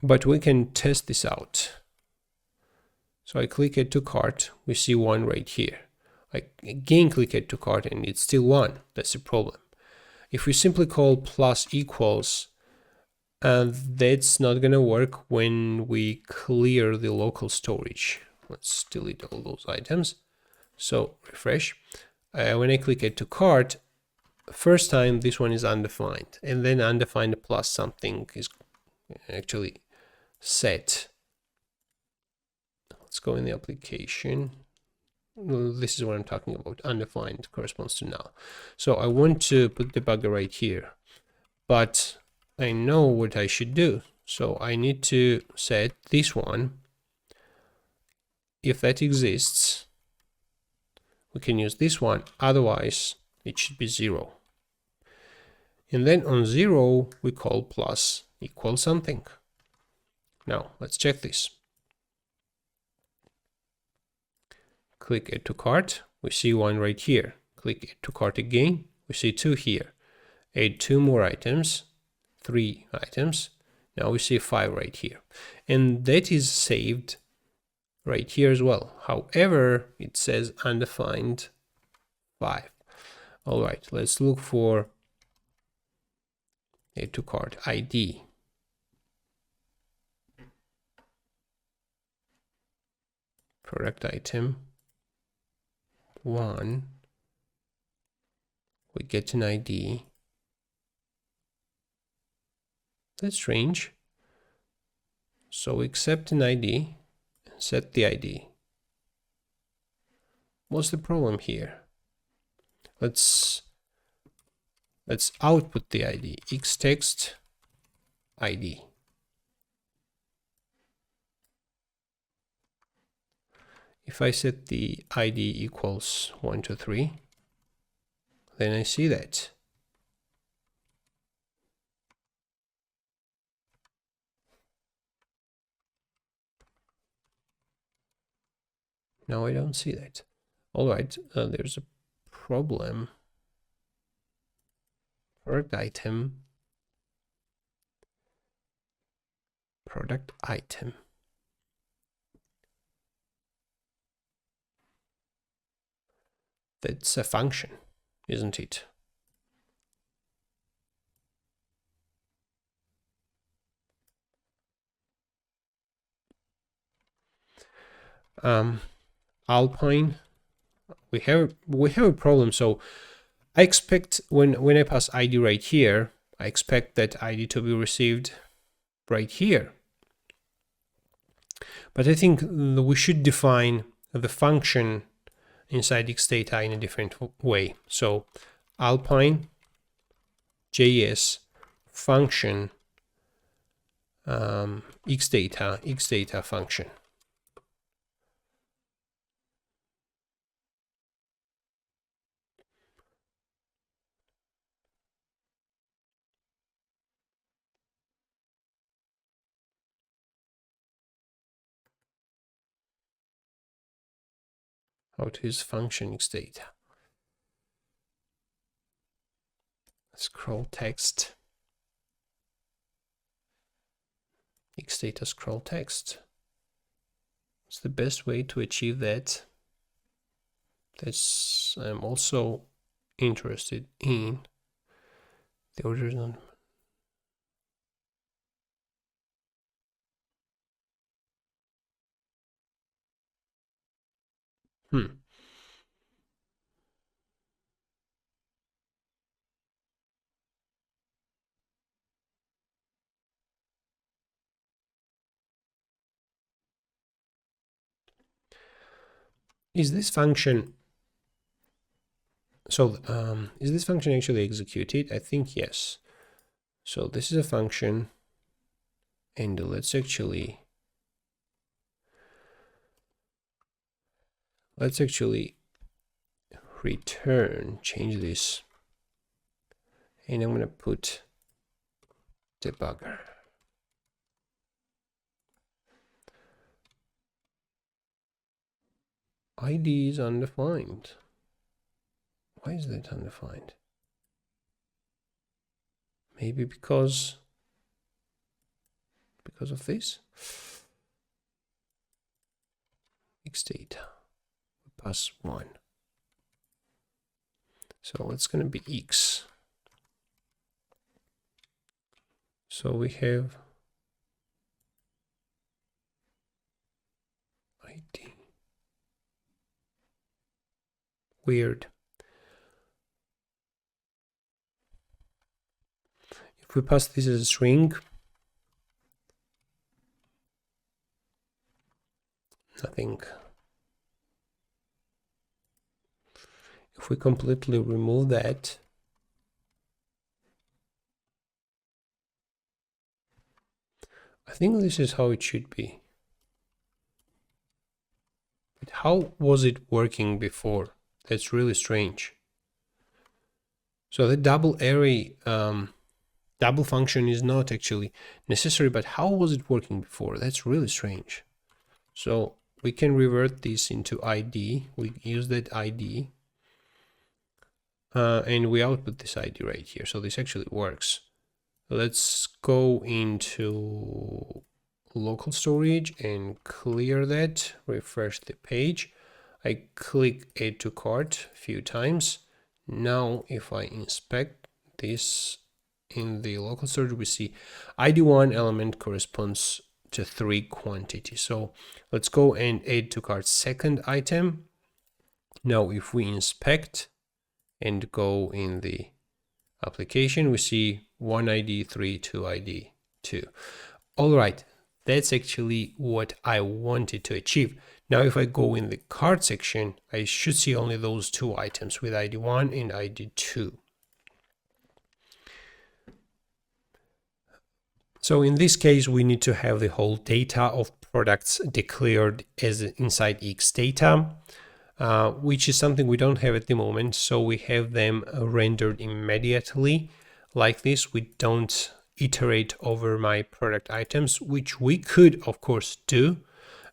But we can test this out. So I click add to cart, we see 1 right here. I again click add to cart and it's still 1. That's the problem. If we simply call plus equals, that's not going to work when we clear the local storage. Let's delete all those items. So refresh. When I click add to cart, first time this one is undefined, and then undefined plus something is actually set. Let's go in the application. This is what I'm talking about. Undefined corresponds to null. So I want to put the debugger right here, but I know what I should do. So I need to set this one. If that exists, we can use this one. Otherwise, it should be 0. And then on 0, we call plus equals something. Now, let's check this. Click add to cart, we see 1 right here. Click add to cart again, we see 2 here. Add 2 more items, 3 items. Now we see 5 right here. And that is saved right here as well. However, it says undefined 5. All right, let's look for add to cart ID. Product item 1. We get an ID. That's strange. So we accept an ID and set the ID. What's the problem here? Let's output the ID. Xtext ID. If I set the ID equals 1, 2, 3, then I see that. Now I don't see that. All right, there's a problem. Product item. Product item. That's a function, isn't it? Alpine, we have a problem. So I expect when I pass ID right here, I expect that ID to be received right here. But I think we should define the function inside Xdata in a different way. So Alpine.js function Xdata function. How to use function Xdata. Scroll text. Xdata scroll text. It's the best way to achieve that. I'm also interested in the original. Is this function is this function actually executed? I think yes. So this is a function, and let's actually change this, and I'm going to put debugger. ID is undefined. Why is that undefined? Maybe because of this. X data pass 1. So it's going to be X. So we have ID. Weird. If we pass this as a string, nothing. If we completely remove that, I think this is how it should be. But how was it working before? That's really strange. So the double array double function is not actually necessary, but how was it working before? That's really strange. So we can revert this into ID. We use that ID and we output this ID right here. So this actually works. Let's go into local storage and clear that, refresh the page. I click add to cart a few times. Now if I inspect this in the local storage, we see ID1 element corresponds to 3 quantity. So let's go and add to cart second item. Now if we inspect and go in the application, we see 1 ID 3, 2 ID 2. All right, that's actually what I wanted to achieve. Now if I go in the cart section, I should see only those 2 items with ID1 and ID2. So in this case, we need to have the whole data of products declared as inside X data, which is something we don't have at the moment. So we have them rendered immediately like this. We don't iterate over my product items, which we could, of course, do.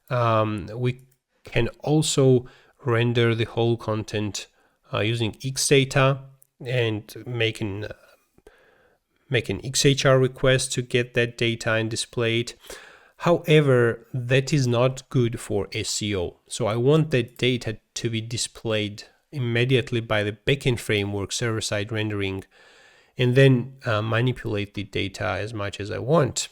We can also render the whole content using X data and make an XHR request to get that data and display it. However, that is not good for SEO. So I want that data to be displayed immediately by the backend framework, server-side rendering, and then manipulate the data as much as I want.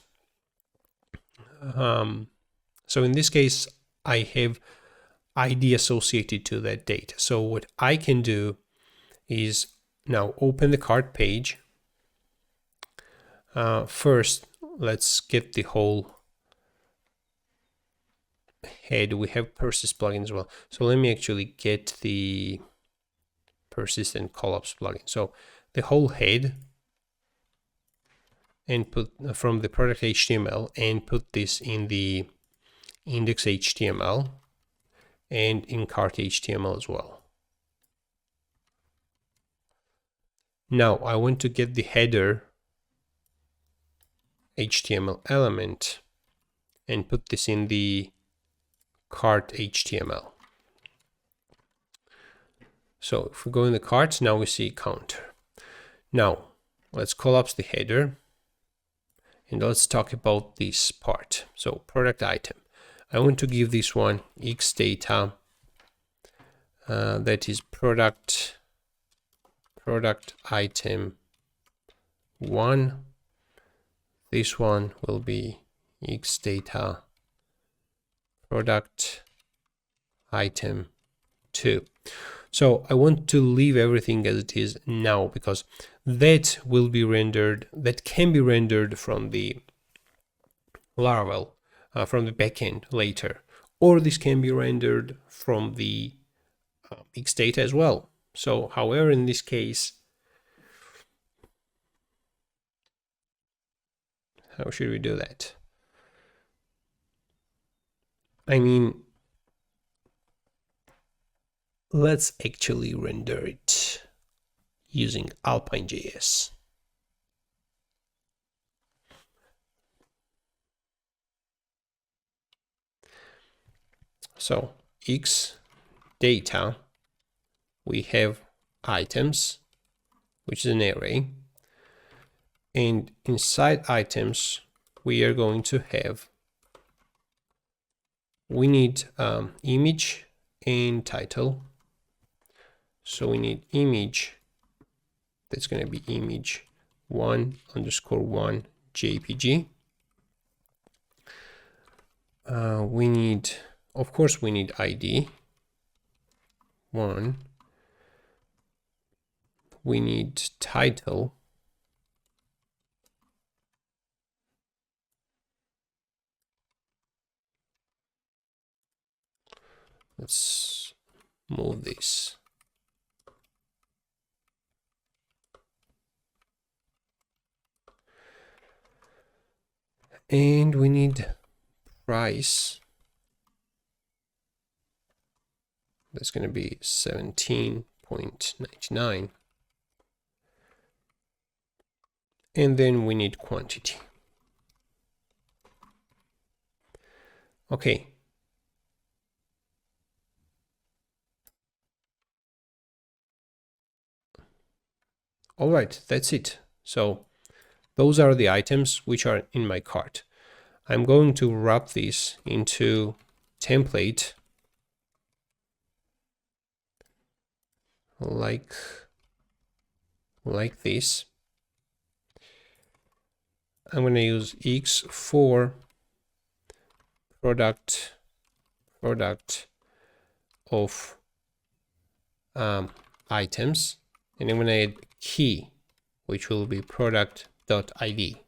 So in this case, I have ID associated to that data. So what I can do is now open the cart page. First, let's get the whole head. We have persist plugin as well. So let me actually get the persistent collapse plugin. So the whole head, and put from the product HTML and put this in the index HTML and in cart HTML as well. Now I want to get the header HTML element and put this in the cart HTML. So if we go in the cart, now we see counter. Now let's collapse the header and let's talk about this part. So product item, I want to give this one X data, that is product item 1. This one will be X data product item 2. So I want to leave everything as it is now, because that will be rendered, that can be rendered from the Laravel, from the backend later, or this can be rendered from the X data as well. So however, in this case, how should we do that? I mean, let's actually render it using Alpine.js. So X data, we have items, which is an array. And inside items, we are going to have, we need image and title. So we need image, that's going to be image 1_1 JPG. We need, of course, we need ID 1. We need title. Let's move this. And we need price. That's going to be 17.99. And then we need quantity. Okay. All right, that's it. So those are the items which are in my cart. I'm going to wrap this into template like this. I'm going to use X for product of items, and I'm going to add key, which will be product.id.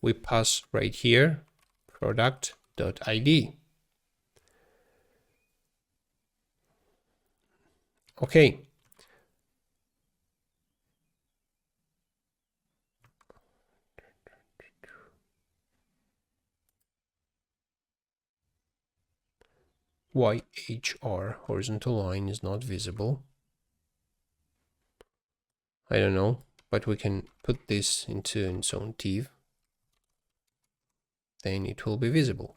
We pass right here product.id. Okay. Why HR horizontal line is not visible? I don't know, but we can put this into its own div. Then it will be visible.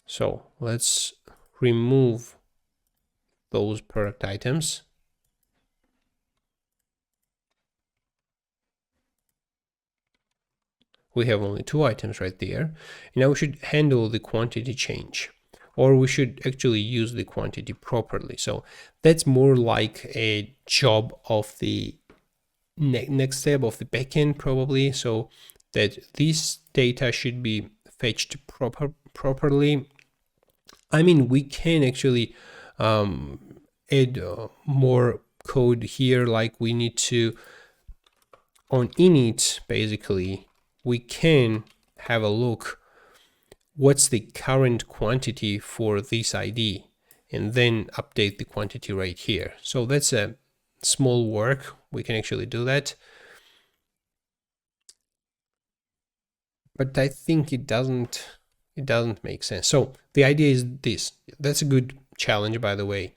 So let's remove those product items. We have only 2 items right there. And now we should handle the quantity change, or we should actually use the quantity properly. So that's more like a job of the next step of the backend probably, so that this data should be fetched properly. I mean, we can actually add more code here, like we need to, on init, basically, we can have a look what's the current quantity for this ID, and then update the quantity right here. So that's a small work. We can actually do that. But I think it doesn't make sense. So the idea is this. That's a good challenge, by the way,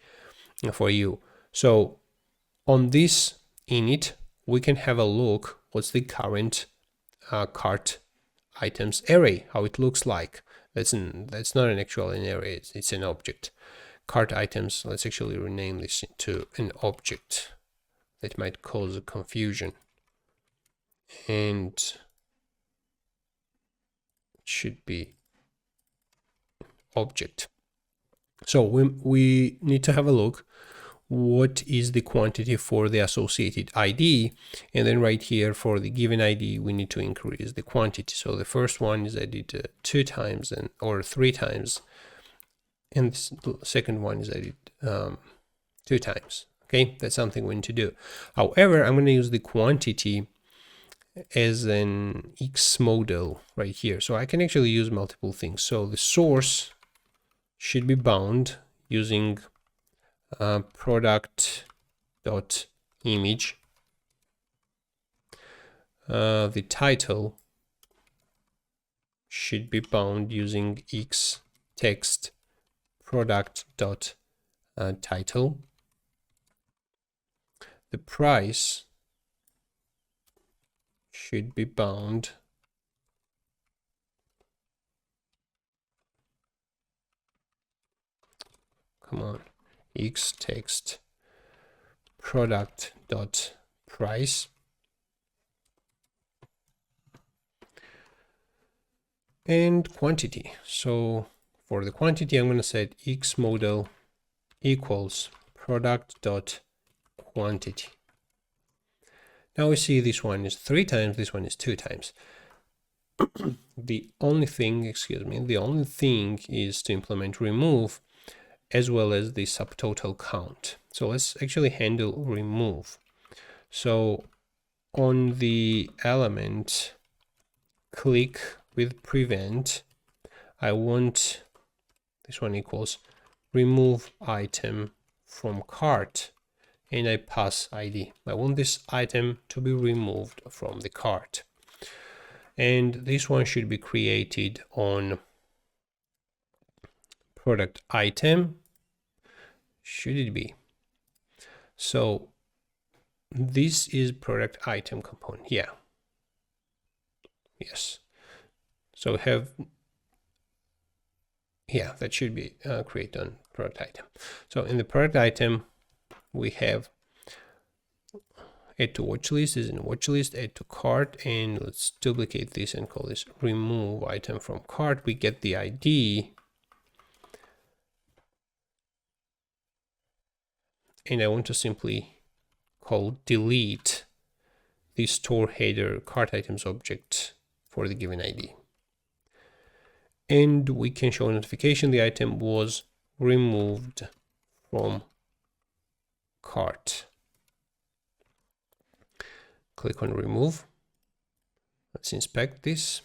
for you. So on this init, we can have a look what's the current cart items array, how it looks like. That's not an actual array, it's an object. Cart items, let's actually rename this to an object. That might cause a confusion. And it should be object. So we need to have a look what is the quantity for the associated ID, and then right here for the given ID we need to increase the quantity. So the first one is added 2 times or 3 times, and the second one is added 2 times. Okay, that's something we need to do. However, I'm going to use the quantity as an X modal right here, so I can actually use multiple things. So the source should be bound using product.image. The title should be bound using X text product.title. The price should be bound come on, x text product dot price, and quantity. So for the quantity, I'm going to set x modal equals product dot quantity. Now we see this one is 3 times, this one is 2 times. The only thing is to implement remove as well as the subtotal count. So let's actually handle remove. So on the element, click with prevent, I want this one equals remove item from cart, and I pass ID. I want this item to be removed from the cart. And this one should be created on product item. Should it be? So this is product item component. Yeah. Yes. So we have, yeah, that should be created on product item. So in the product item, we have add to watch list is in watch list, add to cart, and let's duplicate this and call this remove item from cart. We get the ID, and I want to simply call delete the store header cart items object for the given ID. And we can show a notification the item was removed from cart. Click on remove. Let's inspect this.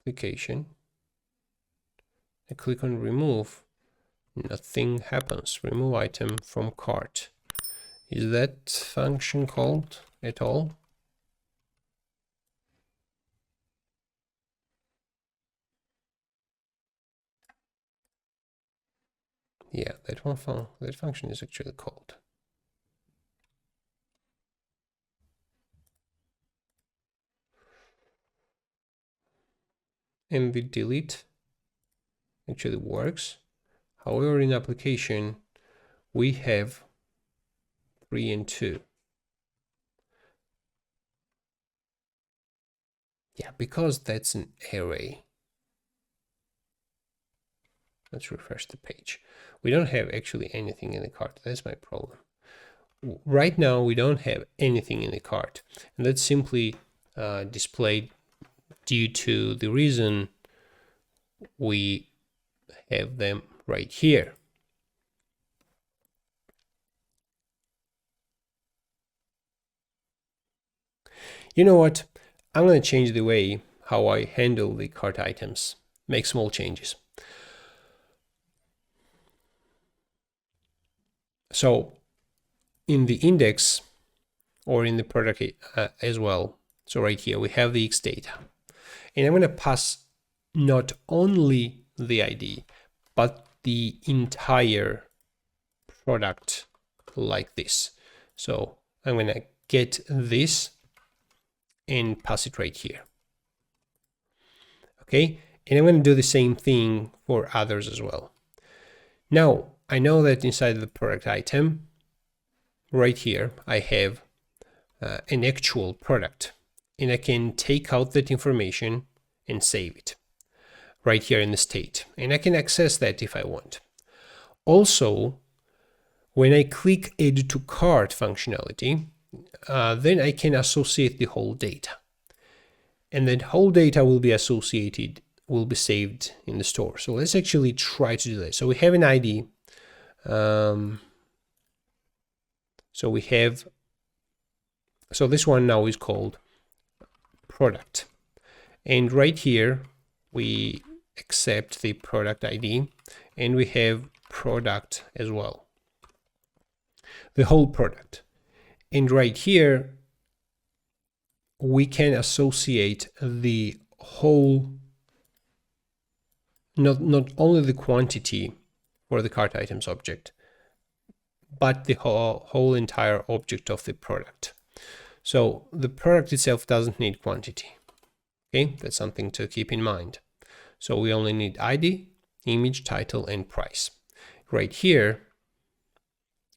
Application. I click on remove. Nothing happens. Remove item from cart. Is that function called at all? Yeah, that function is actually called. And the delete actually works. However, in application, we have 3 and 2. Yeah, because that's an array. Let's refresh the page. We don't have actually anything in the cart. That's my problem. Right now, we don't have anything in the cart. And that's simply displayed due to the reason we have them right here. You know what? I'm going to change the way how I handle the cart items. Make small changes. So in the index or in the product as well, so right here we have the X data, and I'm going to pass not only the ID but the entire product like this. So I'm going to get this and pass it right here. Okay, and I'm going to do the same thing for others as well. Now I know that inside the product item right here I have an actual product, and I can take out that information and save it right here in the state, and I can access that if I want. Also, when I click add to cart functionality, then I can associate the whole data, and that whole data will be associated, will be saved in the store. So let's actually try to do that. So we have an ID. So this one now is called product, and right here we accept the product ID, and we have product as well, the whole product. And right here we can associate the whole, not only the quantity for the cart items object, but the whole entire object of the product. So the product itself doesn't need quantity. Okay, that's something to keep in mind. So we only need ID, image, title, and price. Right here,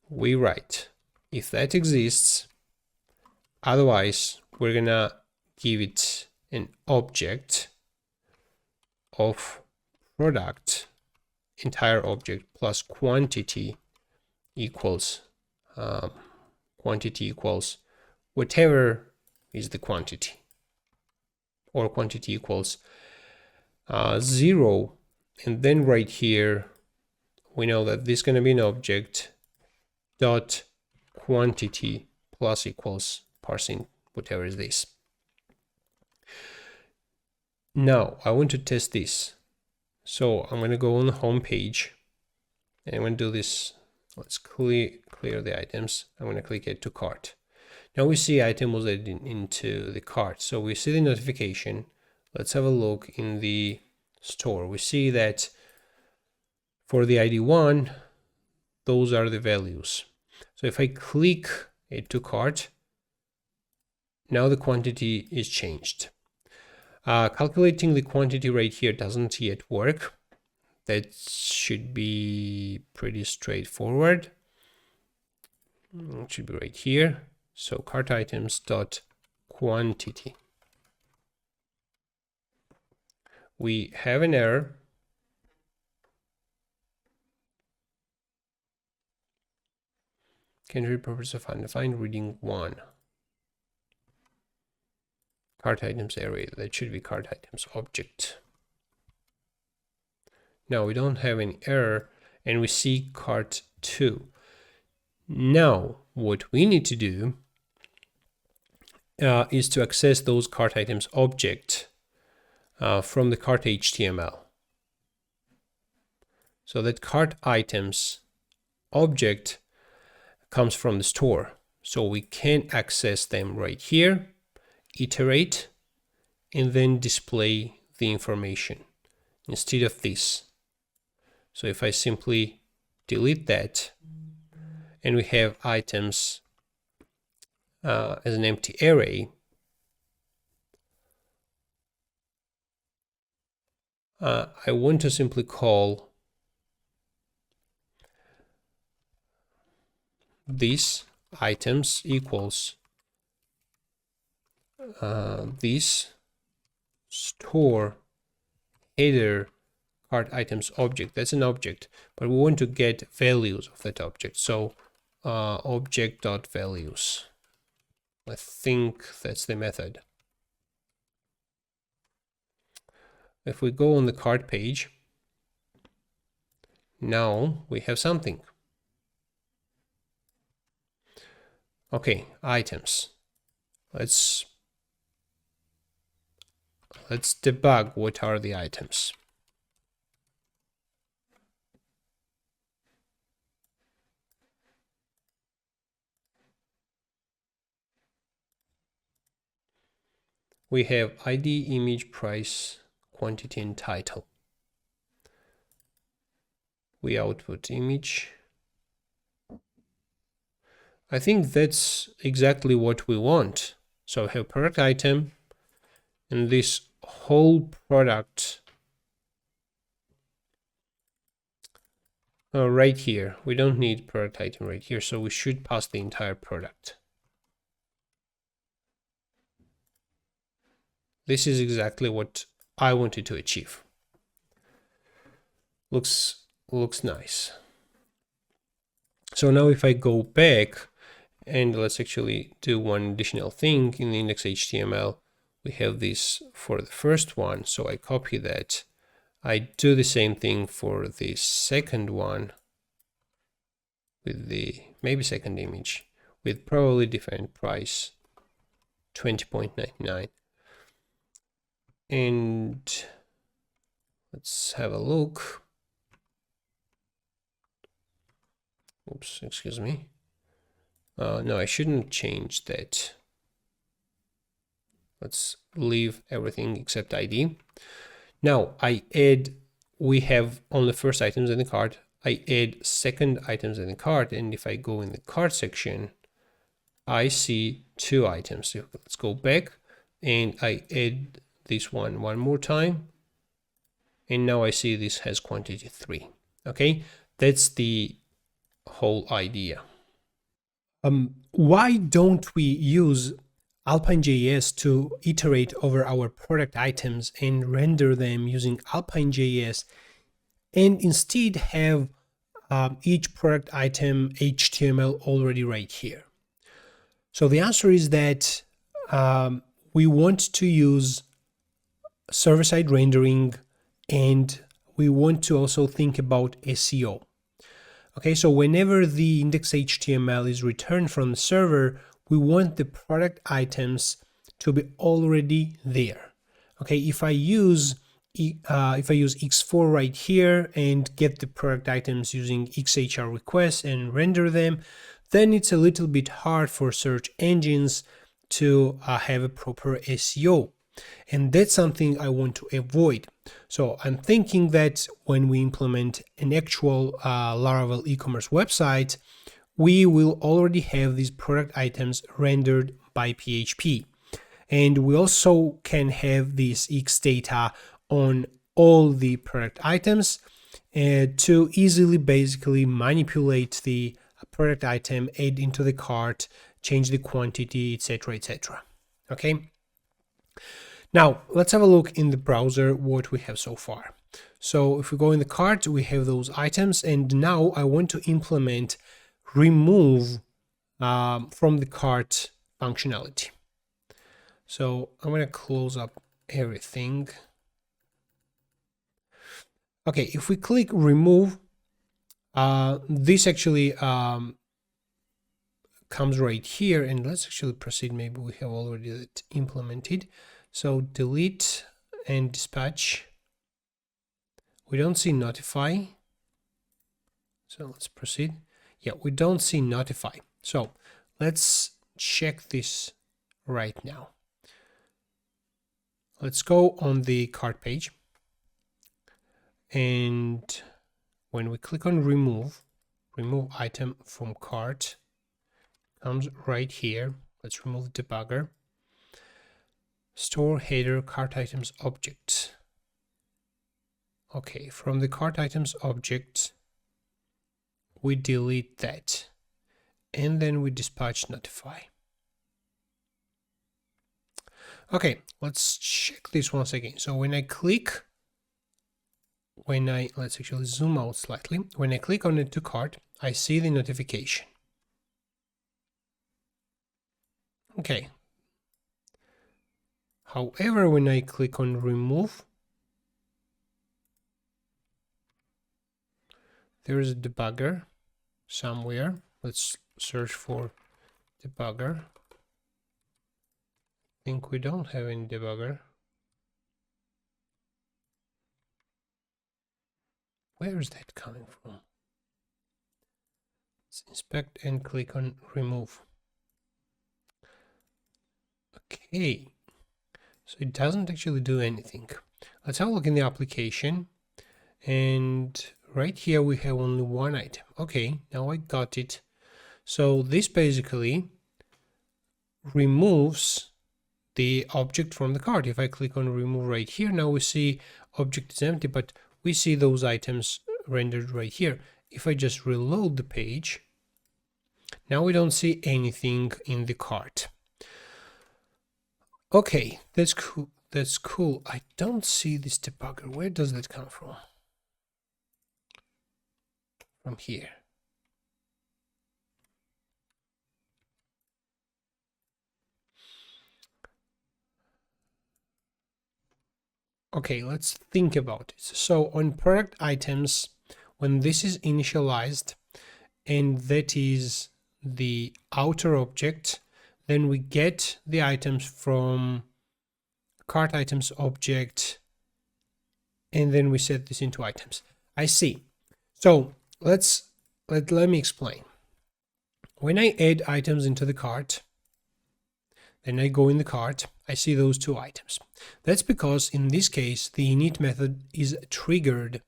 we write if that exists. Otherwise, we're gonna give it an object of product, entire object plus quantity equals whatever is the quantity, or quantity equals 0. And then right here, we know that this is going to be an object dot quantity plus equals parsing whatever is this. Now I want to test this. So I'm going to go on the home page and I'm going to do this. Let's clear the items. I'm going to click add to cart. Now we see item was added into the cart. So we see the notification. Let's have a look in the store. We see that for the ID 1, those are the values. So if I click add to cart, now the quantity is changed. Calculating the quantity right here doesn't yet work. That should be pretty straightforward. It should be right here. So cart items dot quantity. We have an error. Can read purpose of undefined reading 1. Cart items array. That should be cart items object. Now we don't have any error and we see cart 2. Now what we need to do is to access those cart items object from the cart HTML. So that cart items object comes from the store. So we can access them right here, iterate, and then display the information instead of this. So if I simply delete that and we have items as an empty array, I want to simply call these items equals this store header cart items object. That's an object, but we want to get values of that object. So object.values. I think that's the method. If we go on the cart page, now we have something. Okay, items. Let's debug what are the items. We have ID, image, price, quantity, and title. We output image. I think that's exactly what we want. So I have product item and this whole product right here. We don't need product item right here, so we should pass the entire product. This is exactly what I wanted to achieve. Looks nice. So now if I go back and let's actually do one additional thing in the index.html, we have this for the first one. So I copy that. I do the same thing for the second one with the maybe second image with probably different price 20.99. And let's have a look. Oops, excuse me. No, I shouldn't change that. Let's leave everything except ID. Now we have only first items in the cart. I add second items in the cart, and if I go in the cart section, I see 2 items. So let's go back and I add this one more time. And now I see this has quantity 3. Okay, that's the whole idea. Why don't we use Alpine.js to iterate over our product items and render them using Alpine.js, and instead have each product item HTML already right here? So the answer is that we want to use server-side rendering, and we want to also think about SEO. Okay, so whenever the index.html is returned from the server, we want the product items to be already there. Okay, if I use X4 right here and get the product items using XHR requests and render them, then it's a little bit hard for search engines to have a proper SEO. And that's something I want to avoid. So I'm thinking that when we implement an actual Laravel e-commerce website, we will already have these product items rendered by PHP. And we also can have this X data on all the product items to easily basically manipulate the product item, add into the cart, change the quantity, etc., etc. Okay. Now, let's have a look in the browser what we have so far. So if we go in the cart, we have those items, and now I want to implement remove from the cart functionality. So I'm going to close up everything. Okay, if we click remove, this actually comes right here, and let's actually proceed. Maybe we have already that implemented. So delete and dispatch. We don't see notify. So let's proceed. Yeah, we don't see notify. So let's check this right now. Let's go on the cart page. And when we click on remove item from cart, comes right here. Let's remove debugger. Store header cart items object. Okay, from the cart items object, we delete that, and then we dispatch notify. Okay, let's check this once again. So when I click, let's actually zoom out slightly. When I click on it to cart, I see the notification. Okay. However, when I click on remove, there is a debugger somewhere. Let's search for debugger. I think we don't have any debugger. Where is that coming from? Let's inspect and click on remove. Okay. So it doesn't actually do anything. Let's have a look in the application, and right here we have only one item. Okay, now I got it. So this basically removes the object from the cart. If I click on remove right here, now we see object is empty, but we see those items rendered right here. If I just reload the page, now we don't see anything in the cart. Okay, that's cool. That's cool. I don't see this debugger. Where does that come from? From here. Okay, let's think about it. So on product items, when this is initialized, and that is the outer object, then we get the items from cart items object, and then we set this into items. I see. So let me explain. When I add items into the cart, then I go in the cart, I see those 2 items. That's because in this case, the init method is triggered,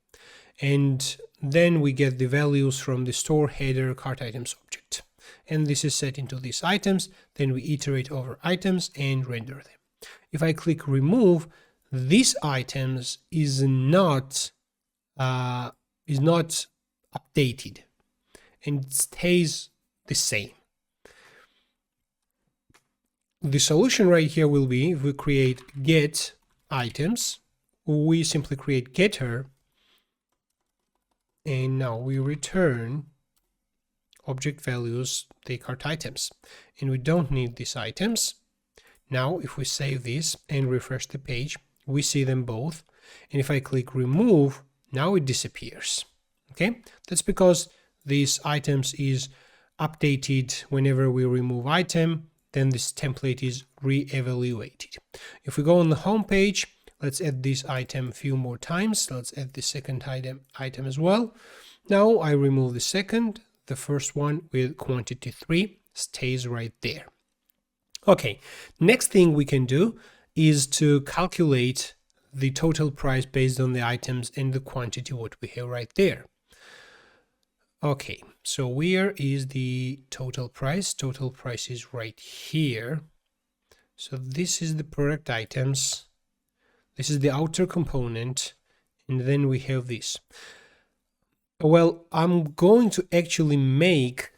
and then we get the values from the store header cart items object. and this is set into these items. Then we iterate over items and render them. If I click remove, these items is not updated and it stays the same. The solution right here will be, if we create get items, we simply create getter, and now we return object values, the cart items, and we don't need these items. Now if we save this and refresh the page, we see them both, and if I click remove, now it disappears. Okay, that's because these items is updated whenever we remove item, then this template is re-evaluated. If we go on the home page, let's add this item a few more times. Let's add the second item as well. Now I remove the second, the first one with quantity 3 stays right there. Okay, next thing we can do is to calculate the total price based on the items and the quantity what we have right there. Okay, so where is the total price? Total price is right here. So this is the product items. This is the outer component, and then we have this. Well, I'm going to actually make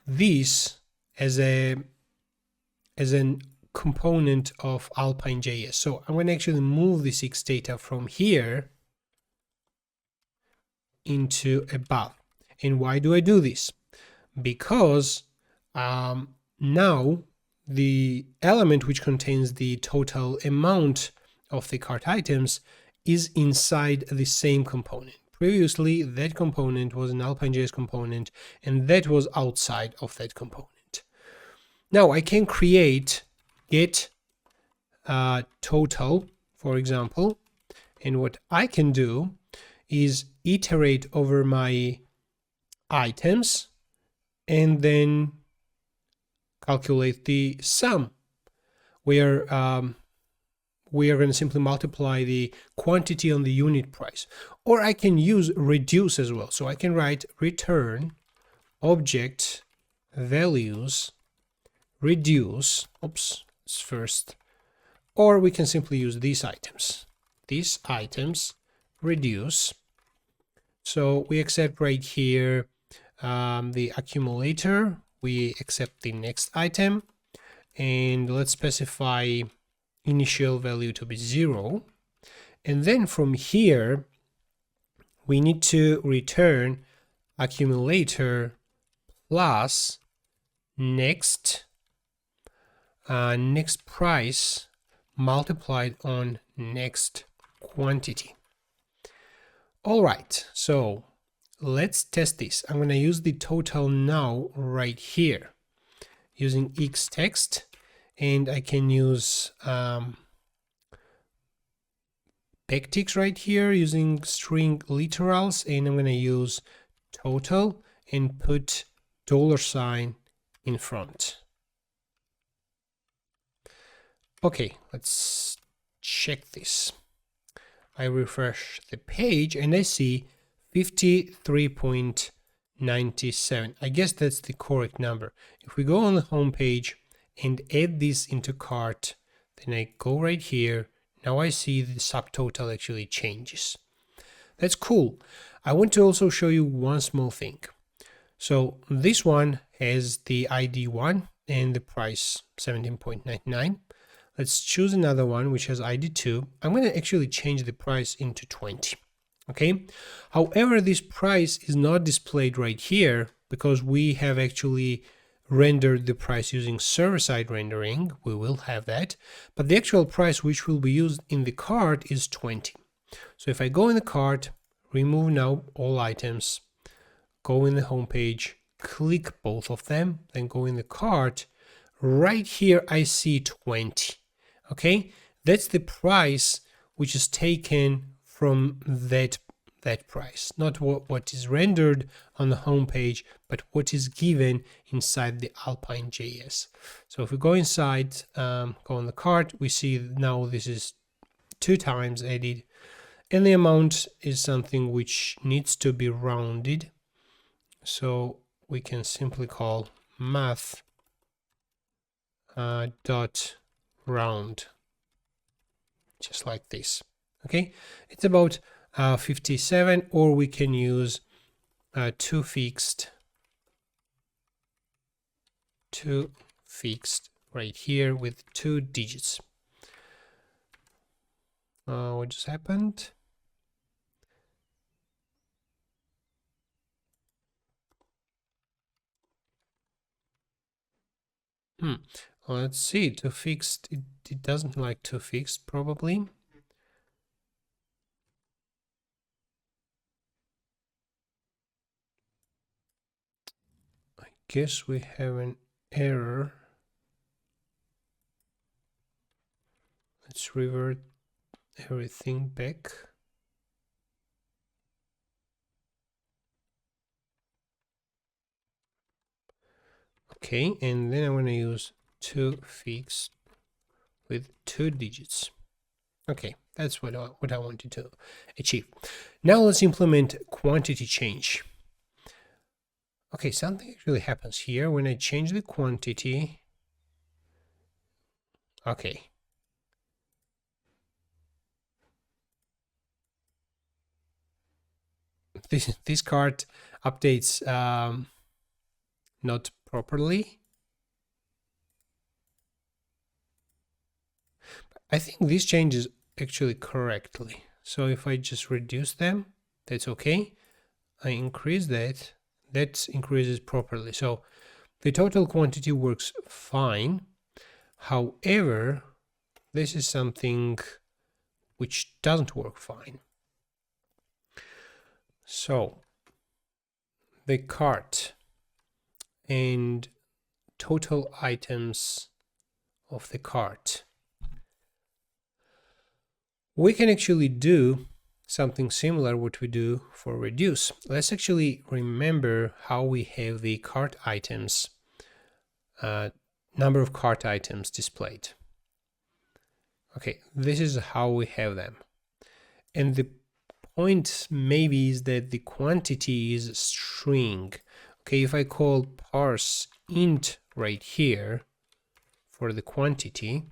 this as an component of Alpine.js. So I'm going to actually move this X data from here into above. And why do I do this? Because now the element which contains the total amount of the cart items is inside the same component. Previously, that component was an Alpine.js component, and that was outside of that component. Now I can create get total, for example, and what I can do is iterate over my items and then calculate the sum, where we are going to simply multiply the quantity on the unit price. Or I can use reduce as well. So I can write return object values reduce, oops, it's first, or we can simply use these items reduce. So we accept right here the accumulator, we accept the next item, and let's specify initial value to be 0. And then from here, we need to return accumulator plus next price multiplied on next quantity. All right, so let's test this. I'm going to use the total now right here using xtext, and I can use backticks right here using string literals, and I'm going to use total and put $sign in front. Okay, let's check this. I refresh the page and I see 53.97. I guess that's the correct number. If we go on the home page and add this into cart, then I go right here. Now I see the subtotal actually changes. That's cool. I want to also show you one small thing. So this one has the ID 1 and the price 17.99. Let's choose another one which has ID 2. I'm going to actually change the price into 20. Okay. However, this price is not displayed right here because we have actually rendered the price using server-side rendering. We will have that, but the actual price which will be used in the cart is 20. So if I go in the cart, remove now all items, go in the home page, click both of them, then go in the cart, right here I see 20. Okay, that's the price which is taken from that price, not what is rendered on the home page, but what is given inside the Alpine.js. So if we go inside, go on the cart, we see now this is 2 times added, and the amount is something which needs to be rounded. So we can simply call math dot round, just like this. Okay, it's about 57, or we can use to fixed right here with 2 digits. What just happened? Let's see, to fixed, it doesn't like to fixed probably. I guess we have an error. Let's revert everything back. Okay, and then I'm going to use to fixed with 2 digits. Okay, that's what I wanted to achieve. Now let's implement quantity change. Okay, something actually happens here when I change the quantity. Okay. This card updates not properly. I think this changes actually correctly. So if I just reduce them, that's okay. I increase that increases properly. So the total quantity works fine. However, this is something which doesn't work fine. So the cart and total items of the cart, we can actually do something similar what we do for reduce. Let's actually remember how we have the cart items, number of cart items displayed. Okay, this is how we have them. And the point maybe is that the quantity is string. Okay, if I call parse int right here for the quantity,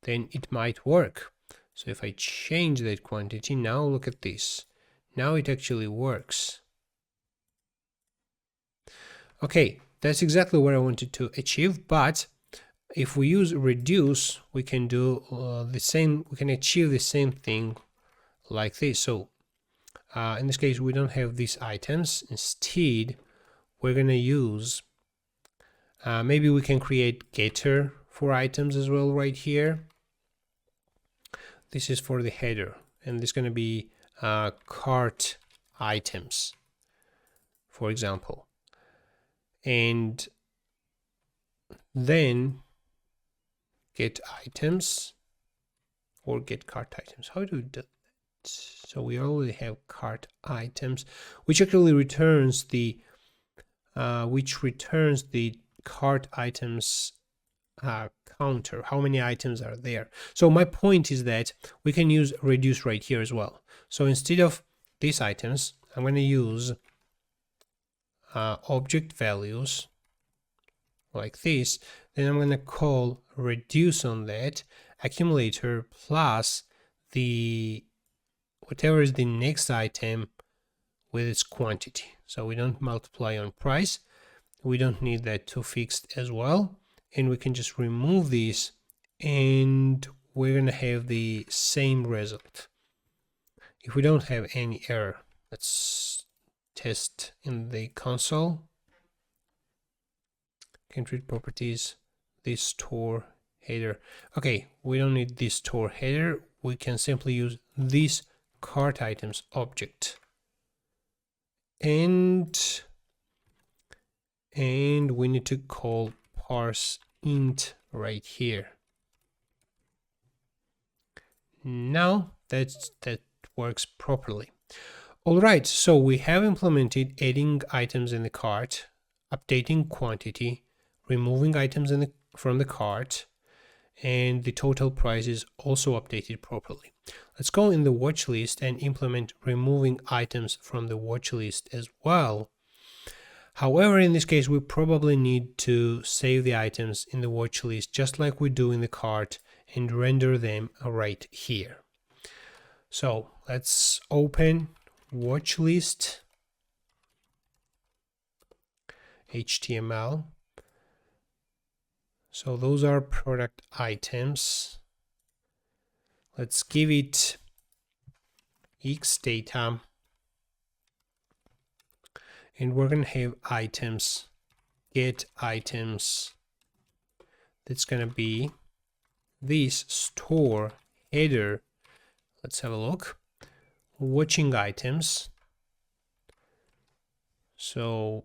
then it might work. So if I change that quantity, now look at this. Now it actually works. Okay, that's exactly what I wanted to achieve, but if we use reduce, we can do the same, we can achieve the same thing like this. So in this case, we don't have these items. Instead, we're going to use, maybe we can create getter for items as well right here. This is for the header, and this is going to be cart items, for example. And then get items or get cart items. How do we do that? So we already have cart items, which actually returns the cart items counter, how many items are there. So my point is that we can use reduce right here as well. So instead of these items, I'm going to use object values like this. Then I'm going to call reduce on that accumulator plus the whatever is the next item with its quantity. So we don't multiply on price. We don't need that to fixed as well. And we can just remove these and we're going to have the same result. If we don't have any error, let's test in the console. Can treat properties, this store header. Okay, we don't need this store header. We can simply use this cart items object. And we need to call parse int right here. Now that works properly. All right, so we have implemented adding items in the cart, updating quantity, removing items from the cart, and the total price is also updated properly. Let's go in the watch list and implement removing items from the watch list as well. However, in this case, we probably need to save the items in the watch list just like we do in the cart and render them right here. So let's open watch list HTML. So those are product items. Let's give it X data, and we're going to have items, get items. That's going to be this store header. Let's have a look. Watching items. So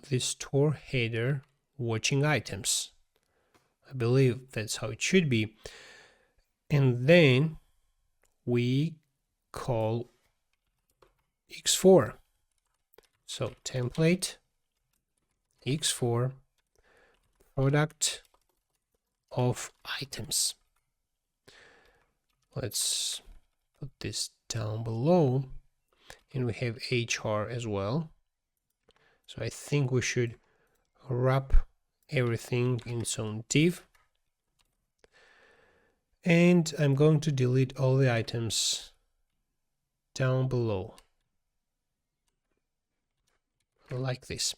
this store header, watching items. I believe that's how it should be. And then we call x4. So template x4 product of items. Let's put this down below, and we have HR as well. So I think we should wrap everything in its own div. And I'm going to delete all the items down below, like this.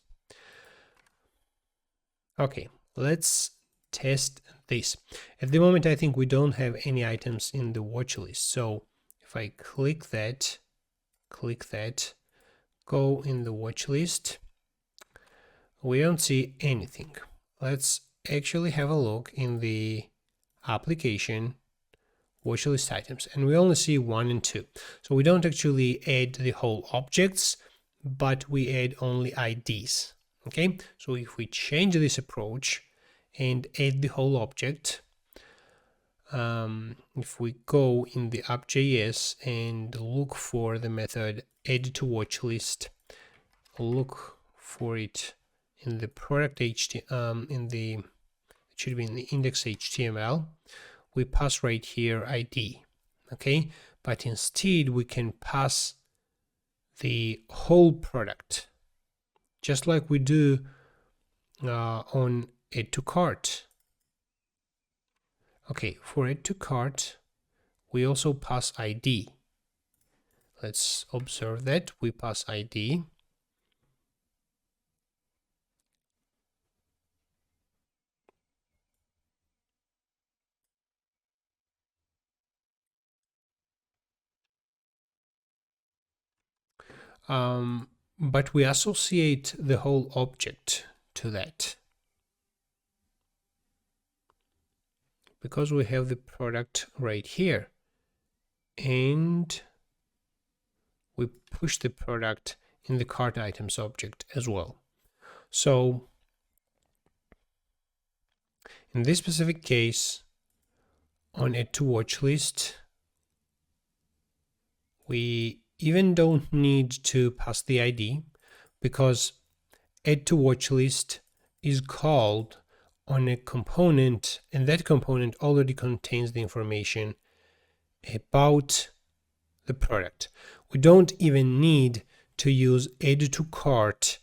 Okay, let's test this. At the moment, I think we don't have any items in the watch list. So if I click that, go in the watch list, we don't see anything. Let's actually have a look in the application watch list items, and we only see 1 and 2. So we don't actually add the whole objects, but we add only IDs. Okay, so if we change this approach and add the whole object, if we go in the app.js and look for the method add to watch list, look for it in the product HTML, it should be in the index HTML, we pass right here ID. Okay, but instead we can pass the whole product, just like we do on add to cart. Okay, for add to cart, we also pass ID. Let's observe that we pass ID. But we associate the whole object to that, because we have the product right here, and we push the product in the cart items object as well. So in this specific case, on add to watch list, we even don't need to pass the ID, because add to watch list is called on a component, and that component already contains the information about the product. We don't even need to use add to cart,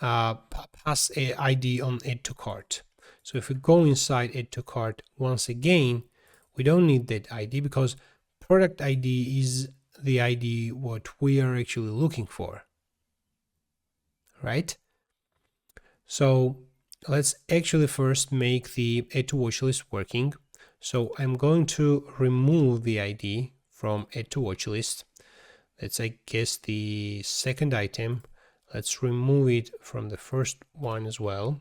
pass a ID on add to cart. So if we go inside add to cart once again, we don't need that ID, because product ID is the ID what we are actually looking for, right? So let's actually first make the add to watch list working. So I'm going to remove the ID from add to watch list. That's, I guess, the second item. Let's remove it from the first one as well.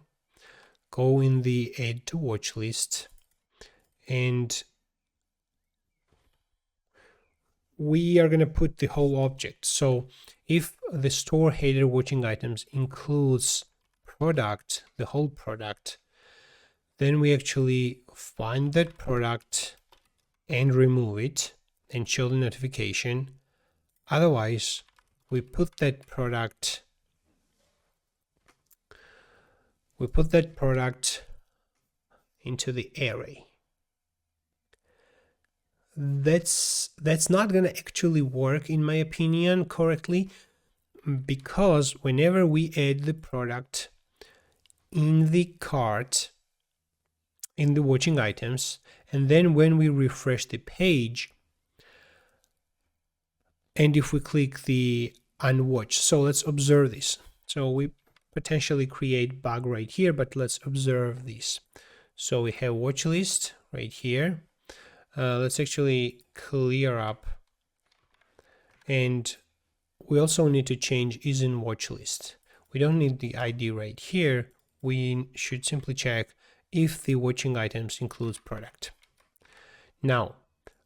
Go in the add to watch list, and we are going to put the whole object. So if the store header watching items includes product, the whole product, then we actually find that product and remove it and show the notification. Otherwise, we put that product into the array. That's not going to actually work, in my opinion, correctly, Because whenever we add the product in the cart, in the watching items, and then when we refresh the page, and if we click the unwatch, so let's observe this. So we potentially create bug right here, but let's observe this. So we have watch list right here. Let's actually clear up, and we also need to change is in watch list. We don't need the ID right here. We should simply check if the watching items includes product. Now,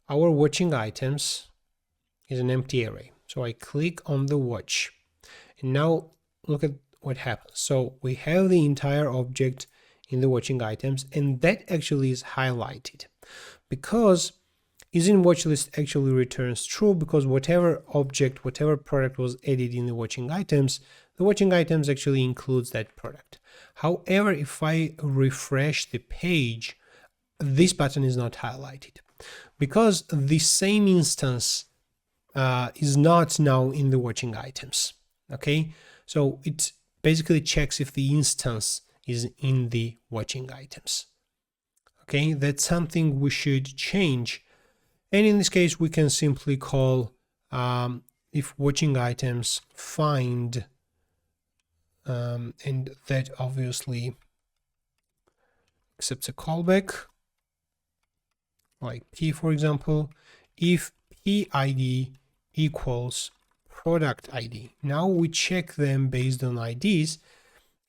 our watching items is an empty array. So I click on the watch, and now look at what happens. So we have the entire object in the watching items, and that actually is highlighted because is in watch list actually returns true, because whatever object, whatever product was added in the watching items, the watching items actually includes that product. However, if I refresh the page, this button is not highlighted because the same instance is not now in the watching items. Okay, so it basically checks if the instance is in the watching items. Okay, that's something we should change. And in this case, we can simply call if watching items find, and that obviously accepts a callback, like P, for example, if PID equals product ID. Now we check them based on IDs,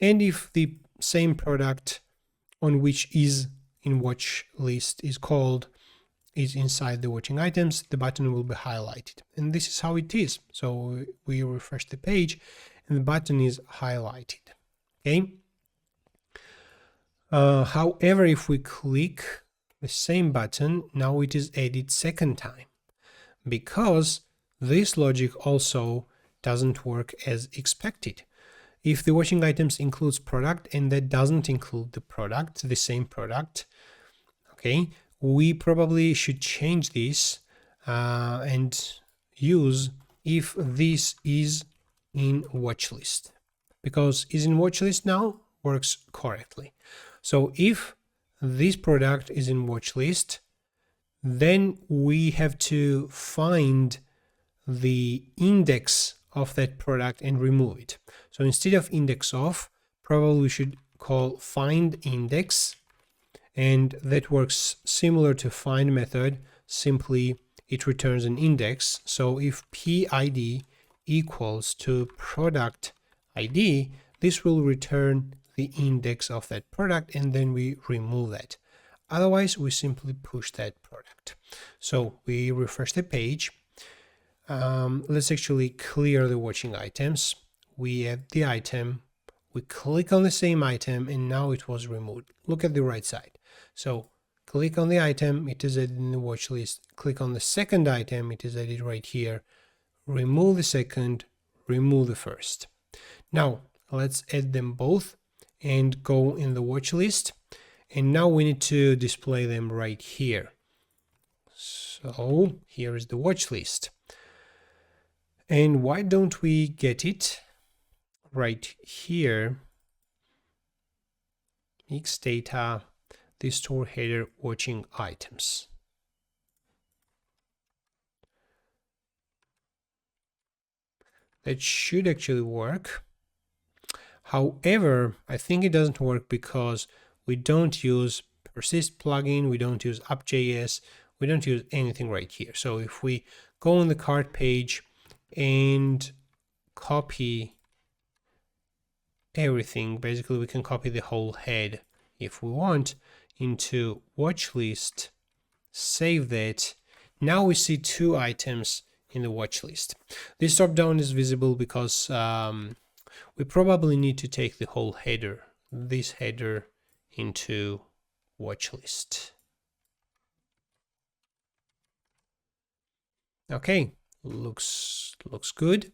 and if the same product on which is in watch list is called is inside the watching items, the button will be highlighted. And this is how it is. So we refresh the page and the button is highlighted. Okay. However, if we click the same button, now it is added second time, because this logic also doesn't work as expected. If the watching items includes product and that doesn't include the product, the same product, okay, we probably should change this and use if this is in watch list, because is in watch list now works correctly. So if this product is in watch list, then we have to find the index of that product and remove it. So instead of index of, probably we should call find index, and that works similar to find method, simply it returns an index. So if PID equals to product ID, this will return the index of that product, and then we remove that. Otherwise, we simply push that product. So we refresh the page. Let's actually clear the watching items. We add the item, we click on the same item, and now it was removed. Look at the right side. So click on the item, it is added in the watch list. Click on the second item, it is added right here. Remove the second, remove the first. Now let's add them both and go in the watch list. And now we need to display them right here. So here is the watch list. And why don't we get it right here? Mix data, the store header watching items. That should actually work. However, I think it doesn't work because we don't use persist plugin, we don't use app.js, we don't use anything right here. So if we go on the cart page and copy everything, basically we can copy the whole head if we want into watch list, save that. Now we see two items in the watch list. This drop down is visible because we probably need to take the whole header, this header, into watch list. Okay, looks good.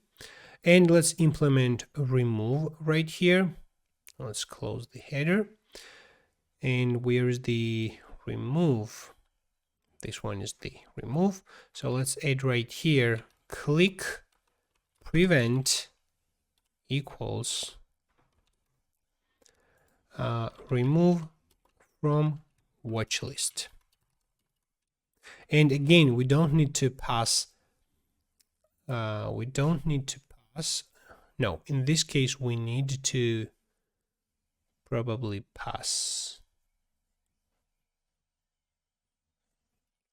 And let's implement remove right here. Let's close the header. And where is the remove? This one is the remove. So let's add right here, click prevent equals remove from watch list. And again, we don't need to pass. No, in this case, we need to probably pass.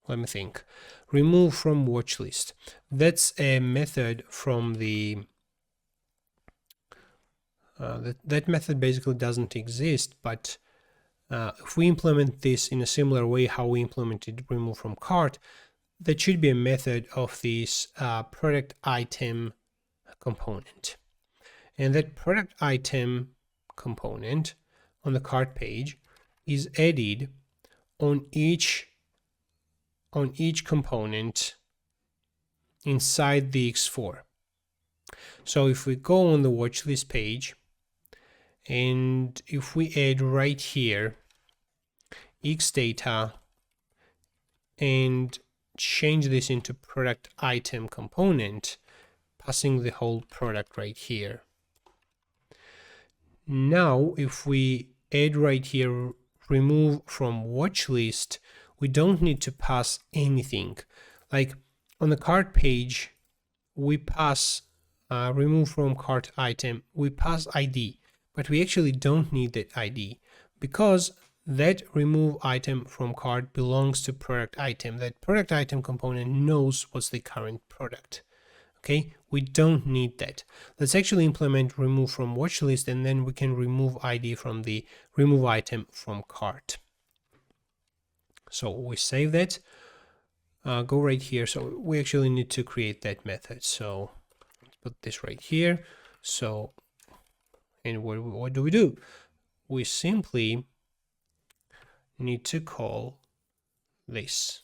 Let me think. Remove from watch list. That's a method from the that method basically doesn't exist, but if we implement this in a similar way how we implemented remove from cart, that should be a method of this product item component. And that product item component on the cart page is added on each component inside the X4. So if we go on the watch list page, and if we add right here X data and change this into product item component, passing the whole product right here. Now, if we add right here remove from watch list, we don't need to pass anything. Like on the cart page, we pass remove from cart item, we pass ID, but we actually don't need that ID because that remove item from cart belongs to product item. That product item component knows what's the current product. Okay, we don't need that. Let's actually implement remove from watch list, and then we can remove ID from the remove item from cart. So we save that, go right here. So we actually need to create that method. So let's put this right here. So, and what do? We simply need to call this.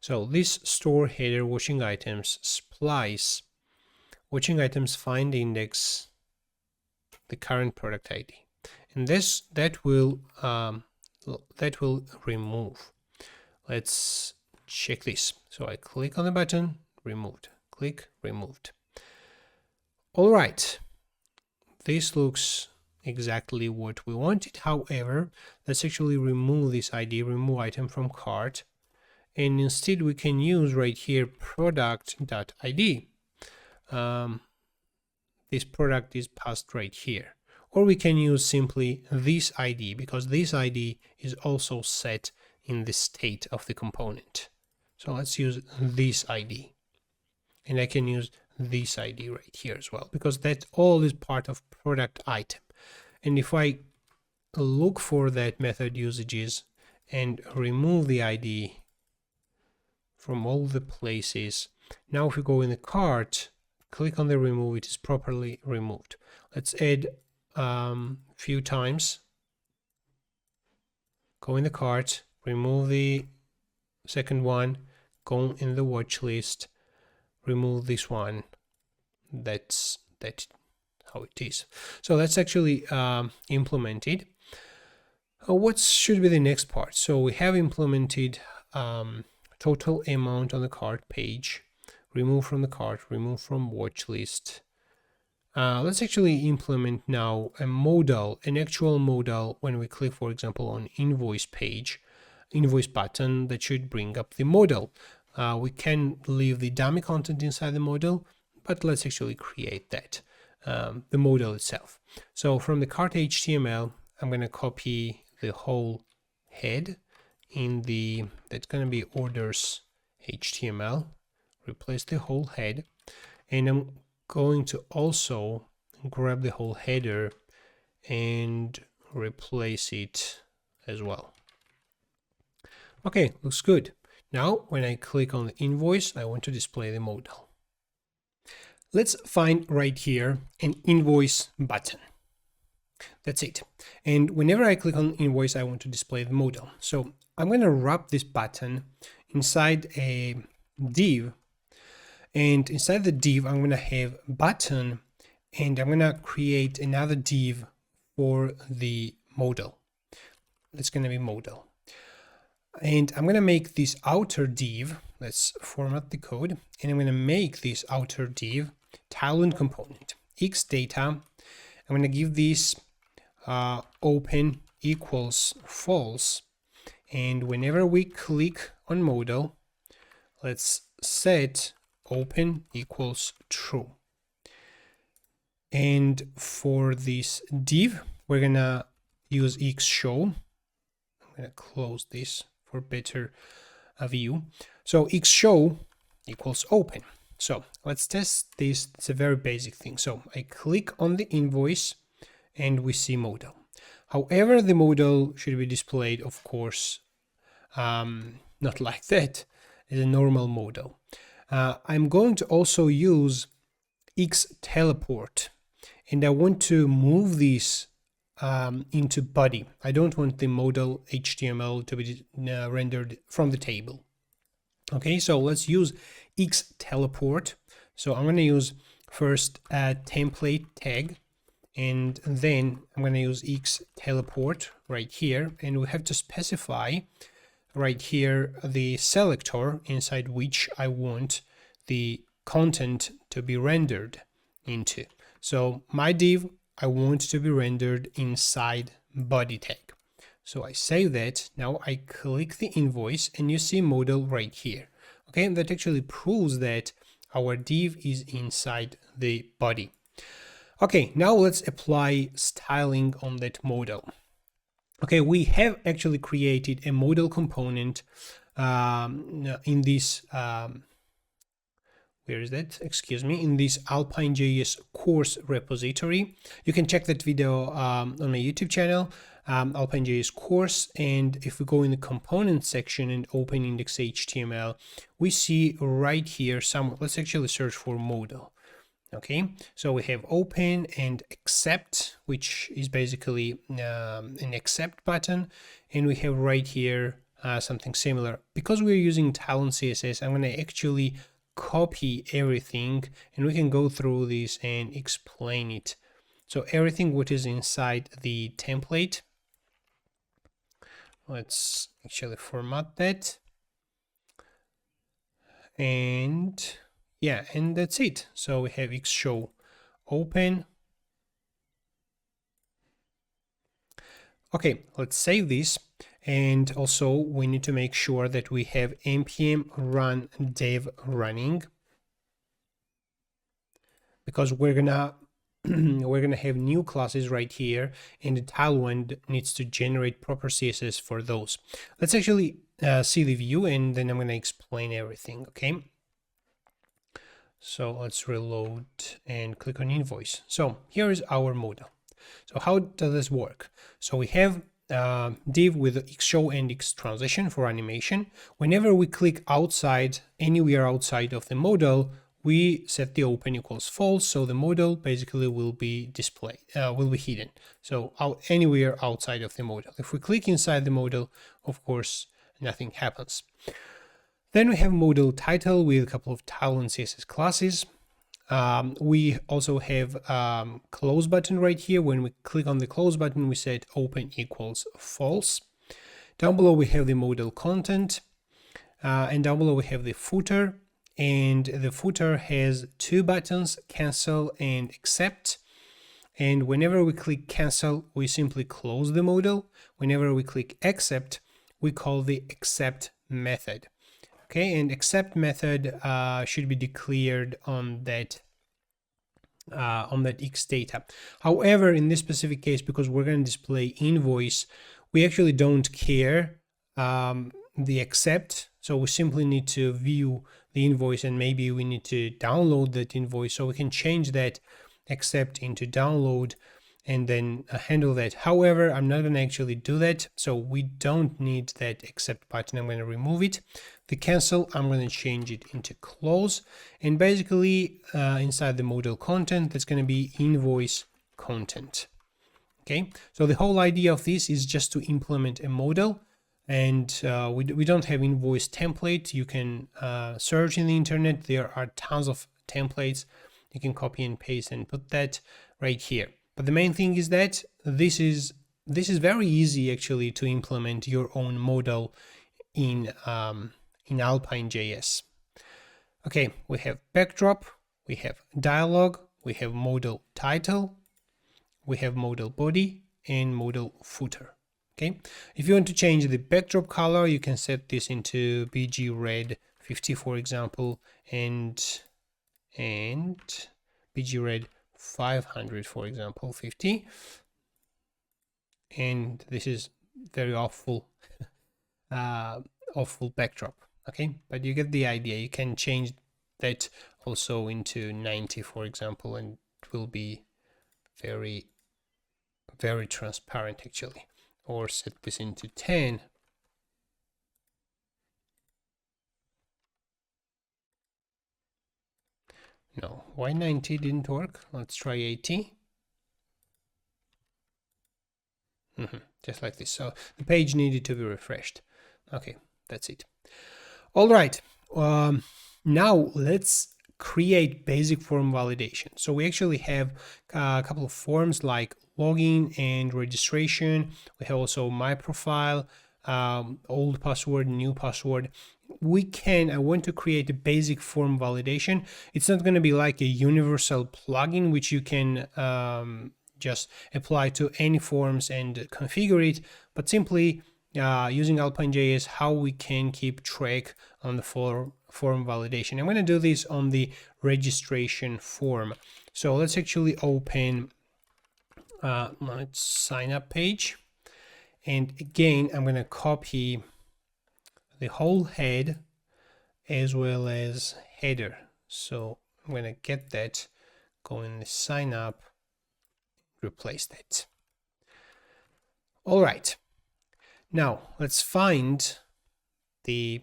So this store header watching items splice watching items find index the current product ID, and that will remove. Let's check this. So I click on the button, removed, click, removed. All right, this looks exactly what we wanted. However, let's actually remove this ID, remove item from cart, and instead we can use right here product.id. This product is passed right here, or we can use simply this ID because this ID is also set in the state of the component. So let's use this ID, and I can use this ID right here as well because that all is part of product item. And if I look for that method usages and remove the ID from all the places, now if we go in the cart, click on the remove, it is properly removed. Let's add few times. Go in the cart, remove the second one, go in the watch list, remove this one. That's how it is. So that's actually implemented. What should be the next part? So we have implemented total amount on the cart page, remove from the cart, remove from watch list. Let's actually implement now a modal, an actual modal. When we click, for example, on invoice page, invoice button, that should bring up the modal. We can leave the dummy content inside the modal, but let's actually create that. The modal itself. So from the cart HTML, I'm going to copy the whole head in the, that's going to be orders HTML, replace the whole head, and I'm going to also grab the whole header and replace it as well. Okay, looks good. Now when I click on the invoice, I want to display the modal. Let's find right here an invoice button. That's it. And whenever I click on invoice, I want to display the modal. So I'm going to wrap this button inside a div. And inside the div, I'm going to have button, and I'm going to create another div for the modal. That's going to be modal. And I'm going to make this outer div. Let's format the code. And I'm going to make this outer div Tailwind component, x data. I'm going to give this open equals false. And whenever we click on Modal, let's set open equals true. And for this div, we're gonna use xShow. I'm gonna close this for better view. So xShow equals open. So let's test this. It's a very basic thing. So I click on the invoice and we see Modal. However, the Modal should be displayed, of course, not like that, as a normal Modal. I'm going to also use xTeleport, and I want to move this into body. I don't want the Modal HTML to be rendered from the table. Okay, so let's use xTeleport. So I'm going to use first a template tag, and then I'm going to use xTeleport right here, and we have to specify right here the selector inside which I want the content to be rendered into. So my div, I want to be rendered inside body tag. So I save that. Now I click the invoice and you see Modal right here. Okay, and that actually proves that our div is inside the body. Okay, now let's apply styling on that Modal. Okay, we have actually created a Modal component in this, where is that? Excuse me, in this Alpine.js course repository. You can check that video on my YouTube channel, Alpine.js course. And if we go in the component section and open index.html, we see right here some, let's actually search for Modal. Okay, so we have open and accept, which is basically an accept button, and we have right here something similar. Because we're using Tailwind.css, I'm going to actually copy everything, and we can go through this and explain it. So everything what is inside the template, let's actually format that, and yeah, and that's it. So we have xShow open. Okay, let's save this. And also we need to make sure that we have npm run dev running, because we're gonna have new classes right here, and the Tailwind needs to generate proper CSS for those. Let's actually see the view, and then I'm gonna explain everything. Okay. So let's reload and click on invoice. So here is our Modal. So how does this work? So we have div with xShow and xTransition for animation. Whenever we click outside, anywhere outside of the Modal, we set the open equals false. So the Modal basically will be displayed, will be hidden. So anywhere outside of the Modal. If we click inside the Modal, of course, nothing happens. Then we have Modal title with a couple of Tailwind CSS classes. We also have close button right here. When we click on the close button, we set open equals false. Down below we have the Modal content, and down below we have the footer, and the footer has two buttons, cancel and accept. And whenever we click cancel, we simply close the Modal. Whenever we click accept, we call the accept method. Okay, and accept method should be declared on that x data. However, in this specific case, because we're going to display invoice, we actually don't care the accept. So we simply need to view the invoice, and maybe we need to download that invoice. So we can change that accept into download and then handle that. However, I'm not going to actually do that. So we don't need that accept button. I'm going to remove it. The cancel, I'm going to change it into close. And basically inside the Modal content, that's going to be invoice content. Okay, so the whole idea of this is just to implement a Modal, and we don't have invoice template. You can search in the internet. There are tons of templates. You can copy and paste and put that right here. But the main thing is that this is very easy actually to implement your own Modal in Alpine.js. Okay, we have backdrop, we have dialog, we have modal title, we have modal body, and modal footer. Okay, if you want to change the backdrop color, you can set this into BG red 50, for example, and BG red 500, for example, 50. And this is very awful backdrop. Okay, but you get the idea. You can change that also into 90, for example, and it will be very transparent actually. Or set this into 10. No, why 90 didn't work? Let's try 80. Just like this. So the page needed to be refreshed. Okay, that's it. All right. Now let's create basic form validation. So we actually have a couple of forms like login and registration. We have also my profile, old password, new password. I want to create a basic form validation. It's not going to be like a universal plugin which you can just apply to any forms and configure it, but simply using Alpine.js, how we can keep track on the form validation. I'm going to do this on the registration form. So let's actually open my sign up page. And again, I'm going to copy the whole head as well as header. So I'm going to get that, go in the sign up, replace that. All right. Now let's find the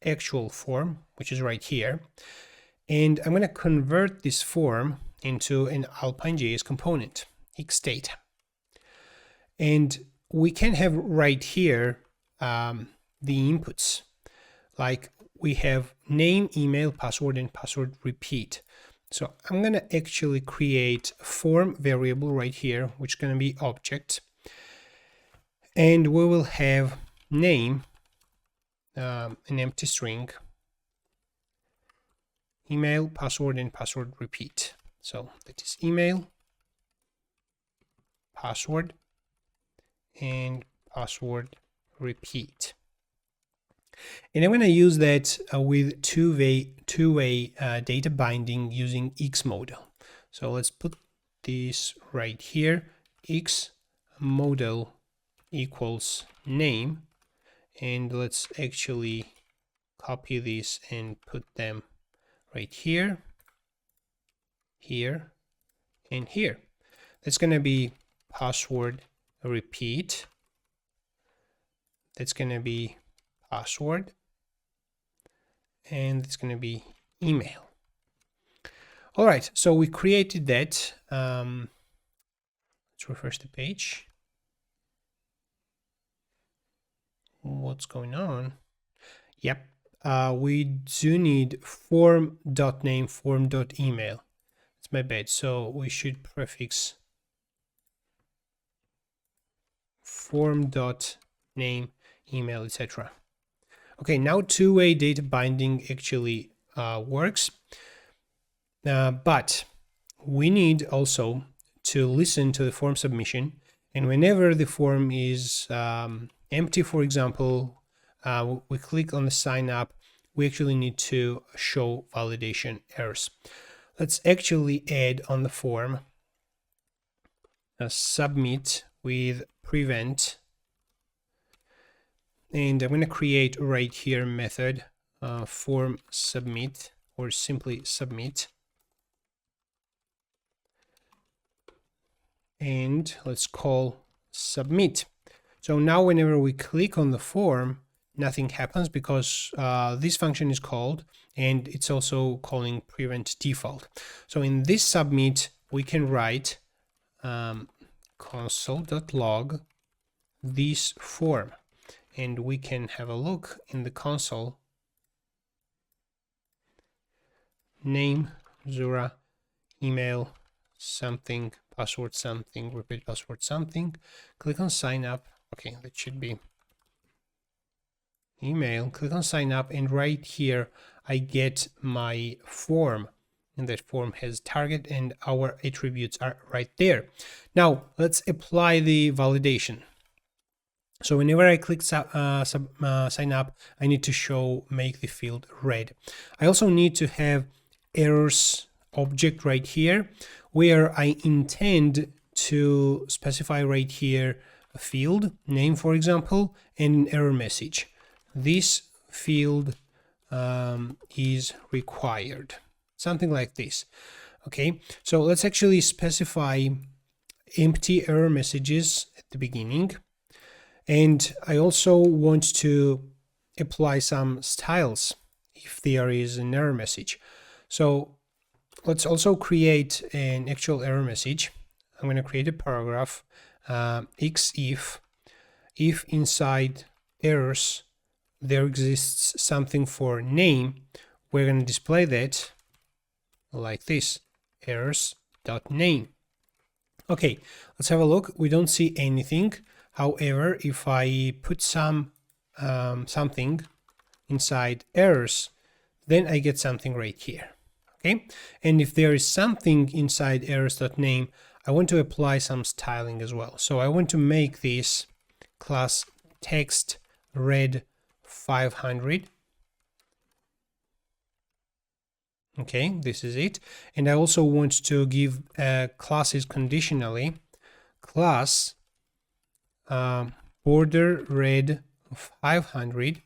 actual form, which is right here. And I'm going to convert this form into an Alpine.js component, xdata. And we can have right here the inputs, like we have name, email, password, and password repeat. So I'm going to actually create a form variable right here, which is going to be object. And we will have name, an empty string, email, password, and password repeat. So that is email, password, and password repeat. And I'm going to use that with two-way data binding using Xmodal. So let's put this right here. Xmodal equals name, and let's actually copy this and put them right here, here, and here. That's going to be password repeat. That's going to be password, and it's going to be email. All right, so we created that. Let's refresh the page. What's going on? Yep, we do need form.name, form.email. It's my bad. So we should prefix form.name, email, etc. Okay, now two-way data binding actually works, but we need also to listen to the form submission. And whenever the form is empty, for example, we click on the sign up, we actually need to show validation errors. Let's actually add on the form a submit with prevent. And I'm going to create right here method form submit, or simply submit. And let's call submit. So now whenever we click on the form, nothing happens because this function is called, and it's also calling prevent default. So in this submit, we can write console.log this form. And we can have a look in the console. Name, Zura, email, something, password something, repeat password something. Click on sign up. Okay, that should be email. Click on sign up, and right here I get my form. and that form has target and our attributes are right there. Now let's apply the validation. So whenever I click sign up, I need to make the field red. I also need to have errors object right here, where I intend to specify right here a field name, for example, and an error message. This field is required, something like this. Okay, so let's actually specify empty error messages at the beginning. And I also want to apply some styles if there is an error message. So let's also create an actual error message. I'm going to create a paragraph, if inside errors there exists something for name, we're going to display that like this, errors.name. Okay, let's have a look. We don't see anything. However, if I put something inside errors, then I get something right here. Okay, and if there is something inside errors.name, I want to apply some styling as well. So I want to make this class text red 500. Okay, this is it. And I also want to give classes conditionally. Class border red 500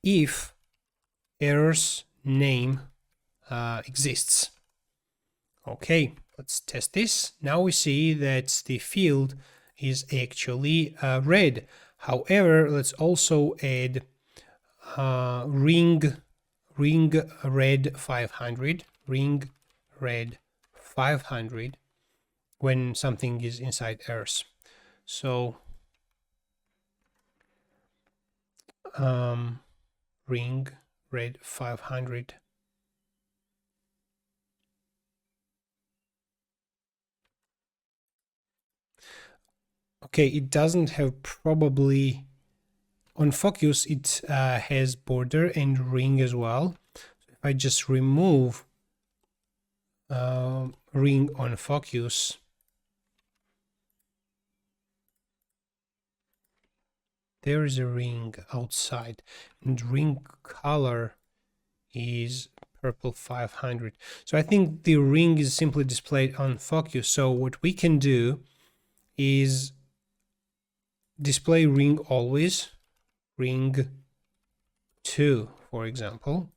if errors name exists. Okay, let's test this. Now we see that the field is actually red. However, let's also add ring red 500 when something is inside errors. So ring red 500. Okay, it doesn't have probably on focus, it has border and ring as well. So if I just remove ring on focus, there is a ring outside and ring color is purple 500. So I think the ring is simply displayed on focus. So what we can do is display ring always, ring 2, for example,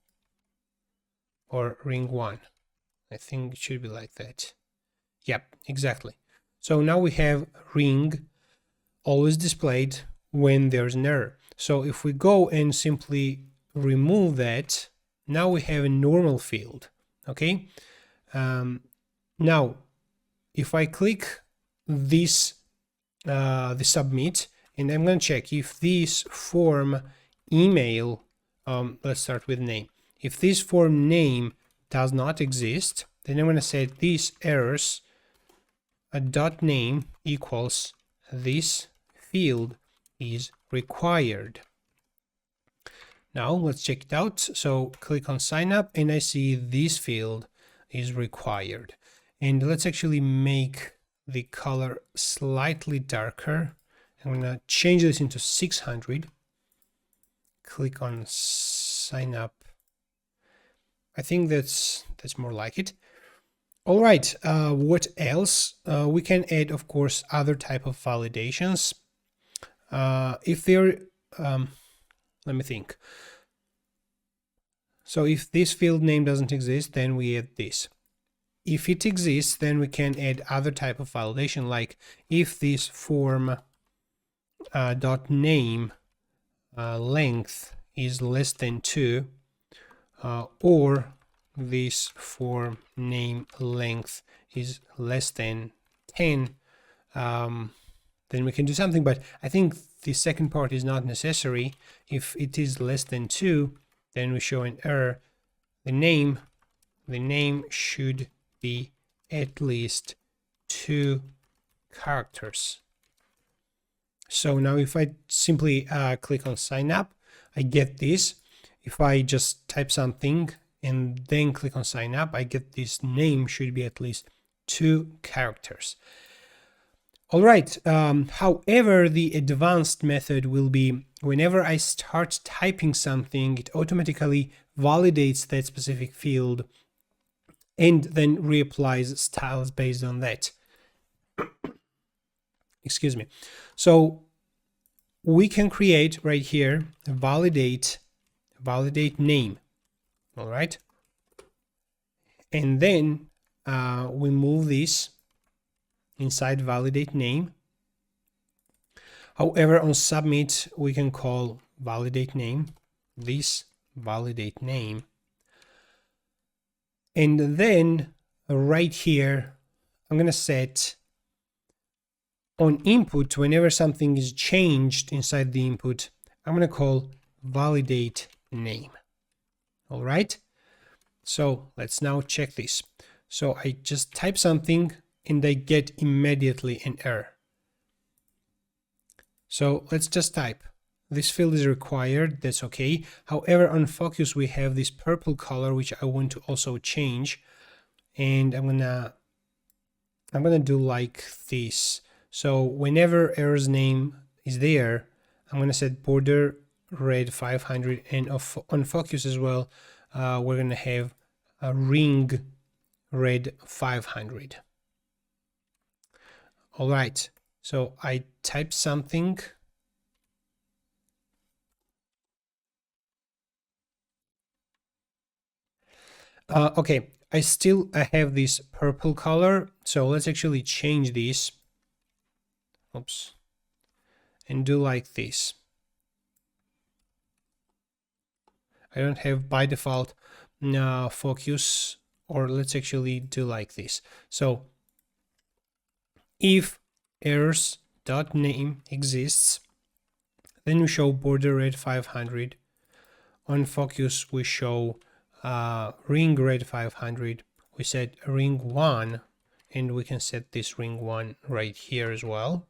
or ring 1. I think it should be like that. Yep, exactly. So now we have ring always displayed when there's an error. So if we go and simply remove that, now we have a normal field. Okay. Now, if I click this, the submit, and I'm going to check if this form email, let's start with name. If this form name does not exist, then I'm going to say this errors dot name equals this field is required. Now let's check it out. So click on sign up and I see this field is required. And let's actually make the color slightly darker. I'm going to change this into 600. Click on sign up. I think that's more like it. All right, what else? We can add, of course, other type of validations. If there, let me think. So if this field name doesn't exist, then we add this. If it exists, then we can add other type of validation, like if this form dot name length is less than 2, or this form name length is less than 10, then we can do something. But I think the second part is not necessary. If it is less than 2, then we show an error. The name should be at least 2 characters. So now if I simply click on sign up, I get this. If I just type something and then click on sign up, I get this name should be at least 2 characters. All right. However, the advanced method will be whenever I start typing something, it automatically validates that specific field and then reapplies styles based on that. Excuse me. So we can create right here a validate name. All right. And then we move this inside validate name. However, on submit, we can call validate name, this validate name. And then right here, I'm going to set on input, whenever something is changed inside the input, I'm going to call validate name. All right. So let's now check this. So I just type something and I get immediately an error. So let's just type. This field is required, that's okay. However, on focus, we have this purple color, which I want to also change. And I'm gonna do like this. So whenever error's name is there, I'm gonna set border red 500, and on focus as well, we're gonna have a ring red 500. All right, so I type something. Okay, I have this purple color, so let's actually change this. Oops, and do like this. I don't have by default focus, or let's actually do like this. So if errors.name exists, then we show border red 500. On focus, we show ring red 500. We set ring 1, and we can set this ring 1 right here as well.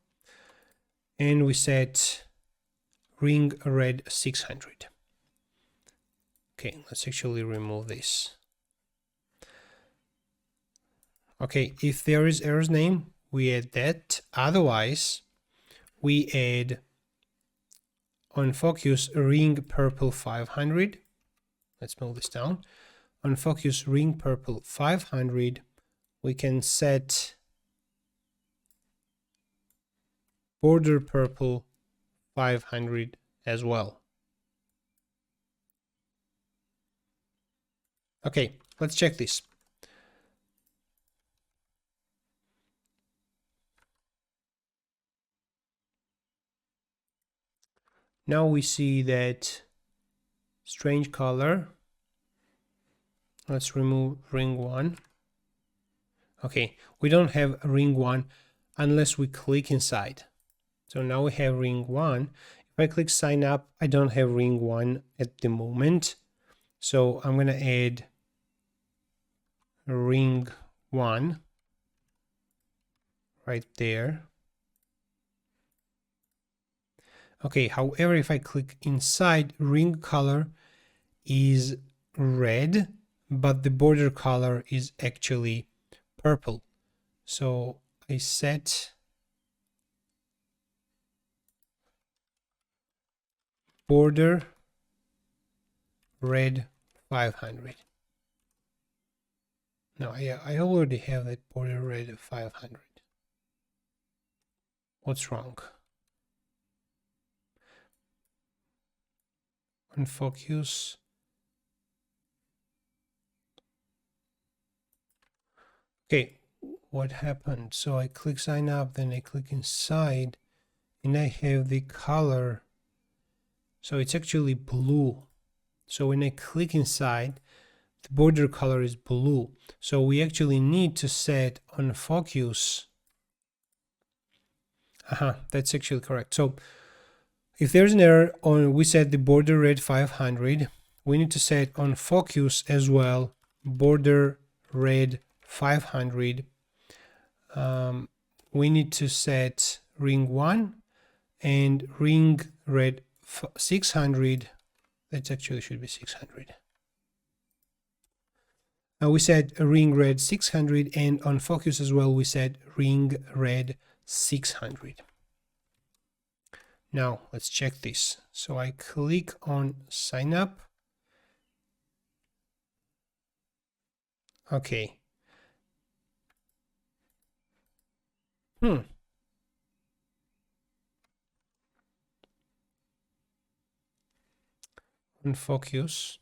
And we set ring red 600. Okay, let's actually remove this. Okay, if there is error's name, we add that. Otherwise, we add on focus ring purple 500. Let's move this down. On focus ring purple 500, we can set border purple 500 as well. Okay, let's check this. Now we see that strange color. Let's remove ring 1. Okay, we don't have ring 1 unless we click inside. So now we have ring 1. If I click sign up, I don't have ring 1 at the moment. So I'm going to add ring 1 right there. Okay, however, if I click inside, ring color is red, but the border color is actually purple. So I set border red 500. No, I already have that border red 500. What's wrong? On focus. Okay, what happened? So I click sign up, then I click inside, and I have the color. So it's actually blue. So when I click inside, the border color is blue. So we actually need to set on focus. That's actually correct. So if there's an error on, we set the border red 500, we need to set on focus as well, border red 500. We need to set ring 1 and ring red 600. That actually should be 600. we said ring red 600, and on focus as well we said ring red 600. Now let's check this. So I click on sign up. Okay. On focus,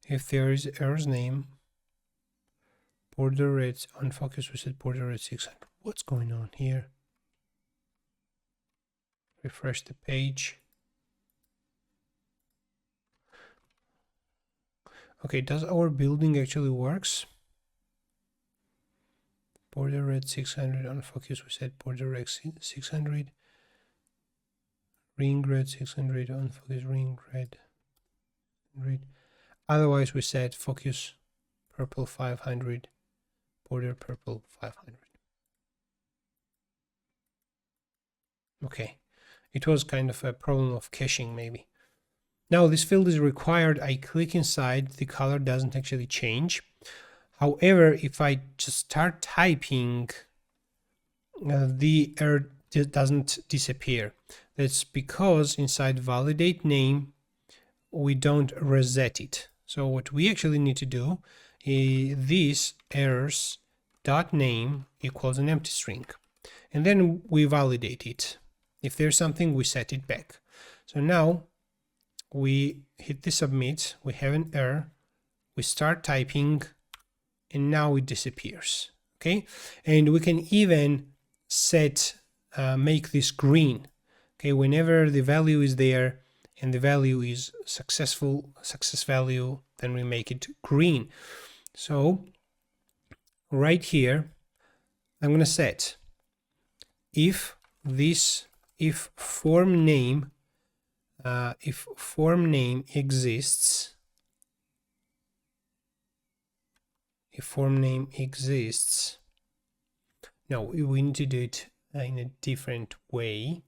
if there is error's name, border red, on focus we said border red 600. What's going on here? Refresh the page. Okay, does our building actually works? Border red 600, on focus we said border red 600. Ring red 600, on focus ring red. Otherwise we said focus purple 500, border purple 500. Okay, it was kind of a problem of caching maybe. Now this field is required. I click inside, the color doesn't actually change. However, if I just start typing, the error doesn't disappear. That's because inside validate name, we don't reset it. So what we actually need to do is this errors dot name equals an empty string, and then we validate it. If there's something, we set it back. So now we hit the submit, we have an error, we start typing, and now it disappears. Okay, and we can even set make this green. Okay, whenever the value is there and the value is success value, then we make it green. So right here I'm going to set if form name exists, no, we need to do it in a different way.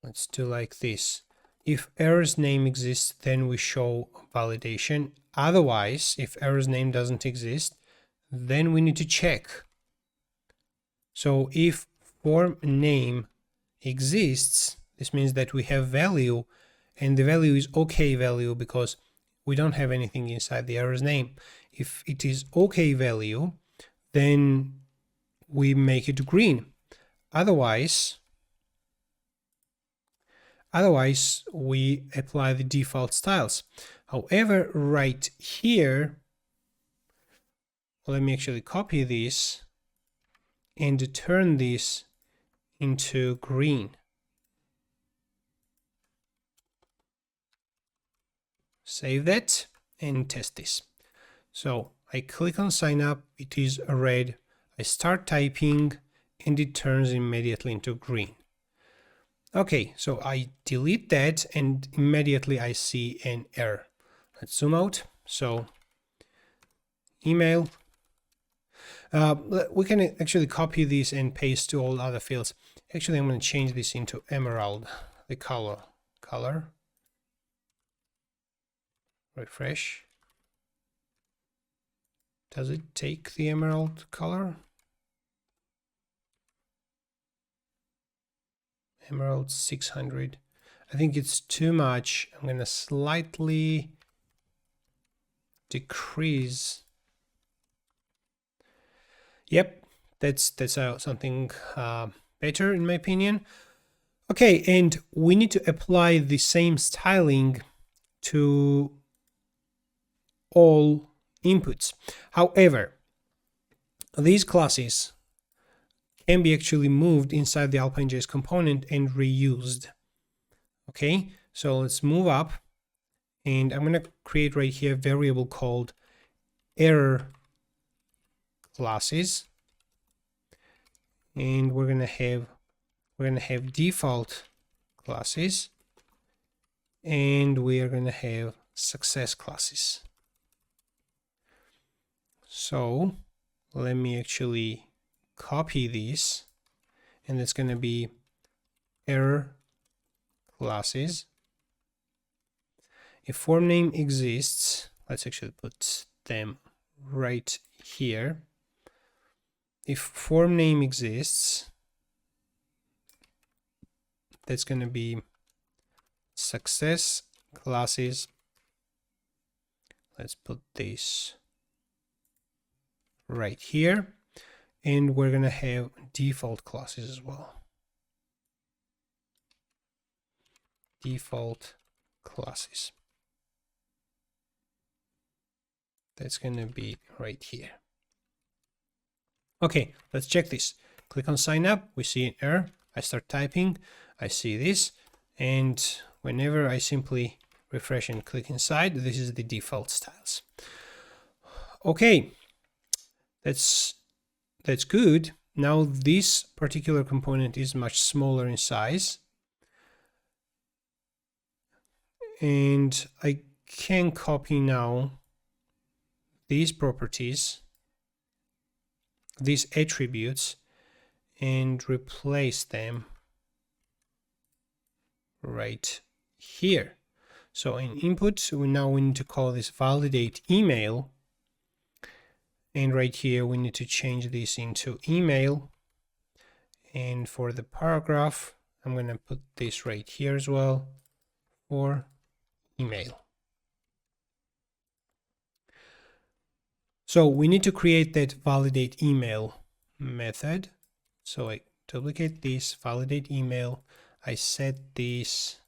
Let's do like this. If errors name exists, then we show validation. Otherwise, if errors name doesn't exist, then we need to check. So if form name exists, this means that we have value, and the value is okay value because we don't have anything inside the errors name. If it is okay value, then we make it green. Otherwise we apply the default styles. However, right here, let me actually copy this and turn this into green. Save that and test this. So I click on sign up, it is red. I start typing and it turns immediately into green. Okay, so I delete that and immediately I see an error. Let's zoom out. So email. We can actually copy this and paste to all other fields. Actually, I'm going to change this into emerald, the color. Refresh. Does it take the emerald color? Emerald 600. I think it's too much. I'm going to slightly decrease. Yep, that's something better in my opinion. Okay, and we need to apply the same styling to all inputs. However, these classes can be actually moved inside the Alpine.js component and reused. Okay, so let's move up, and I'm going to create right here a variable called error classes, and we're going to have default classes, and we are going to have success classes. So let me actually copy this, and it's going to be error classes. If form name exists, let's actually put them right here. If form name exists, that's going to be success classes. Let's put this right here, and we're going to have default classes as well. Default classes. That's going to be right here. Okay, let's check this. Click on sign up. We see an error. I start typing. I see this. And whenever I simply refresh and click inside, this is the default styles. Okay, that's good. Now this particular component is much smaller in size. And I can copy now these properties, these attributes, and replace them right here. So in input, we need to call this validate email. And right here, we need to change this into email. And for the paragraph, I'm going to put this right here as well for email. So we need to create that validate email method. So I duplicate this validate email. I set this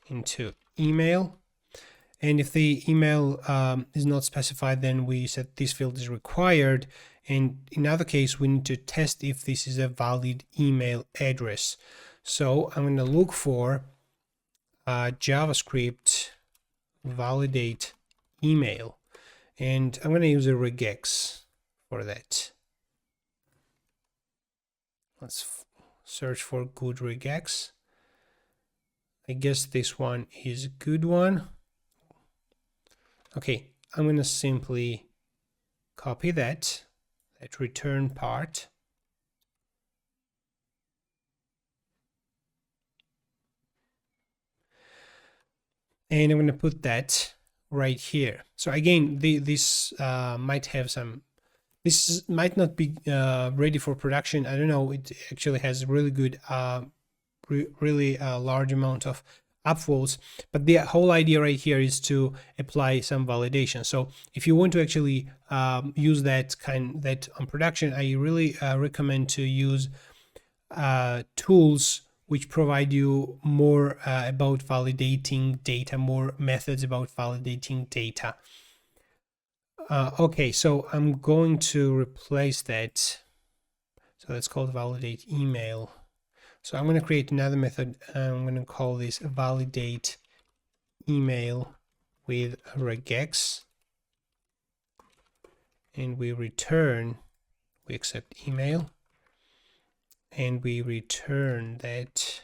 into email. And if the email is not specified, then we set this field is required. And in other case, we need to test if this is a valid email address. So I'm going to look for JavaScript validate email. And I'm going to use a regex for that. Let's search for good regex. I guess this one is a good one. Okay, I'm going to simply copy that return part. And I'm going to put that right here. So again, this might have some, this might not be ready for production. I don't know. It actually has really good, really large amount of upvotes, but the whole idea right here is to apply some validation. So if you want to actually use that on production, I really recommend to use tools which provide you more about validating data, more methods about validating data. Okay, so I'm going to replace that. So that's called validate email. So I'm going to create another method. I'm going to call this validate email with regex. And we accept email. And we return that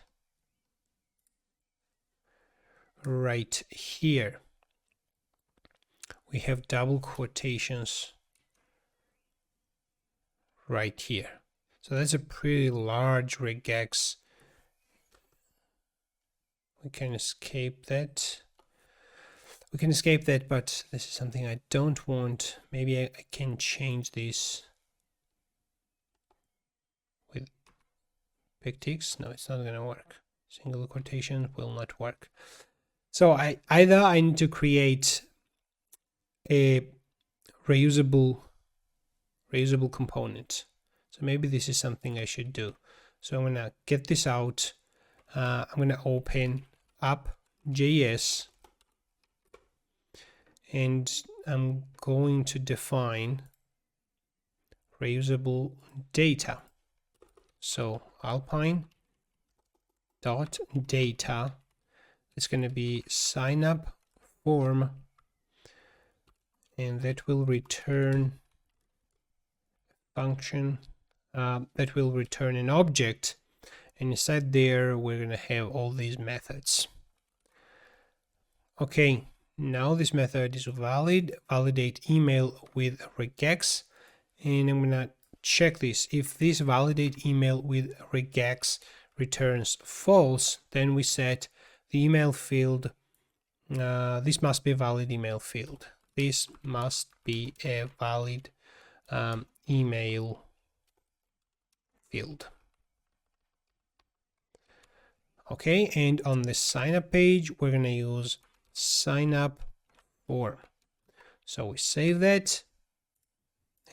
right here. We have double quotations right here. So that's a pretty large regex. We can escape that. We can escape that, but this is something I don't want. Maybe I can change this with backticks. No, it's not going to work. Single quotation will not work. So either I need to create a reusable component. So maybe this is something I should do. So I'm going to get this out. I'm going to open App.js, and I'm going to define reusable data. So Alpine.data, it's going to be sign up form, and that will return function that will return an object, and inside there we're going to have all these methods. Okay, now this method is validate email with regex, and I'm going to check this. If this validate email with regex returns false, then we set the email field this must be a valid email field. This must be a valid email field. Okay, and on the sign up page, we're going to use sign up form. So we save that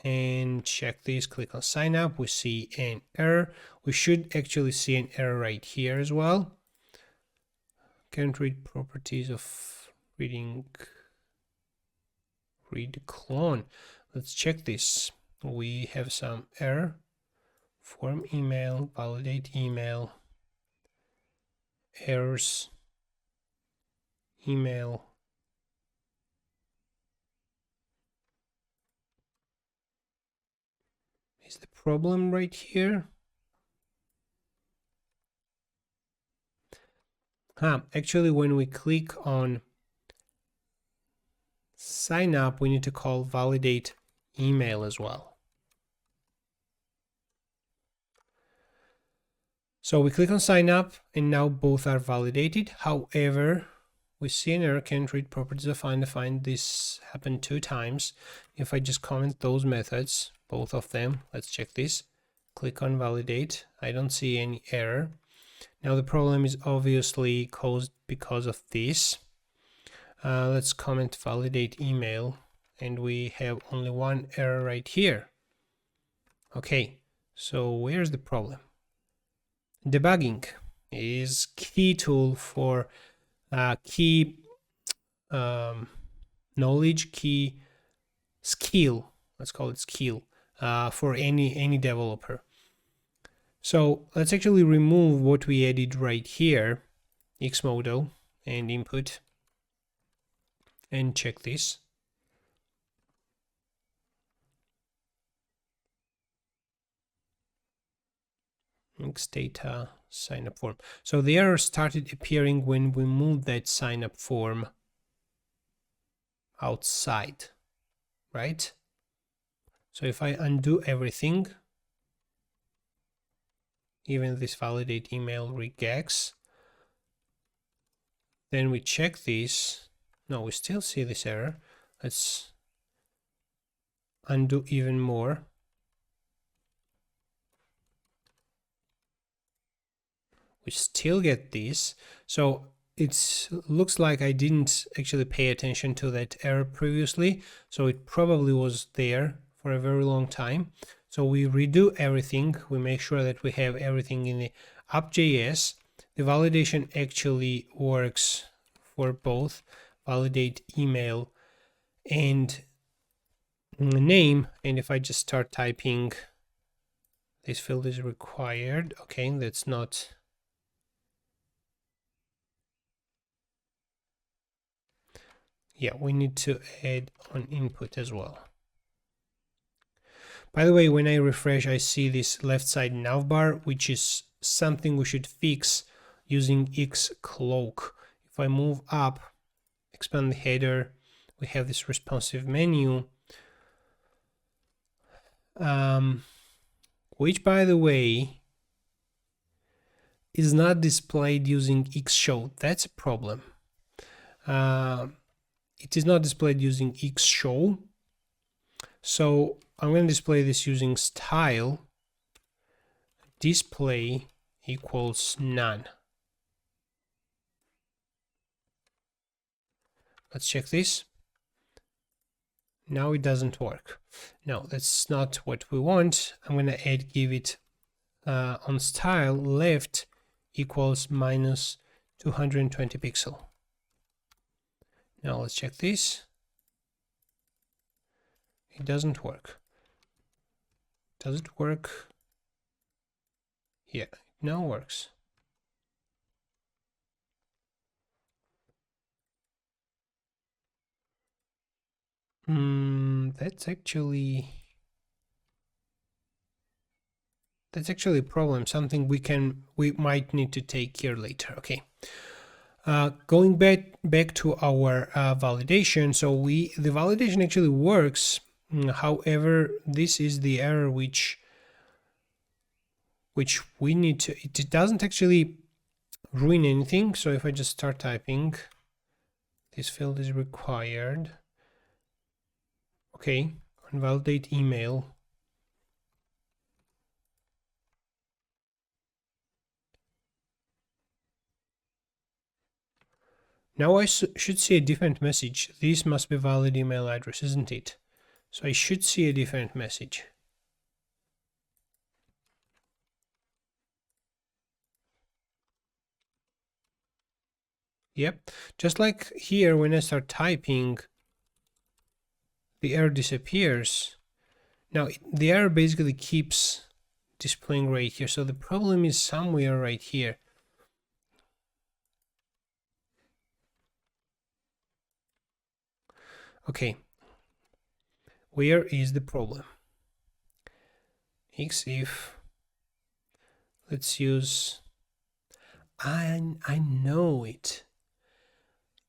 and check this, click on sign up. We see an error. We should actually see an error right here as well. Can't read properties of read clone. Let's check this. We have some error. Form email, validate email, errors, email. Is the problem right here? Actually, when we click on sign up, we need to call validate email as well. So we click on sign up and now both are validated. However, we see an error, can't read properties of find. This happened 2 times. If I just comment those methods, both of them, let's check this. Click on validate. I don't see any error. Now the problem is obviously caused because of this. Let's comment validate email and we have only one error right here. Okay, so where's the problem? Debugging is key tool for key knowledge, key skill, let's call it skill, for any developer. So let's actually remove what we added right here, Modal and input, and check this. X data sign up form. So the error started appearing when we moved that sign up form outside, right? So if I undo everything, even this validate email regex, then we check this. No, we still see this error. Let's undo even more. We still get this. So it looks like I didn't actually pay attention to that error previously. So it probably was there for a very long time. So we redo everything. We make sure that we have everything in the app.js. The validation actually works for both validate email and name. And if I just start typing, this field is required. Okay, that's not. Yeah, we need to add on input as well. By the way, when I refresh, I see this left side navbar, which is something we should fix using xcloak. If I move up, expand the header, we have this responsive menu, which, by the way, is not displayed using xshow. That's a problem. It is not displayed using xshow. So I'm going to display this using style display equals none. Let's check this. Now it doesn't work. No, that's not what we want. I'm going to give it on style left equals minus 220 pixel. Now let's check this. It doesn't work. Does it work? Yeah, it now works. That's actually a problem. Something we might need to take care later. Okay. Going back to our validation. So the validation actually works. However, this is the error which we need to. It doesn't actually ruin anything. So if I just start typing, This field is required. Okay, validate email. Now I should see a different message. This must be valid email address, isn't it? So I should see a different message. Yep, just like here when I start typing, the error disappears. Now the error basically keeps displaying right here, so the problem is somewhere right here. Okay, where is the problem? If let's use, I know it.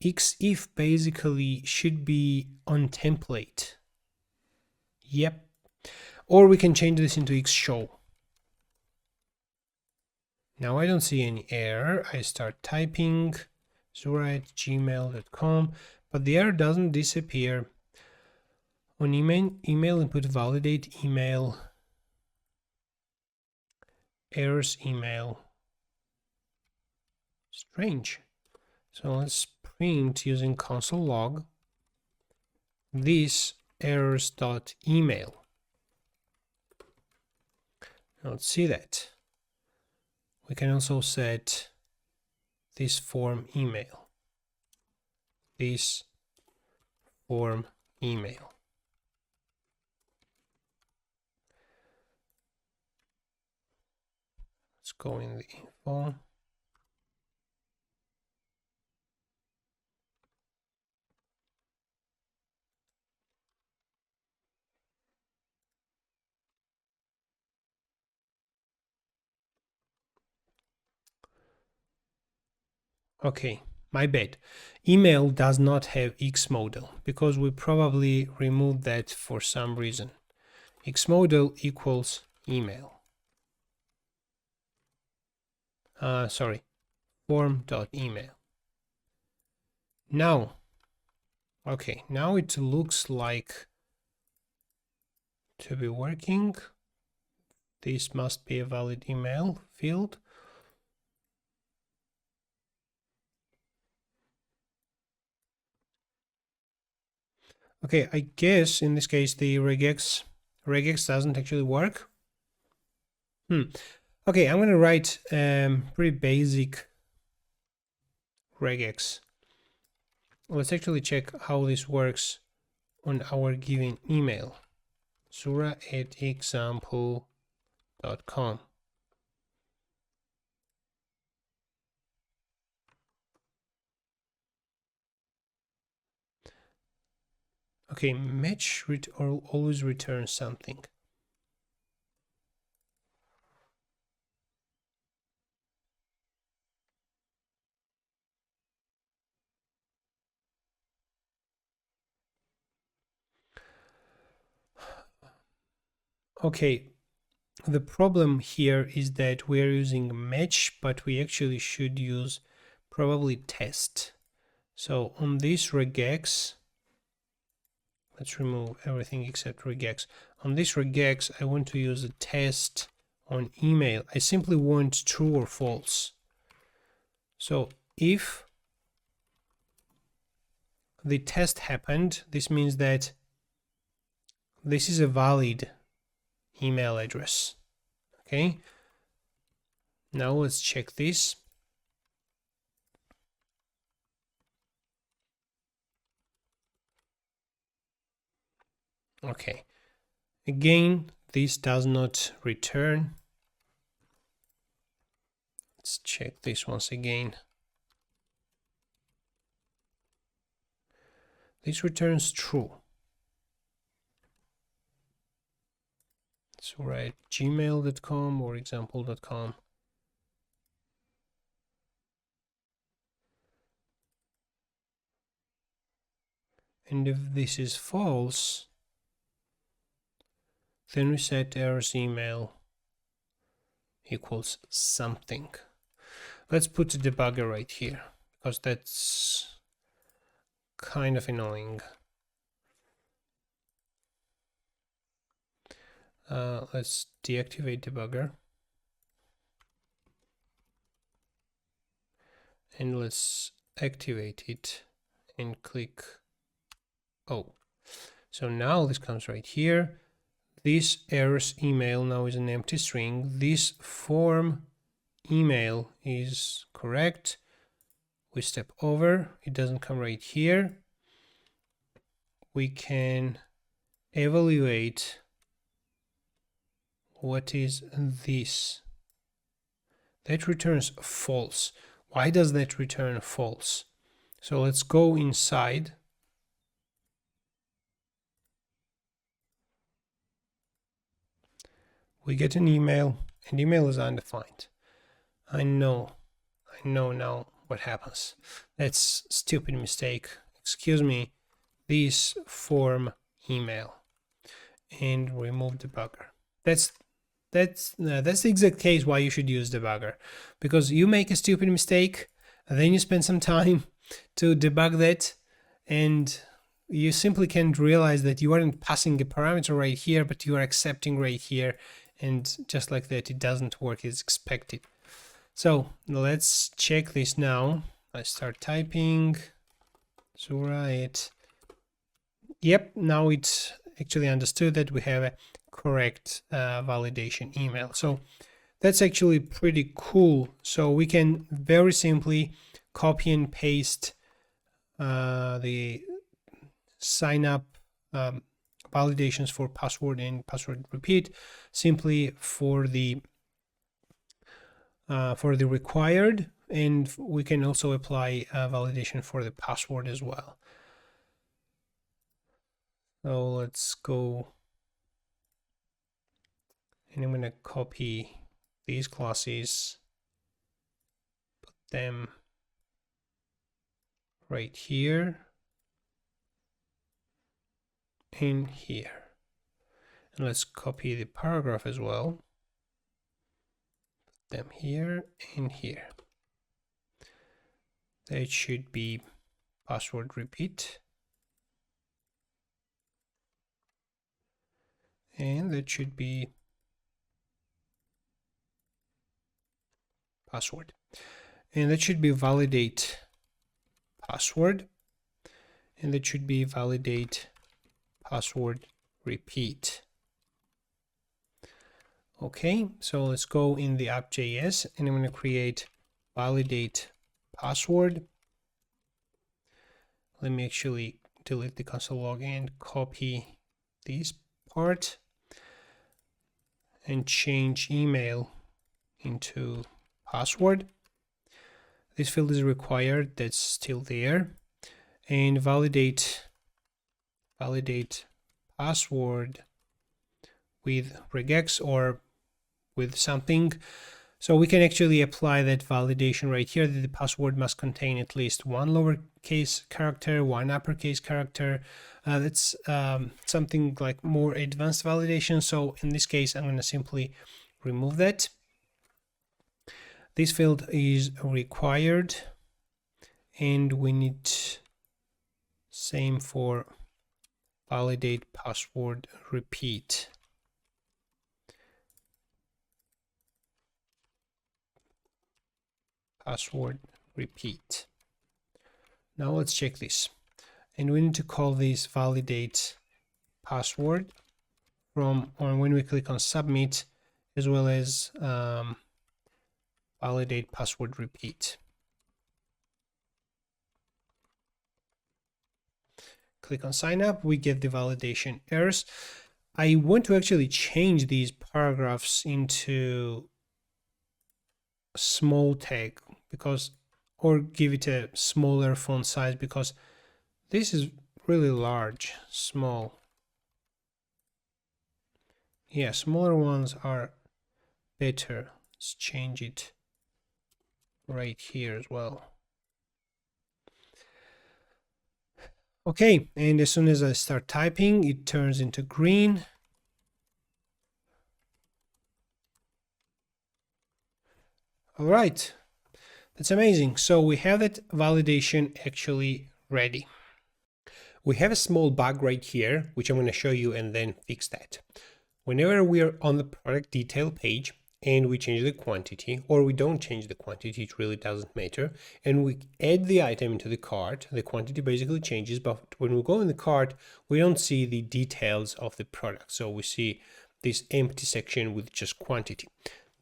If basically should be on template. Yep. Or we can change this into show. Now I don't see any error. I start typing zura@gmail.com, but the error doesn't disappear. On email input validate email, errors email. Strange. So let's print using console log this errors.email. Let's see that. We can also set this form email. This form email. Let's go in the info. Okay, my bad. Email does not have Modal because we probably removed that for some reason. Modal equals email. Sorry, form.email. Now, okay, now it looks like to be working. This must be a valid email field. Okay, I guess in this case the regex doesn't actually work. Okay, I'm gonna write pretty basic regex. Let's actually check how this works on our given email. zura@example.com. Okay, match always returns something. Okay, the problem here is that we're using match, but we actually should use probably test. So on this regex, let's remove everything except regex. On this regex, I want to use a test on email. I simply want true or false. So if the test happened, this means that this is a valid email address. Okay. Now let's check this. Okay. Again, this does not return. Let's check this once again. This returns true. So write gmail.com or example.com. And if this is false, then we set errors email equals something. Let's put the debugger right here because that's kind of annoying. Let's deactivate debugger. And let's activate it and click O. So now this comes right here. This errors email now is an empty string. This form email is correct. We step over, it doesn't come right here. We can evaluate what is this. That returns false. Why does that return false? So let's go inside. We get an email, and email is undefined. I know now what happens. That's a stupid mistake. Excuse me. This form email, and remove debugger. That's the exact case why you should use debugger, because you make a stupid mistake, and then you spend some time to debug that, and you simply can't realize that you aren't passing a parameter right here, but you are accepting right here, and just like that, it doesn't work as expected. So let's check this now. I start typing. So right. Yep, now it's actually understood that we have a correct validation email. So that's actually pretty cool. So we can very simply copy and paste the sign up validations for password and password repeat simply for the required, and we can also apply validation for the password as well. So let's go, and I'm going to copy these classes, put them right here and here, and let's copy the paragraph as well, put them here and here. That should be password repeat, and that should be password, and that should be validate password, and that should be validate password repeat. Okay, so let's go in the app.js, and I'm going to create validate password. Let me actually delete the console log and copy this part and change email into password. This field is required, that's still there, and validate password with regex or with something. So we can actually apply that validation right here, that the password must contain at least one lowercase character, one uppercase character. That's something like more advanced validation. So in this case, I'm going to simply remove that. This field is required, and we need same for validate password repeat. Password repeat. Now let's check this, and we need to call this validate password from, or when we click on submit, as well as validate password repeat. Click on sign up, we get the validation errors. I want to actually change these paragraphs into small tag, because, or give it a smaller font size, because this is really large. Small, yeah, smaller ones are better. Let's change it right here as well. Okay, and as soon as I start typing, it turns into green. All right, that's amazing. So we have that validation actually ready. We have a small bug right here, which I'm going to show you and then fix that. Whenever we are on the product detail page and we change the quantity, or we don't change the quantity, it really doesn't matter, and we add the item into the cart, the quantity basically changes, but when we go in the cart, we don't see the details of the product. So we see this empty section with just quantity.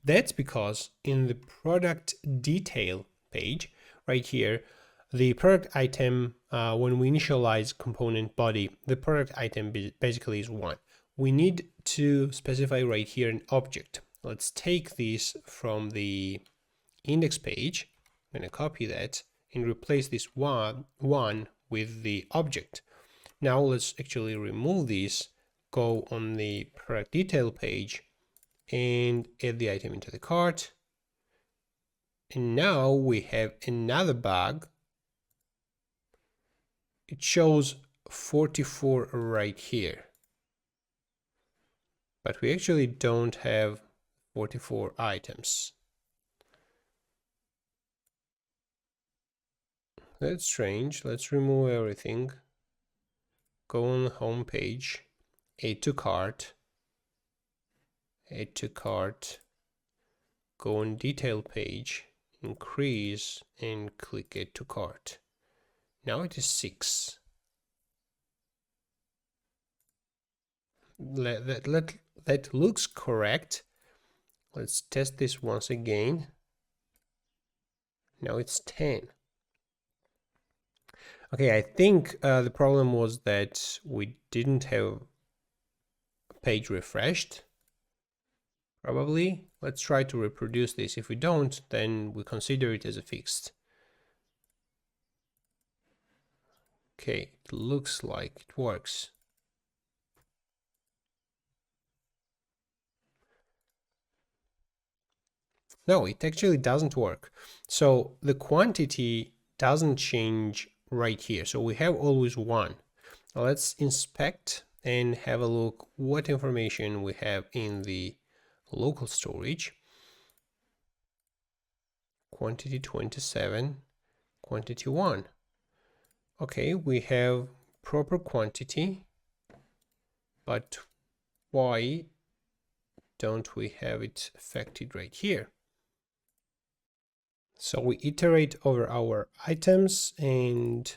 That's because in the product detail page right here, the product item, when we initialize component body, the product item basically is 1. We need to specify right here an object. Let's take this from the index page. I'm going to copy that and replace this one with the object. Now let's actually remove this, go on the product detail page and add the item into the cart. And now we have another bug. It shows 44 right here, but we actually don't have 44 items. That's strange. Let's remove everything. Go on the home page, add to cart, go on detail page, increase and click add to cart. Now it is 6. That looks correct. Let's test this once again. Now it's 10. Okay, I think the problem was that we didn't have a page refreshed. Probably. Let's try to reproduce this. If we don't, then we consider it as a fixed. Okay, it looks like it works. No, it actually doesn't work. So the quantity doesn't change right here. So we have always 1. Now let's inspect and have a look what information we have in the local storage. Quantity 27, quantity 1. Okay, we have proper quantity, but why don't we have it affected right here? So we iterate over our items and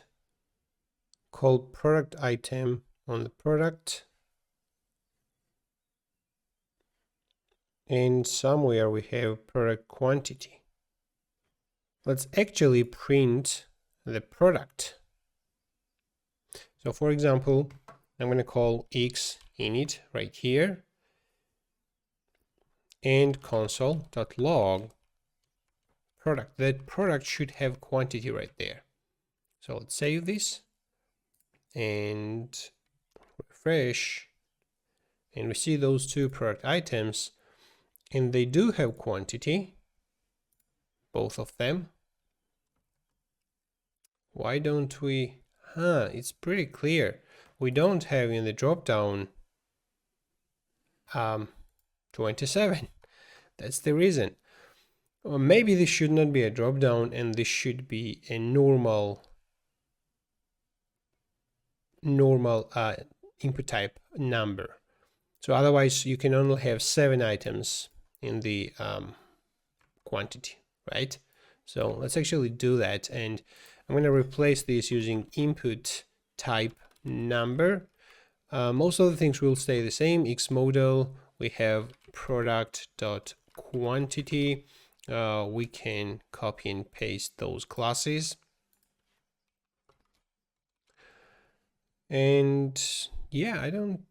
call product item on the product. And somewhere we have product quantity. Let's actually print the product. So for example, I'm going to call x init right here and console.log product. That product should have quantity right there. So let's save this and refresh, and we see those 2 product items, and they do have quantity, both of them. Why don't we? It's pretty clear. We don't have in the dropdown 27. That's the reason. Or maybe this should not be a dropdown and this should be a normal input type number. So otherwise you can only have 7 items in the quantity, right? So let's actually do that, and I'm going to replace this using input type number. Most of the things will stay the same. X modal, we have product.quantity. We can copy and paste those classes. And yeah, I don't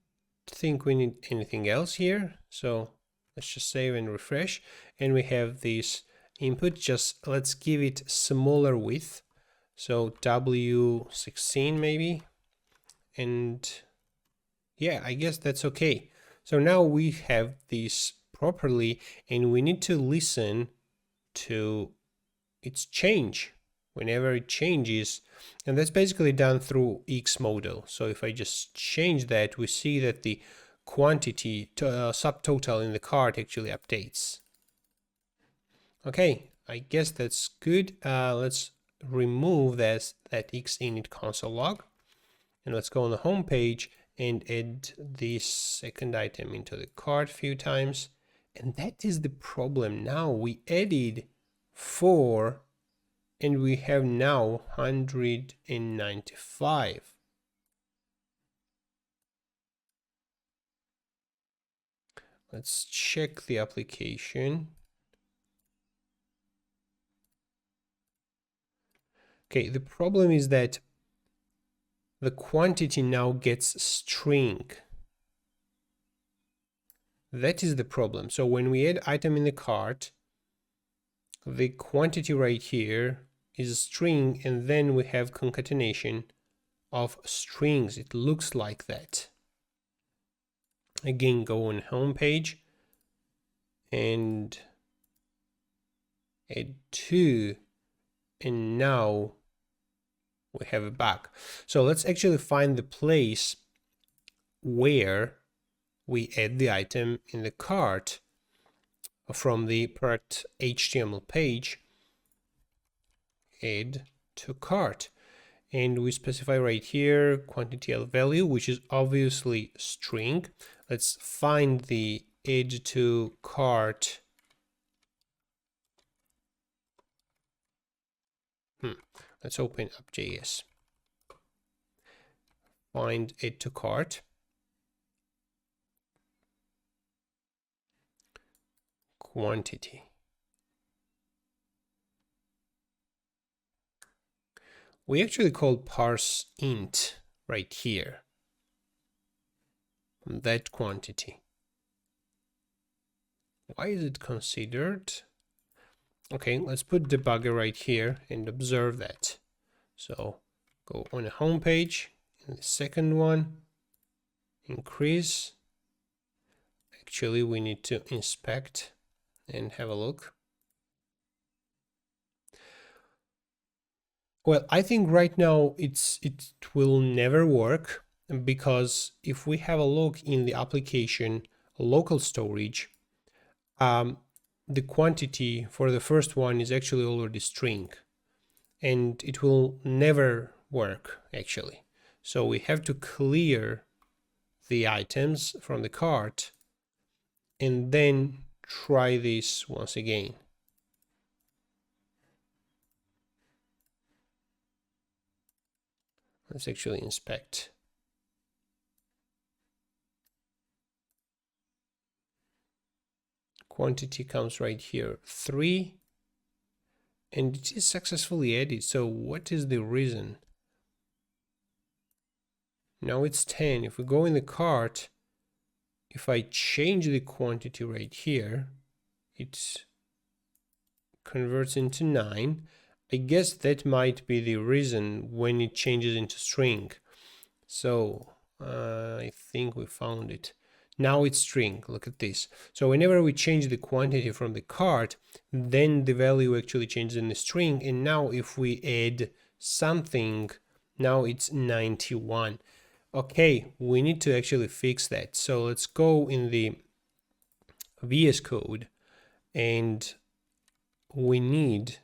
think we need anything else here. So let's just save and refresh. And we have this input. Just let's give it smaller width. So W16 maybe. And yeah, I guess that's okay. So now we have this properly, and we need to listen to its change whenever it changes, and that's basically done through X modal. So if I just change that, we see that the quantity subtotal in the cart actually updates. Okay, I guess that's good. Let's remove that X init console log And let's go on the home page and add this second item into the cart a few times. And that is the problem. Now we added 4 and we have now 195. Let's check the application. Okay, the problem is that the quantity now gets string. That is the problem. So when we add item in the cart, the quantity right here is a string, and then we have concatenation of strings. It looks like that. Again, go on home page and add 2, and now we have a bug. So let's actually find the place where we add the item in the cart from the product HTML page. Add to cart, and we specify right here quantity value, which is obviously string. Let's find the add to cart. Let's open up JS. Find add to cart. Quantity. We actually call parse int right here. That quantity. Why is it considered? Okay, let's put debugger right here and observe that. So go on the home page, and the second one, increase. Actually, we need to inspect and have a look. Well, I think right now it will never work, because if we have a look in the application local storage, the quantity for the first one is actually already string, and it will never work actually. So we have to clear the items from the cart and then try this once again. Let's actually inspect. Quantity comes right here, 3, and it is successfully added. So what is the reason? Now it's 10. If we go in the cart, if I change the quantity right here, it converts into 9. I guess that might be the reason when it changes into string. So I think we found it. Now it's string. Look at this. So whenever we change the quantity from the cart, then the value actually changes in the string. And now if we add something, now it's 91. Okay, we need to actually fix that. So let's go in the VS Code, and we need,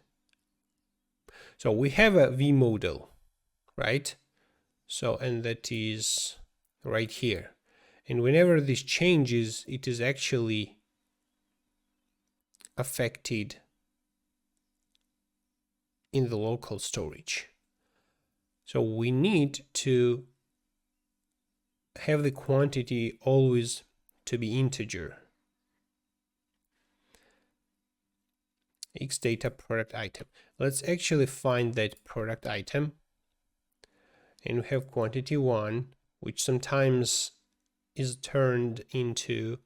so we have a v modal, right? So, and that is right here. And whenever this changes, it is actually affected in the local storage. So we need to have the quantity always to be integer. Xdata product item. Let's actually find that product item. And we have quantity 1, which sometimes is turned into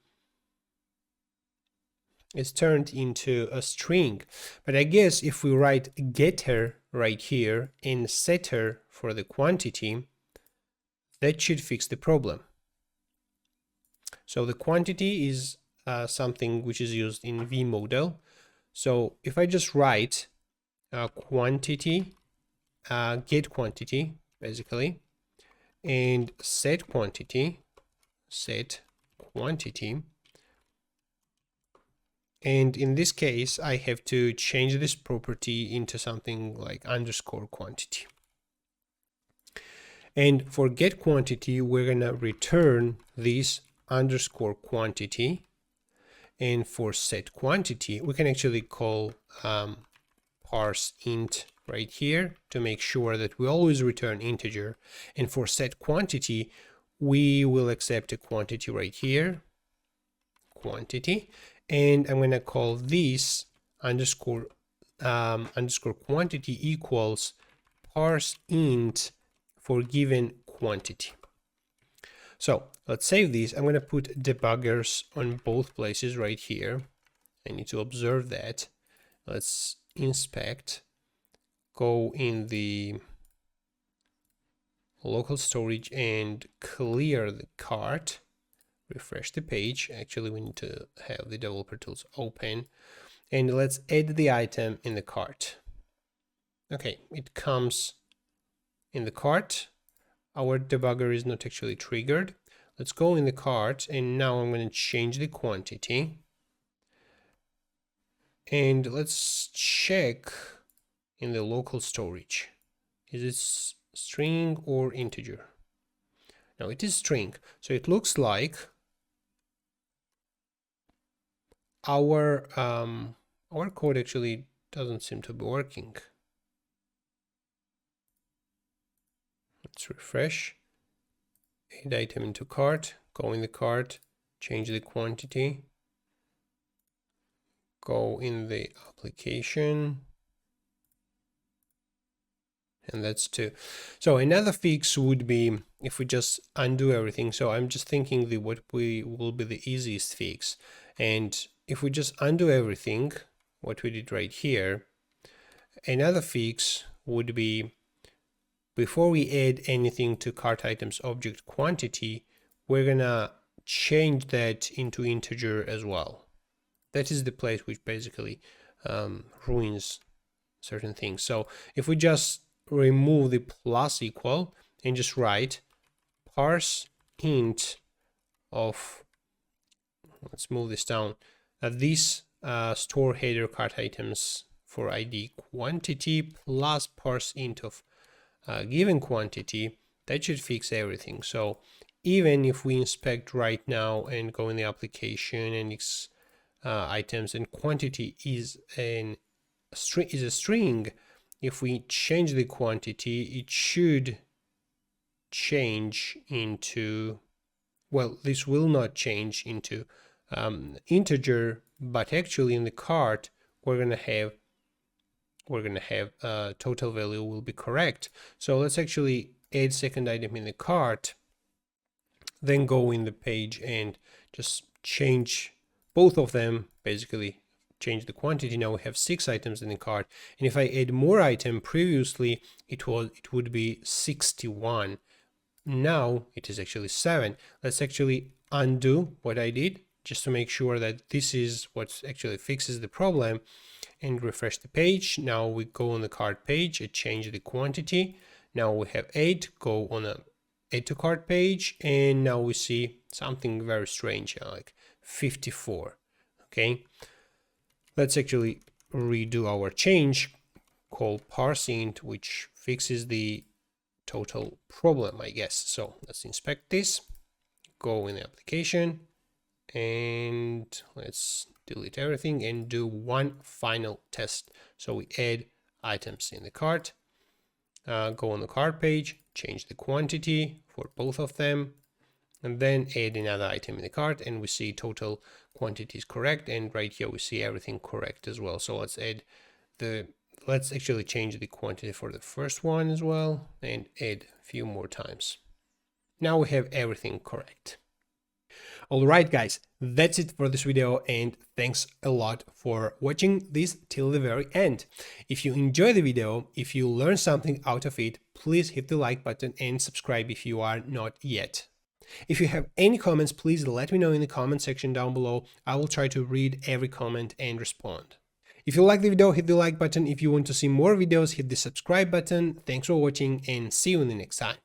a string. But I guess if we write getter right here and setter for the quantity, that should fix the problem. So the quantity is something which is used in v modal. So if I just write quantity, get quantity basically, and set quantity, and in this case I have to change this property into something like underscore quantity. And for get quantity, we're gonna return this underscore quantity. And for set quantity, we can actually call parse int right here to make sure that we always return integer. And for set quantity, we will accept a quantity right here, quantity, and I'm going to call this underscore quantity equals parse int for given quantity. So let's save this. I'm going to put debuggers on both places right here. I need to observe that. Let's inspect, go in the local storage and clear the cart, refresh the page. Actually, we need to have the developer tools open, and let's add the item in the cart. Okay, it comes in the cart. Our debugger is not actually triggered. Let's go in the cart, and now I'm going to change the quantity. And let's check in the local storage. Is it string or integer? No, it is string. So it looks like our code actually doesn't seem to be working. Let's refresh. Add item into cart, go in the cart, change the quantity, go in the application, and that's 2. So another fix would be if we just undo everything. So I'm just thinking what will be the easiest fix. And if we just undo everything, what we did right here, another fix would be before we add anything to cart items object quantity, we're gonna change that into integer as well. That is the place which basically ruins certain things. So if we just remove the plus equal and just write parse int of, let's move this down, this store header cart items for ID quantity plus parse int of given quantity, that should fix everything. So even if we inspect right now and go in the application and items and quantity is a string, if we change the quantity, it should change into, well, this will not change into integer, but actually in the cart we're gonna have total value will be correct. So let's actually add second item in the cart, then go in the page and just change both of them, basically change the quantity. Now we have 6 items in the cart, and if I add more item, previously it would be 61. Now it is actually 7. Let's actually undo what I did just to make sure that this is what actually fixes the problem, and refresh the page. Now we go on the cart page and change the quantity. Now we have 8, go on a add to cart page, and now we see something very strange, like 54. Okay, let's actually redo our change, call parse int, which fixes the total problem, I guess. So let's inspect this, go in the application, and let's delete everything and do one final test. So we add items in the cart, go on the cart page, change the quantity for both of them, and then add another item in the cart, and we see total quantity is correct, and right here we see everything correct as well. So let's actually change the quantity for the first one as well and add a few more times. Now we have everything correct. Alright guys, that's it for this video, and thanks a lot for watching this till the very end. If you enjoy the video, if you learned something out of it, please hit the like button and subscribe if you are not yet. If you have any comments, please let me know in the comment section down below. I will try to read every comment and respond. If you like the video, hit the like button. If you want to see more videos, hit the subscribe button. Thanks for watching, and see you in the next time.